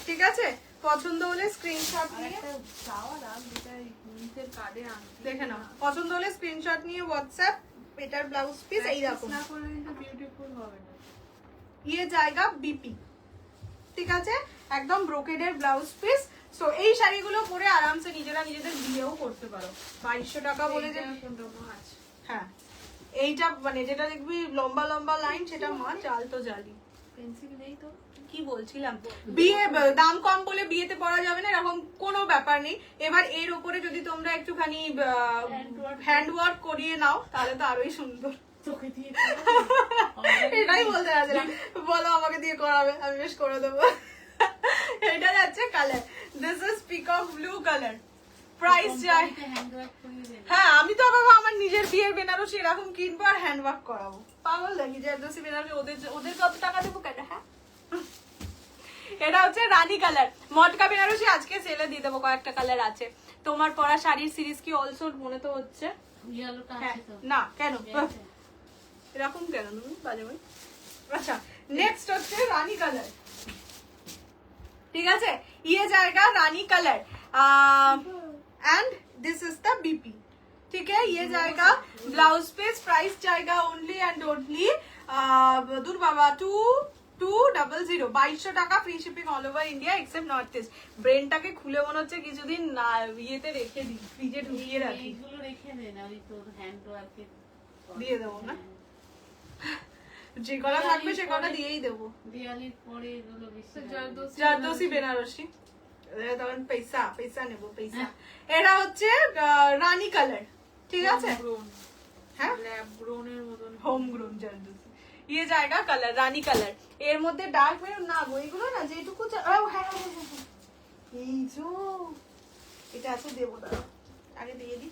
ঠিক আছে? পছন্দ হলে স্ক্রিনশট আর নিয়ে একটা চাওয়া রাখ যেটা নিচের কার্ডে আনতে দেখে নাও, পছন্দ হলে স্ক্রিনশট নিয়ে হোয়াটসঅ্যাপ। এটার ব্লাউজ পিস এই রকম, না করলে কিন্তু বিউটিফুল হবে না। ইয়ে জায়গা বিপি, ঠিক আছে? একদম ব্রোকেডের ব্লাউজ পিস। সো এই শাড়িগুলো পরে আরামসে নিজেরা নিজেদের বিয়েও করতে পারো। 2200 টাকা বলে যে, কোনটা মাছ? হ্যাঁ এইটা মানে যেটা দেখবি লম্বা লম্বা লাইন, সেটা মা চাল তো জালি। পেন্সিল নেই তো? কি বলছিলাম, বিয়ে দাম কম বলে বিয়েতে পরা যাবে না এরকম কোনো ব্যাপার নেই। এবার এর উপরে যদি তোমরা একটুখানি হ্যান্ড ওয়ার্ক করিয়ে নাও তাহলে তো আরোই সুন্দর। চোখে দিয়ে এটাই বলতে চাচ্ছিলাম, বলো আমাকে দিয়ে করাবে, আমি বেশ করে দেবো। এটা যাচ্ছে colour, this is peacock blue colour, price যায়। হ্যান্ডওয়ার্ক করিয়ে দেবে। হ্যাঁ আমি তো বাবা আমার নিজের বিয়ের বেনারসি এরকম কিনবো আর হ্যান্ড ওয়ার্ক করাবো, পাগল নাকি? জারদোসি বেনারসি ওদের কত টাকা দেবো কেন? হ্যাঁ এটা হচ্ছে রানী কালার, মটকা বেনারসি আজকে সেলে দিয়ে দেবো, কয়েকটা কালার আছে। তোমার পরা শাড়ির সিরিজ কি অলসো মনে তো হচ্ছে? ইয়েলোটা হ্যাঁ আছে তো। না কেন আছে। এরকম কেন তুমি বাজে ভাই? আচ্ছা নেক্সট হচ্ছে রানী কালার, ঠিক আছে? ইয়ে জায়গা রানী colour and this is the BP, ठीक है? ये जाएगा ब्लाउज पीस, प्राइस जाएगा ओनली एंड ओनली दूर बाबा 2200, 2200 টাকা, free shipping all over India except north east. ব্রেনটাকে খুলে মনে হচ্ছে কিছুদিন না ইয়েতে রেখে দিই, ফ্রিজে ঢুকিয়ে রাখি। এইগুলো রেখে দে না, ওই তোর হ্যান্ডওয়ার্কে দিয়ে দেবো না, যে কটা থাকবে সে কটা দিয়েই দেবো। দিওয়ালির পরে এগুলো বেশি জারদোসি বেনারসি, তখন পয়সা পয়সা নেবো পয়সা। এটা হচ্ছে রানী কালার, ঠিক আছে? হ্যাঁ ল্যাব ব্রাউনের মতন হোম গ্রোন জারদোসি। ইয়ে জায়গা কালার রানী কালার, এর মধ্যে ডার্ক মেরুন না গো, এগুলো না যেটুকু এই যে এটা আছে দেবো, দাঁড়াও আগে দিয়ে দিই।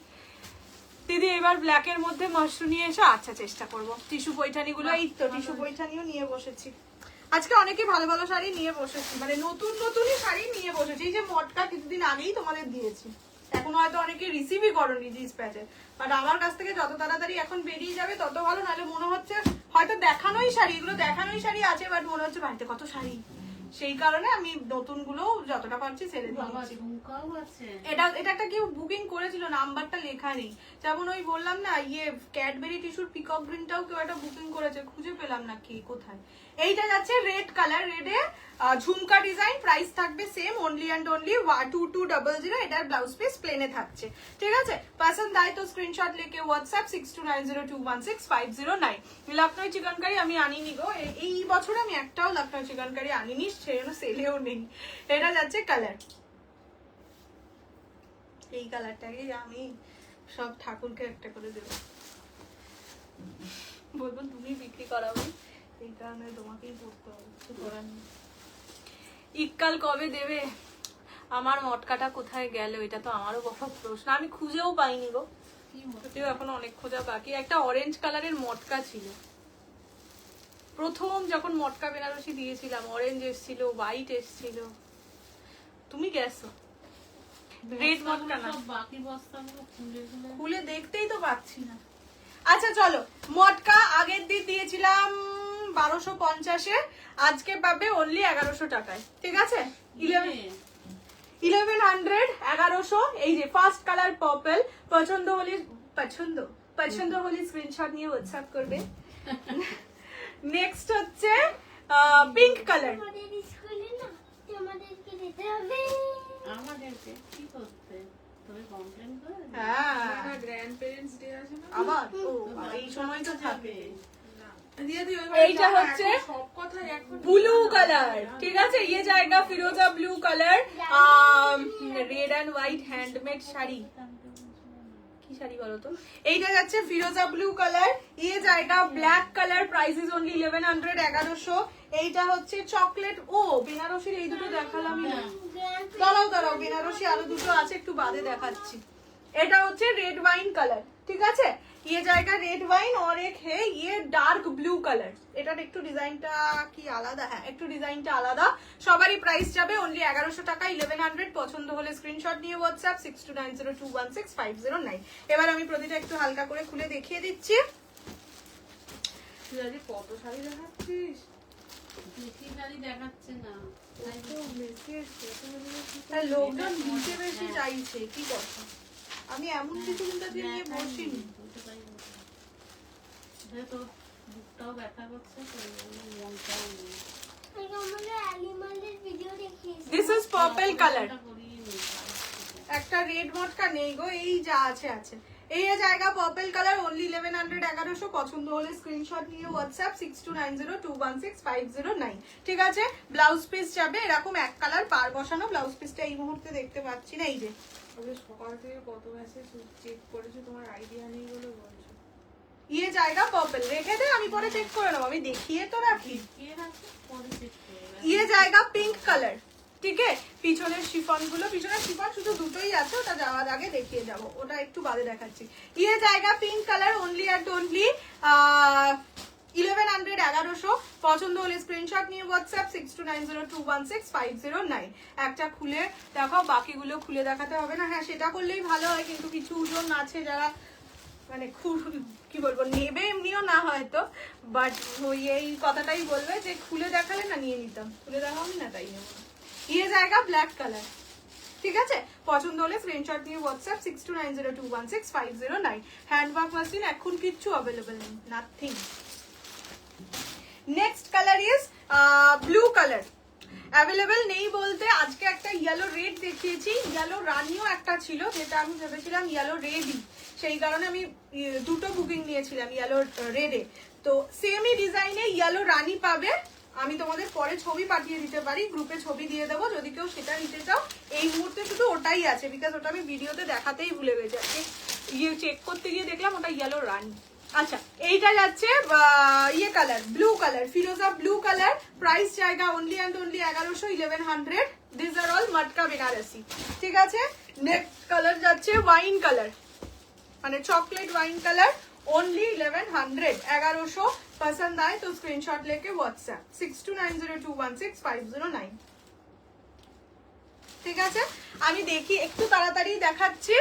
দিদি এবার ব্ল্যাক এর মধ্যে মাশরুম নিয়ে এসো, আচ্ছা চেষ্টা করবো। টিস্যু পৈঠানি গুলো, এই তো টিস্যু পৈঠানিও নিয়ে বসেছি আজকে, অনেকে ভালো ভালো শাড়ি নিয়ে বসেছি, মানে নতুন নতুনই শাড়ি নিয়ে বসেছি। এই যে মটকা কিছুদিন আগেই তোমাদের দিয়েছি, এখন হয়তো অনেকে রিসিভই করনি ডিসপ্যাচে, বাট আমার কাছ থেকে যত তাড়াতাড়ি এখন বেরিয়ে যাবে তত ভালো, নাহলে মনে হচ্ছে হয়তো দেখানোই শাড়ি, এগুলো দেখানোই শাড়ি আছে, বাট মনে হচ্ছে বাড়িতে কত শাড়ি, সেই কারণে আমি নতুন গুলো যতটা পারছি ছেড়ে বাবা দিয়েছি। ঝুমকাও আছে। এটা একটা কেউ বুকিং করেছিল, নাম্বারটা লেখা নেই, যেমন ওই বললাম না ইয়ে ক্যাডবেরি টিস্যুর পিকক গ্রিনটাও কেউ একটা বুকিং করেছে, খুঁজে পেলাম না কে কোথায়। এইটা যাচ্ছে রেড কালার, রেডে ঝুমকা ডিজাইন, প্রাইস থাকবে সেম ওনলি এন্ড ওনলি 2200। এটার ব্লাউজ পিস প্লেনে থাকছে, ঠিক আছে? পছন্দ আয় তো স্ক্রিনশট লেকে হোয়াটসঅ্যাপ 6290216509। লখনৌ চিকেন কারি আমি আনিনি গো, এই বছর আমি একটাও লখনৌ চিকেন কারি আনিনি, সেজন্য সেলেও নেই। এটা যাচ্ছে কালার, এই কালারটাকে আমি সব ঠাকুরকে একটা করে দেবো, বলবো তুমি বিক্রি করাবো, এই কারণে তোমাকেই পড়তে হবে, কিছু করার নেই। ইক্কাল কবে দেবে? আমার মটকাটা কোথায় গেল? এটা তো আমারও বড় প্রশ্ন, আমি খুঁজেও পাইনি গো, যদিও এখন অনেক খোঁজা বাকি। একটা অরেঞ্জ কালারের মটকা ছিল, প্রথম যখন মটকা বেনারসি দিয়েছিলাম, অরেঞ্জ এসছিল, হোয়াইট এসছিল, তুমি গেছো। রেড মটকা না, সব বাকি বস্তাগুলো খুলে খুলে খুলে দেখতেই তো পাচ্ছি না। আচ্ছা চলো, মটকা আগের দিন দিয়েছিলাম 1250-এ, আজকে পাবে অনলি 1100 টাকায়, ঠিক আছে? 1100 1100। এই যে ফার্স্ট কালার পার্পল, পছন্দ হলে স্ক্রিনশট নিয়ে হোয়াটসঅ্যাপ করবে। নেক্সট হচ্ছে পিঙ্ক কালার, আমাদের স্কুলে না তোমাদেরকে দিতে হবে। আমাদেরকে কি করতে? তুমি কমপ্লেন করে হ্যাঁ গ্র্যান্ড প্যারেন্টস ডে আছে না? আবার ও এই সময় তো থাকে। না দিয়ে দিও, এইটা হচ্ছে সব কথাই এখন ব্লু কালার, ঠিক আছে, ইয়ে জায়গা ফিরোজা blue colour, red and white handmade শাড়ি, কি শাড়ি বলো তো, এইটা যাচ্ছে ফিরোজা ব্লু কালার, ইয়ে জায়গা black colour, price is only 1100 1100। এইটা হচ্ছে চকলেট, ও বেনারসির এই দুটো দেখালামই না, দাঁড়াও বেনারসি আরো দুটো আছে, একটু বাদে দেখাচ্ছি। এটা হচ্ছে রেড ওয়াইন কালার, ঠিক আছে, ये जाएगा रेड वाइन और एक है ये डार्क ब्लू कलर, এটার একটু ডিজাইনটা কি আলাদা, হ্যাঁ একটু ডিজাইনটা আলাদা। সবারই প্রাইস যাবে অনলি 1100 টাকা, 1100। পছন্দ হলে স্ক্রিনশট নিয়ে হোয়াটসঅ্যাপ 6290216509। এবার আমি প্রতিটা একটু হালকা করে খুলে দেখিয়ে দিচ্ছি। তুই আজ কত শাড়ি দেখাচ্ছিস? বেশি শাড়ি দেখাচ্ছে না, তাই তো বেশি এসছে, এত বেশি এসছে। আর লোকজন নিতে বেশি চাইছে, কি কথা, আমি এমন কিছু কিন্তু আজকে নিয়ে বসিনি। তো বুকটাও ব্যথা করছে, তো এই জন্য মনটাও নেই। আমাদের অ্যানিমালের ভিডিও দেখিয়েছি। দিস ইজ পার্পল কালার, ওটা করিয়ে নিই, একটা রেড মটকা নেই গো, এই যা আছে আছে। এই জায়গা পার্পল কালার অনলি 1100 1100। পছন্দ হলে স্ক্রিনশট নিয়ে হোয়াটসঅ্যাপ 6290216509। ঠিক আছে, ব্লাউজ পিস যাবে এরকম এক কালার পার বসানো, ব্লাউজ পিসটা এই মুহূর্তে দেখতে পাচ্ছি না, এই যে আজকে সকাল থেকে কত মেসেজ চেক করেছো, তোমার আইডিয়া নেই বলে বলছো। ইয়ে জায়গা পার্পল রেখে দে, আমি পরে চেক করে নেবো, আমি দেখিয়ে তো রাখি। কে রাখছে পরে চেক করবে। ইয়ে জায়গা পিঙ্ক কালার, ঠিক আছে, পিছনের শিফন গুলো, পিছনের শিফন শুধু দুটোই আছে, ওটা যাওয়ার আগে দেখিয়ে যাব, ওটা একটু বাদে দেখাচ্ছি। ইয়ে জায়গা pink colour only and only 1100 1100। পছন্দ হলে স্ক্রিনশট নিয়ে হোয়াটসঅ্যাপ 6290216509। একটা খুলে দেখাও, বাকিগুলো খুলে দেখাতে হবে না, হ্যাঁ সেটা করলেই ভালো হয়, কিন্তু কিছু জন আছে যারা মানে খুব কি বলবো নেবে, এমনিও না হয়তো, বাট ওই এই কথাটাই বলবে যে খুলে দেখালে না নিয়ে নিতাম, খুলে দেখাবি না তাই নেবো। ইয়ে জায়গা ব্ল্যাক কালার, ঠিক আছে, পছন্দ হলে স্ক্রিনশট নিয়ে হোয়াটসঅ্যাপ 6290216509। হ্যান্ডওয়ার্ক মেশিন এখন কিচ্ছু অ্যাভেলেবল নেই, nothing. Next colour is blue colour, available নেই বলতে আজকে একটা ইয়েলো রেড দেখিয়েছি, ইয়েলো রানিও একটা ছিল, যেটা আমি ভেবেছিলাম ইয়েলো রেডই, সেই কারণে আমি দুটো বুকিং নিয়েছিলাম ইয়েলো রেডে। তো সেমই ডিজাইনে ইয়েলো রানি পাবে, আমি তোমাদের পরে ছবি পাঠিয়ে দিতে পারি, গ্রুপে ছবি দিয়ে দেবো যদি কেউ সেটা নিতে চাও। এই মুহূর্তে শুধু ওটাই আছে, বিকজ ওটা আমি ভিডিওতে দেখাতেই ভুলে গেছি, আজকে ইয়ে চেক করতে গিয়ে দেখলাম ওটা ইয়েলো রানি। আচ্ছা, এইটা যাচ্ছে ইয়ে কালার ব্লু কালার, ফিরোজা ব্লু কালার, প্রাইস জায়গা only and only 1100 1100। This are all মটকা বেনারসি, ঠিক আছে। নেক্সট কালার যাচ্ছে ওয়াইন কালার, মানে চকলেট ওয়াইন কালার, ओनली 1100 1100। पसंद आए तो स्क्रीनशॉट लेके व्हाट्सएप 6290216509। ঠিক আছে, আমি দেখি একটু তাড়াতাড়ি দেখাচ্ছি,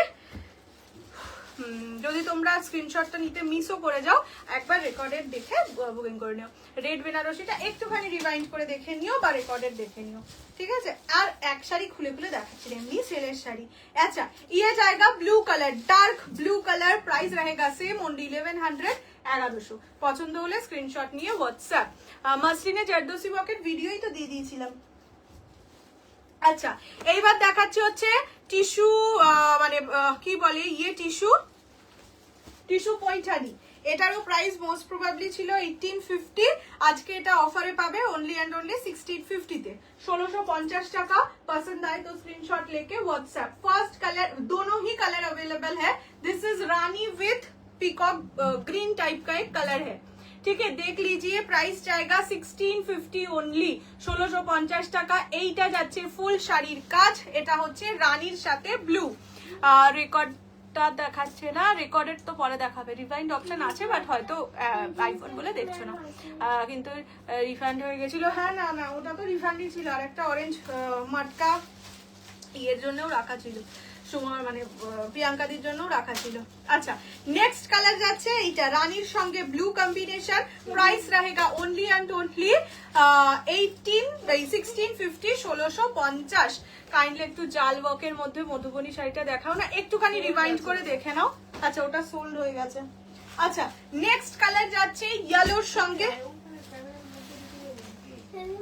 যদি তোমরা স্ক্রিনশটটা নিতে মিসও করে যাও একবার রেকর্ডেড দেখে বুকিং করে নিও। রেড বেনারসিটা একটুখানি রিভাইন্ড করে দেখে নিও বা রেকর্ডেড দেখে নিও, ঠিক আছে। আর এক শাড়ি খুলে খুলে দেখাচ্ছি, এমনি সেলের শাড়ি। আচ্ছা, ये जाएगा blue colour, dark blue colour, price रहेगा सेम ओनली 1100 1100। পছন্দ হলে স্ক্রিনশট নিয়ে হোয়াটসঅ্যাপ। মাসলিনে জারদোসি ওয়ার্কের ভিডিওই তো দিয়ে দিয়েছিলাম। আচ্ছা, এইবার দেখাচ্ছি হচ্ছে টিস্যু, মানে কি বলে ইয়ে টিস্যু পয়ঠানি, এটারও প্রাইস মোস্ট প্রবাবলি ছিল 1850, আজকে এটা অফারে পাবে অনলি এন্ড অনলি 1650 তে, 1650 টাকা। पसंद आए तो स्क्रीनशॉट लेके व्हाट्सएप। फर्स्ट कलर, दोनों ही कलर अवेलेबल है। This is Rani with peacock green type का एक कलर है, ठीक है, देख लीजिए। प्राइस जाएगा 1650 ओनली, 1650 টাকা। এইটা যাচ্ছে ফুল শাড়ির কাজ, এটা হচ্ছে রানীর সাথে ব্লু। রেকর্ডটা দেখাচ্ছে না, রেকর্ডেড তো পরে দেখাবে, রিফাইন্ড অপশন আছে বাট হয়তো আইফোন বলে দেখছো না, কিন্তু রিফান্ড হয়ে গেছিল। হ্যাঁ না না, ওটা তো রিফান্ডই ছিল, আর একটা অরেঞ্জ মটকা ইয়ের জন্যও রাখা ছিল, সময় মানে প্রিয়াঙ্কাদির জন্য রাখা ছিল। আচ্ছা, নেক্সট কালার যাচ্ছে এইটা রানীর সঙ্গে ব্লু কম্বিনেশন, প্রাইস रहेगा ओनली एंड ओनली 1650 1650। কাইন্ডলি একটু জাল ওয়ার্কের মধ্যে মধুবনী শাড়িটা দেখাও না, একটুখানি রিভাইন্ড করে দেখে নাও। আচ্ছা, ওটা সোল্ড হয়ে গেছে। আচ্ছা, নেক্সট কালার যাচ্ছে ইয়েলোর সঙ্গে,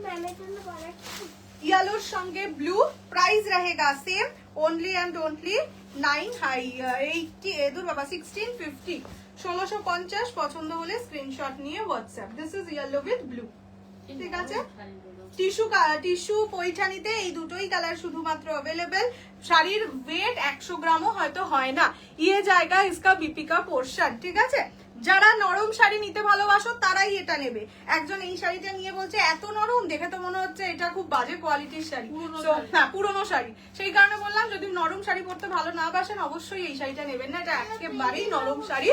ম্যামের জন্য বানাচ্ছি। येलोर संगे ब्लू, प्राइस रहेगा सेम, ओनली एंड ओनली 1650, 1650। পছন্দ হলে স্ক্রিনশট নিয়ে WhatsApp. This is yellow with blue, ঠিক আছে। টিস্যু পৈঠানিতে এই দুটোই কালার শুধুমাত্র अवेलेबल। শাড়ির ওয়েট 100 গ্রামও হয়তো হয় না। ये जाएगा इसका बीपी का पोर्शन, ঠিক আছে। যারা নরম শাড়ি নিতে ভালোবাসো তারাই এটা নেবে। একজন এই শাড়িটা নিয়ে বলছে এত নরম, দেখে তো মনে হচ্ছে এটা খুব বাজে কোয়ালিটির শাড়ি। হ্যাঁ, পুরনো শাড়ি, সেই কারণে বললাম যদি নরম শাড়ি পরতে ভালো না বাসেন অবশ্যই এই শাড়িটা নেবেন না। এটা একেবারেই নরম শাড়ি,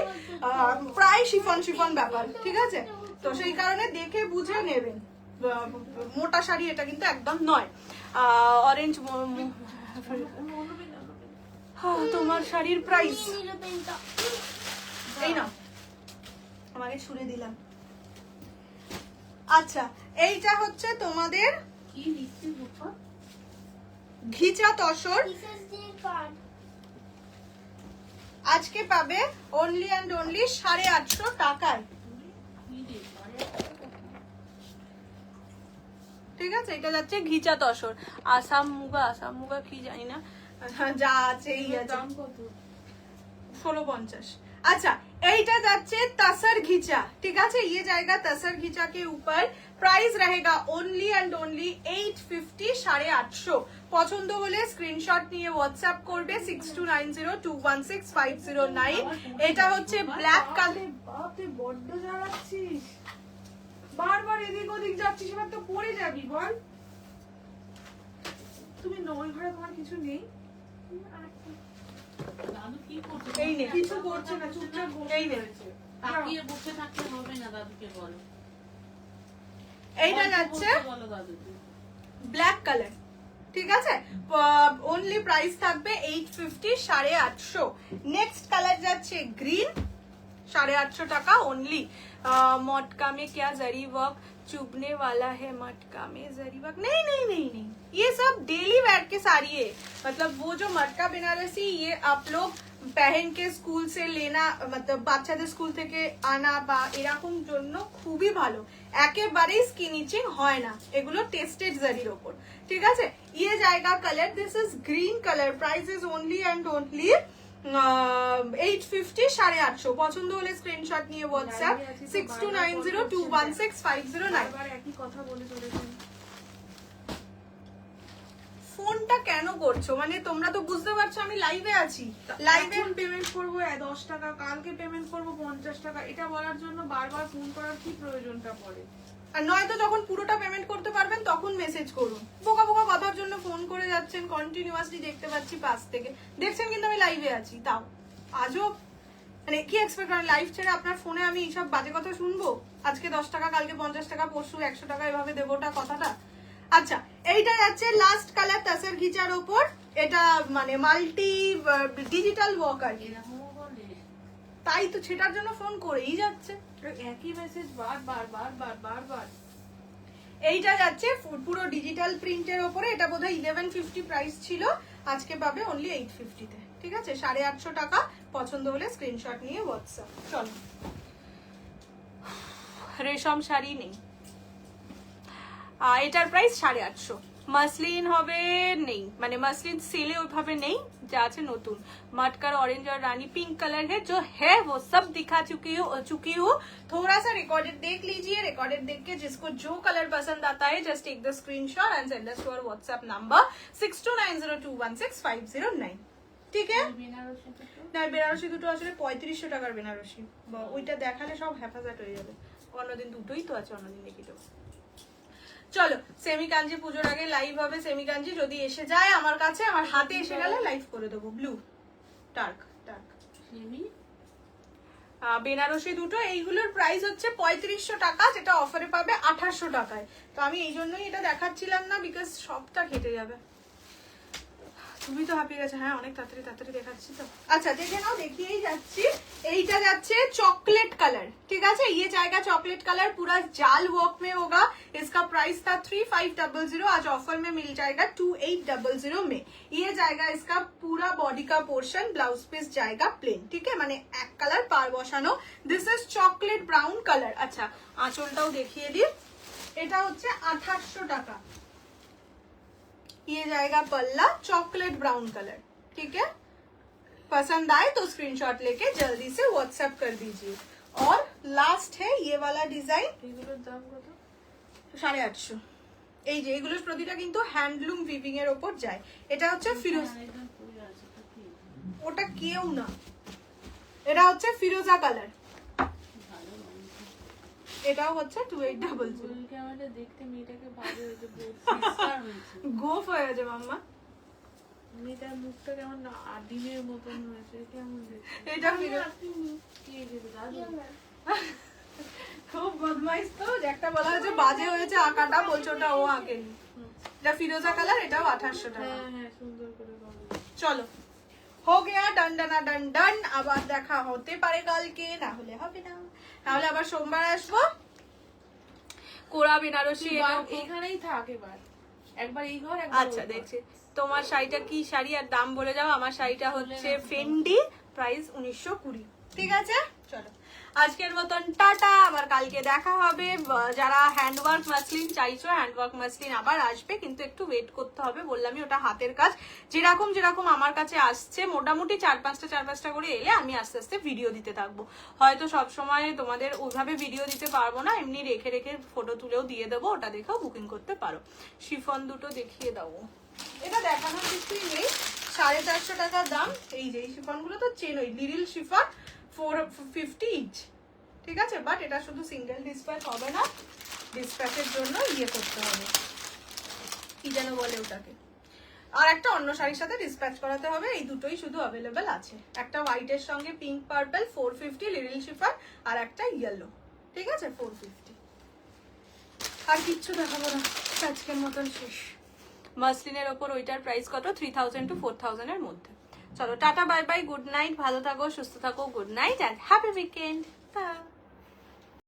প্রায় শিফন ব্যাপার, ঠিক আছে। তো সেই কারণে দেখে বুঝে নেবেন। মোটা শাড়ি এটা কিন্তু একদম নয়। অরেঞ্জ তোমার শাড়ির প্রাইস এই না, আমাকে ছুড়ে দিলাম। আচ্ছা, এইটা হচ্ছে তোমাদের কি লিখছি বাবা? ঘিচা তসর। আজকে পাবে অনলি অ্যান্ড অনলি 850 টাকায়, ঠিক আছে। এটা যাচ্ছে ঘিচা তসর। আসাম মুগা কি জানি না, যা আছে এই আছে। দাম কত? 1650। अच्छा, এইটা যাচ্ছে तसर घिचा, ठीक है। ये जाएगा तसर घिचा के ऊपर, प्राइस रहेगा ओनली एंड ओनली 850, 850। পছন্দ হলে স্ক্রিনশট নিয়ে হোয়াটসঅ্যাপ করবে 6290216509। এটা হচ্ছে ব্ল্যাক কালার। বাপ তুই বড্ড জ্বালাচ্ছিস, বারবার এদিক ওদিক যাচ্ছিস, এবার তো পড়ে যাবি। বল, তুমি নয় ঘরে তোমার কিছু নেই? দাদু কি করছে? এই নে। কিছু করছে না, চুপচাপ বসে এই নে। রয়েছে। তাকিয়ে বসে থাকতে হবে না, দাদুকে বলো। এইটা গল্প যাচ্ছে করতে বলো দাদুকে। ব্ল্যাক কালার, ঠিক আছে। অনলি প্রাইস থাকবে 850, 850। নেক্সট কালার যাচ্ছে গ্রিন, 850 টাকা ओनली। मटका में क्या जरी वर्क चुभने वाला है, मटका में जरी वर्क नहीं नहीं नहीं नहीं, ये सब डेली वेयर के साड़ी है। मतलब वो जो मटका बनारसी, ये आप लोग पहन के स्कूल से लेना, मतलब বাচ্চাদের স্কুল থেকে আনা বা এরকম জন্য খুবই ভালো। একেবারেই স্কিন ইচিং হয় না, এগুলো টেস্টেড জারির উপর, ঠিক আছে। ये जाएगा colour, this is green colour, price is only and only 850, 850। পছন্দ হলে স্ক্রিনশট নিয়ে হোয়াটসঅ্যাপ 6290216509। বারবার একই কথা বলে চলেছেন। ফোনটা কেন করছো? মানে তোমরা তো বুঝতে পারছো আমি লাইভে আছি। লাইভে এখন পেমেন্ট করবো 10 টাকা, কালকে পেমেন্ট করবো 50 টাকা, এটা বলার জন্য বারবার ফোন করার কি প্রয়োজনটা পড়ে? আর নয়তো যখন পুরোটা পেমেন্ট করতে পারবেন তখন মেসেজ করুন। বোকা কথার জন্য ফোন করে যাচ্ছেন, কন্টিনিউয়াসলি দেখতে পাচ্ছি পাশ থেকে দেখছেন, কিন্তু আমি লাইভে আছি। তাও আজও মানে কি এক্সপেক্ট করেন লাইভ ছেড়ে আপনার ফোনে আমি এইসব বাজে কথা শুনবো? আজকে 10 টাকা, কালকে 50 টাকা, পরশু 100 টাকা, এভাবে দেবোটা কথাটা। আচ্ছা, এইটা যাচ্ছে লাস্ট কালার তাসের ঘিচার ওপর। এটা মানে মাল্টি ডিজিটাল ওয়ার্ক আর কি, এরকমও বলে? তাই তো সেটার জন্য ফোন করেই যাচ্ছে। একই মেসেজ বারবার। এইটা যাচ্ছে পুরো ডিজিটাল প্রিন্টের ওপরে। এটা বোধহয় 1150 প্রাইস ছিল, আজকে পাবে অনলি 850 তে, ঠিক আছে। 850 টাকা। পছন্দ হলে স্ক্রিনশট নিয়ে হোয়াটসঅ্যাপ। চলো, রেশম শাড়ি নেই, এটার প্রাইস 850। मसलिन হবে নেই, মানে मसलिन सेले ওইভাবে নেই, যা আছে নতুন। मटकर ऑरेंज और रानी पिंक कलर है, जो है वो सब दिखा चुकी हूँ। थोड़ा सा रिकॉर्डेड देख लीजिए, रिकॉर्डेड देख के जिसको जो कलर पसंद आता है just take the screenshot and send us to our WhatsApp number 6290216509, ঠিক है। না, বেনারসি দুটো আসলে 3500 টাকার বেনারসি, ওইটা দেখালে সব হেফাজত হয়ে যাবে। অন্যদিন দুটোই তো আছে, অন্যদিন দেখি তো। চলো, সেমি কাঞ্জি পুজোর আগে লাইভ হবে। সেমি কাঞ্জি যদি এসে যায় আমার কাছে, আমার হাতে এসে গেলে লাইভ করে দেবো। ব্লু ডার্ক সেমি বেনারসি দুটো, এইগুলোর প্রাইস হচ্ছে 3500 টাকা, যেটা অফারে পাবে 2800 টাকায়। তো আমি এই জন্যই এটা দেখাচ্ছিলাম না, বিকজ সবটা কেটে যাবে। তুমি তো হাঁপিয়ে গেছে। হ্যাঁ, অনেক তাড়াতাড়ি দেখাচ্ছি তো। আচ্ছা, দেখে নাও, দেখিয়েই যাচ্ছি। এইটা যাচ্ছে চকলেট कलर, ठीक है। ये जाएगा चॉकलेट कलर, पूरा जाल वर्क में होगा। इसका प्राइस था 3500, आज ऑफर में मिल जाएगा 2800 में। ये जाएगा इसका पूरा बॉडी का पोर्शन, ब्लाउज पीस जाएगा प्लेन, ठीक है। माने एक कलर पार बसानो। This is chocolate brown colour. अच्छा, आंचलटाও দেখিয়ে দিই। এটা হচ্ছে 2800 টাকা, ये जाएगा पल्ला चॉकलेट ब्राउन कलर। ठीक है, पसंद आए तो स्क्रीनशॉट लेके जल्दी से व्हाट्सएप कर दीजिए। और लास्ट है ये वाला डिजाइन, এগুলোর দাম কত? 850। এই যে এগুলোর প্রতিটা কিন্তু হ্যান্ডলুম উইভিং এর উপর যায়। এটা হচ্ছে ফিরোজ, একদম পরে আছে তো কি ওটা কেউ না, এটা হচ্ছে ফিরোজা কালার, ভালো মানছে। এটাও হচ্ছে 2800। ফুল ক্যামেরা দেখতে মেয়েটাকে ভালো হয়েছে পরিষ্কার হয়েছে। গোফ হয়ে গেছে মাম্মা। মেয়েটার মুখটা কেমন না ডিমের মতন হয়েছে, কেমন দেখতে। এটা ফিরোজ, কি হয়েছে দাদু? খুব বদমাইশ তো, যে একটা বলা হয়েছে বাজে হয়েছে আঁকাটা, বলছে ওটা ও আঁকেনি। এটা ফিরোজা কালার, এটাও 2800 টাকা। হ্যাঁ হ্যাঁ সুন্দর করে করো। চলো हो गया डन डना डन डन। আবার দেখা হতে পারে কালকে, না হলে হবে না, তাহলে আবার সোমবার আসবো। কোরা বেনারসি এখানেই থাক এবার, একবার এই ঘর একবার আচ্ছা ওই ঘর। দেখছি তোমার শাড়িটা কি শাড়ি আর দাম বলে যাও। আমার শাড়িটা হচ্ছে ফেন্ডি, প্রাইস 1920। ঠিক আছে, চলো আজকের মতন টাটা, আবার কালকে দেখা হবে। যারা হ্যান্ডওয়ার্ক মাসলিন চাইছো, হ্যান্ডওয়ার্ক মাসলিন আবার আসবে, কিন্তু একটু ওয়েট করতে হবে, বললামই ওটা হাতের কাজ। যেরকম যেরকম আমার কাছে আসছে, মোটামুটি 4-5টা করে এলে আমি আস্তে আস্তে ভিডিও দিতে থাকবো। হয়তো সব সময় তোমাদের ওইভাবে ভিডিও দিতে পারবো না, এমনি রেখে রেখে ফটো তুলেও দিয়ে দেবো, ওটা দেখেও বুকিং করতে পারো। শিফন দুটো দেখিয়ে দাও, এটা দেখানোর কিছুই নেই, 450 টাকা দাম। এই যে শিফন গুলো তো চেনই, লিরিল শিফন 450 ইচ। ঠিক আছে, বাট এটা শুধু সিঙ্গেল ডিসপ্যাচ হবে না, ডিসপ্যাচের জন্য ইয়ে করতে হবে, কি যেন বলে ওটাকে, আর একটা অন্য শাড়ির সাথে ডিসপ্যাচ করাতে হবে। এই দুটোই শুধু অ্যাভেলেবেল আছে, একটা হোয়াইটের সঙ্গে পিঙ্ক পার্পল 450 লিরিল শিফন, আর একটা ইয়েলো। ঠিক আছে, 450। আর কিচ্ছু দেখাবো না, আজকের মতন শেষ। মাসলিনের ওপর ওইটার প্রাইস কত? 3000 to 4000 এর মধ্যে। চলো tata, bye bye, good night, ভালো থাকো, সুস্থ থাকো, good night and happy weekend.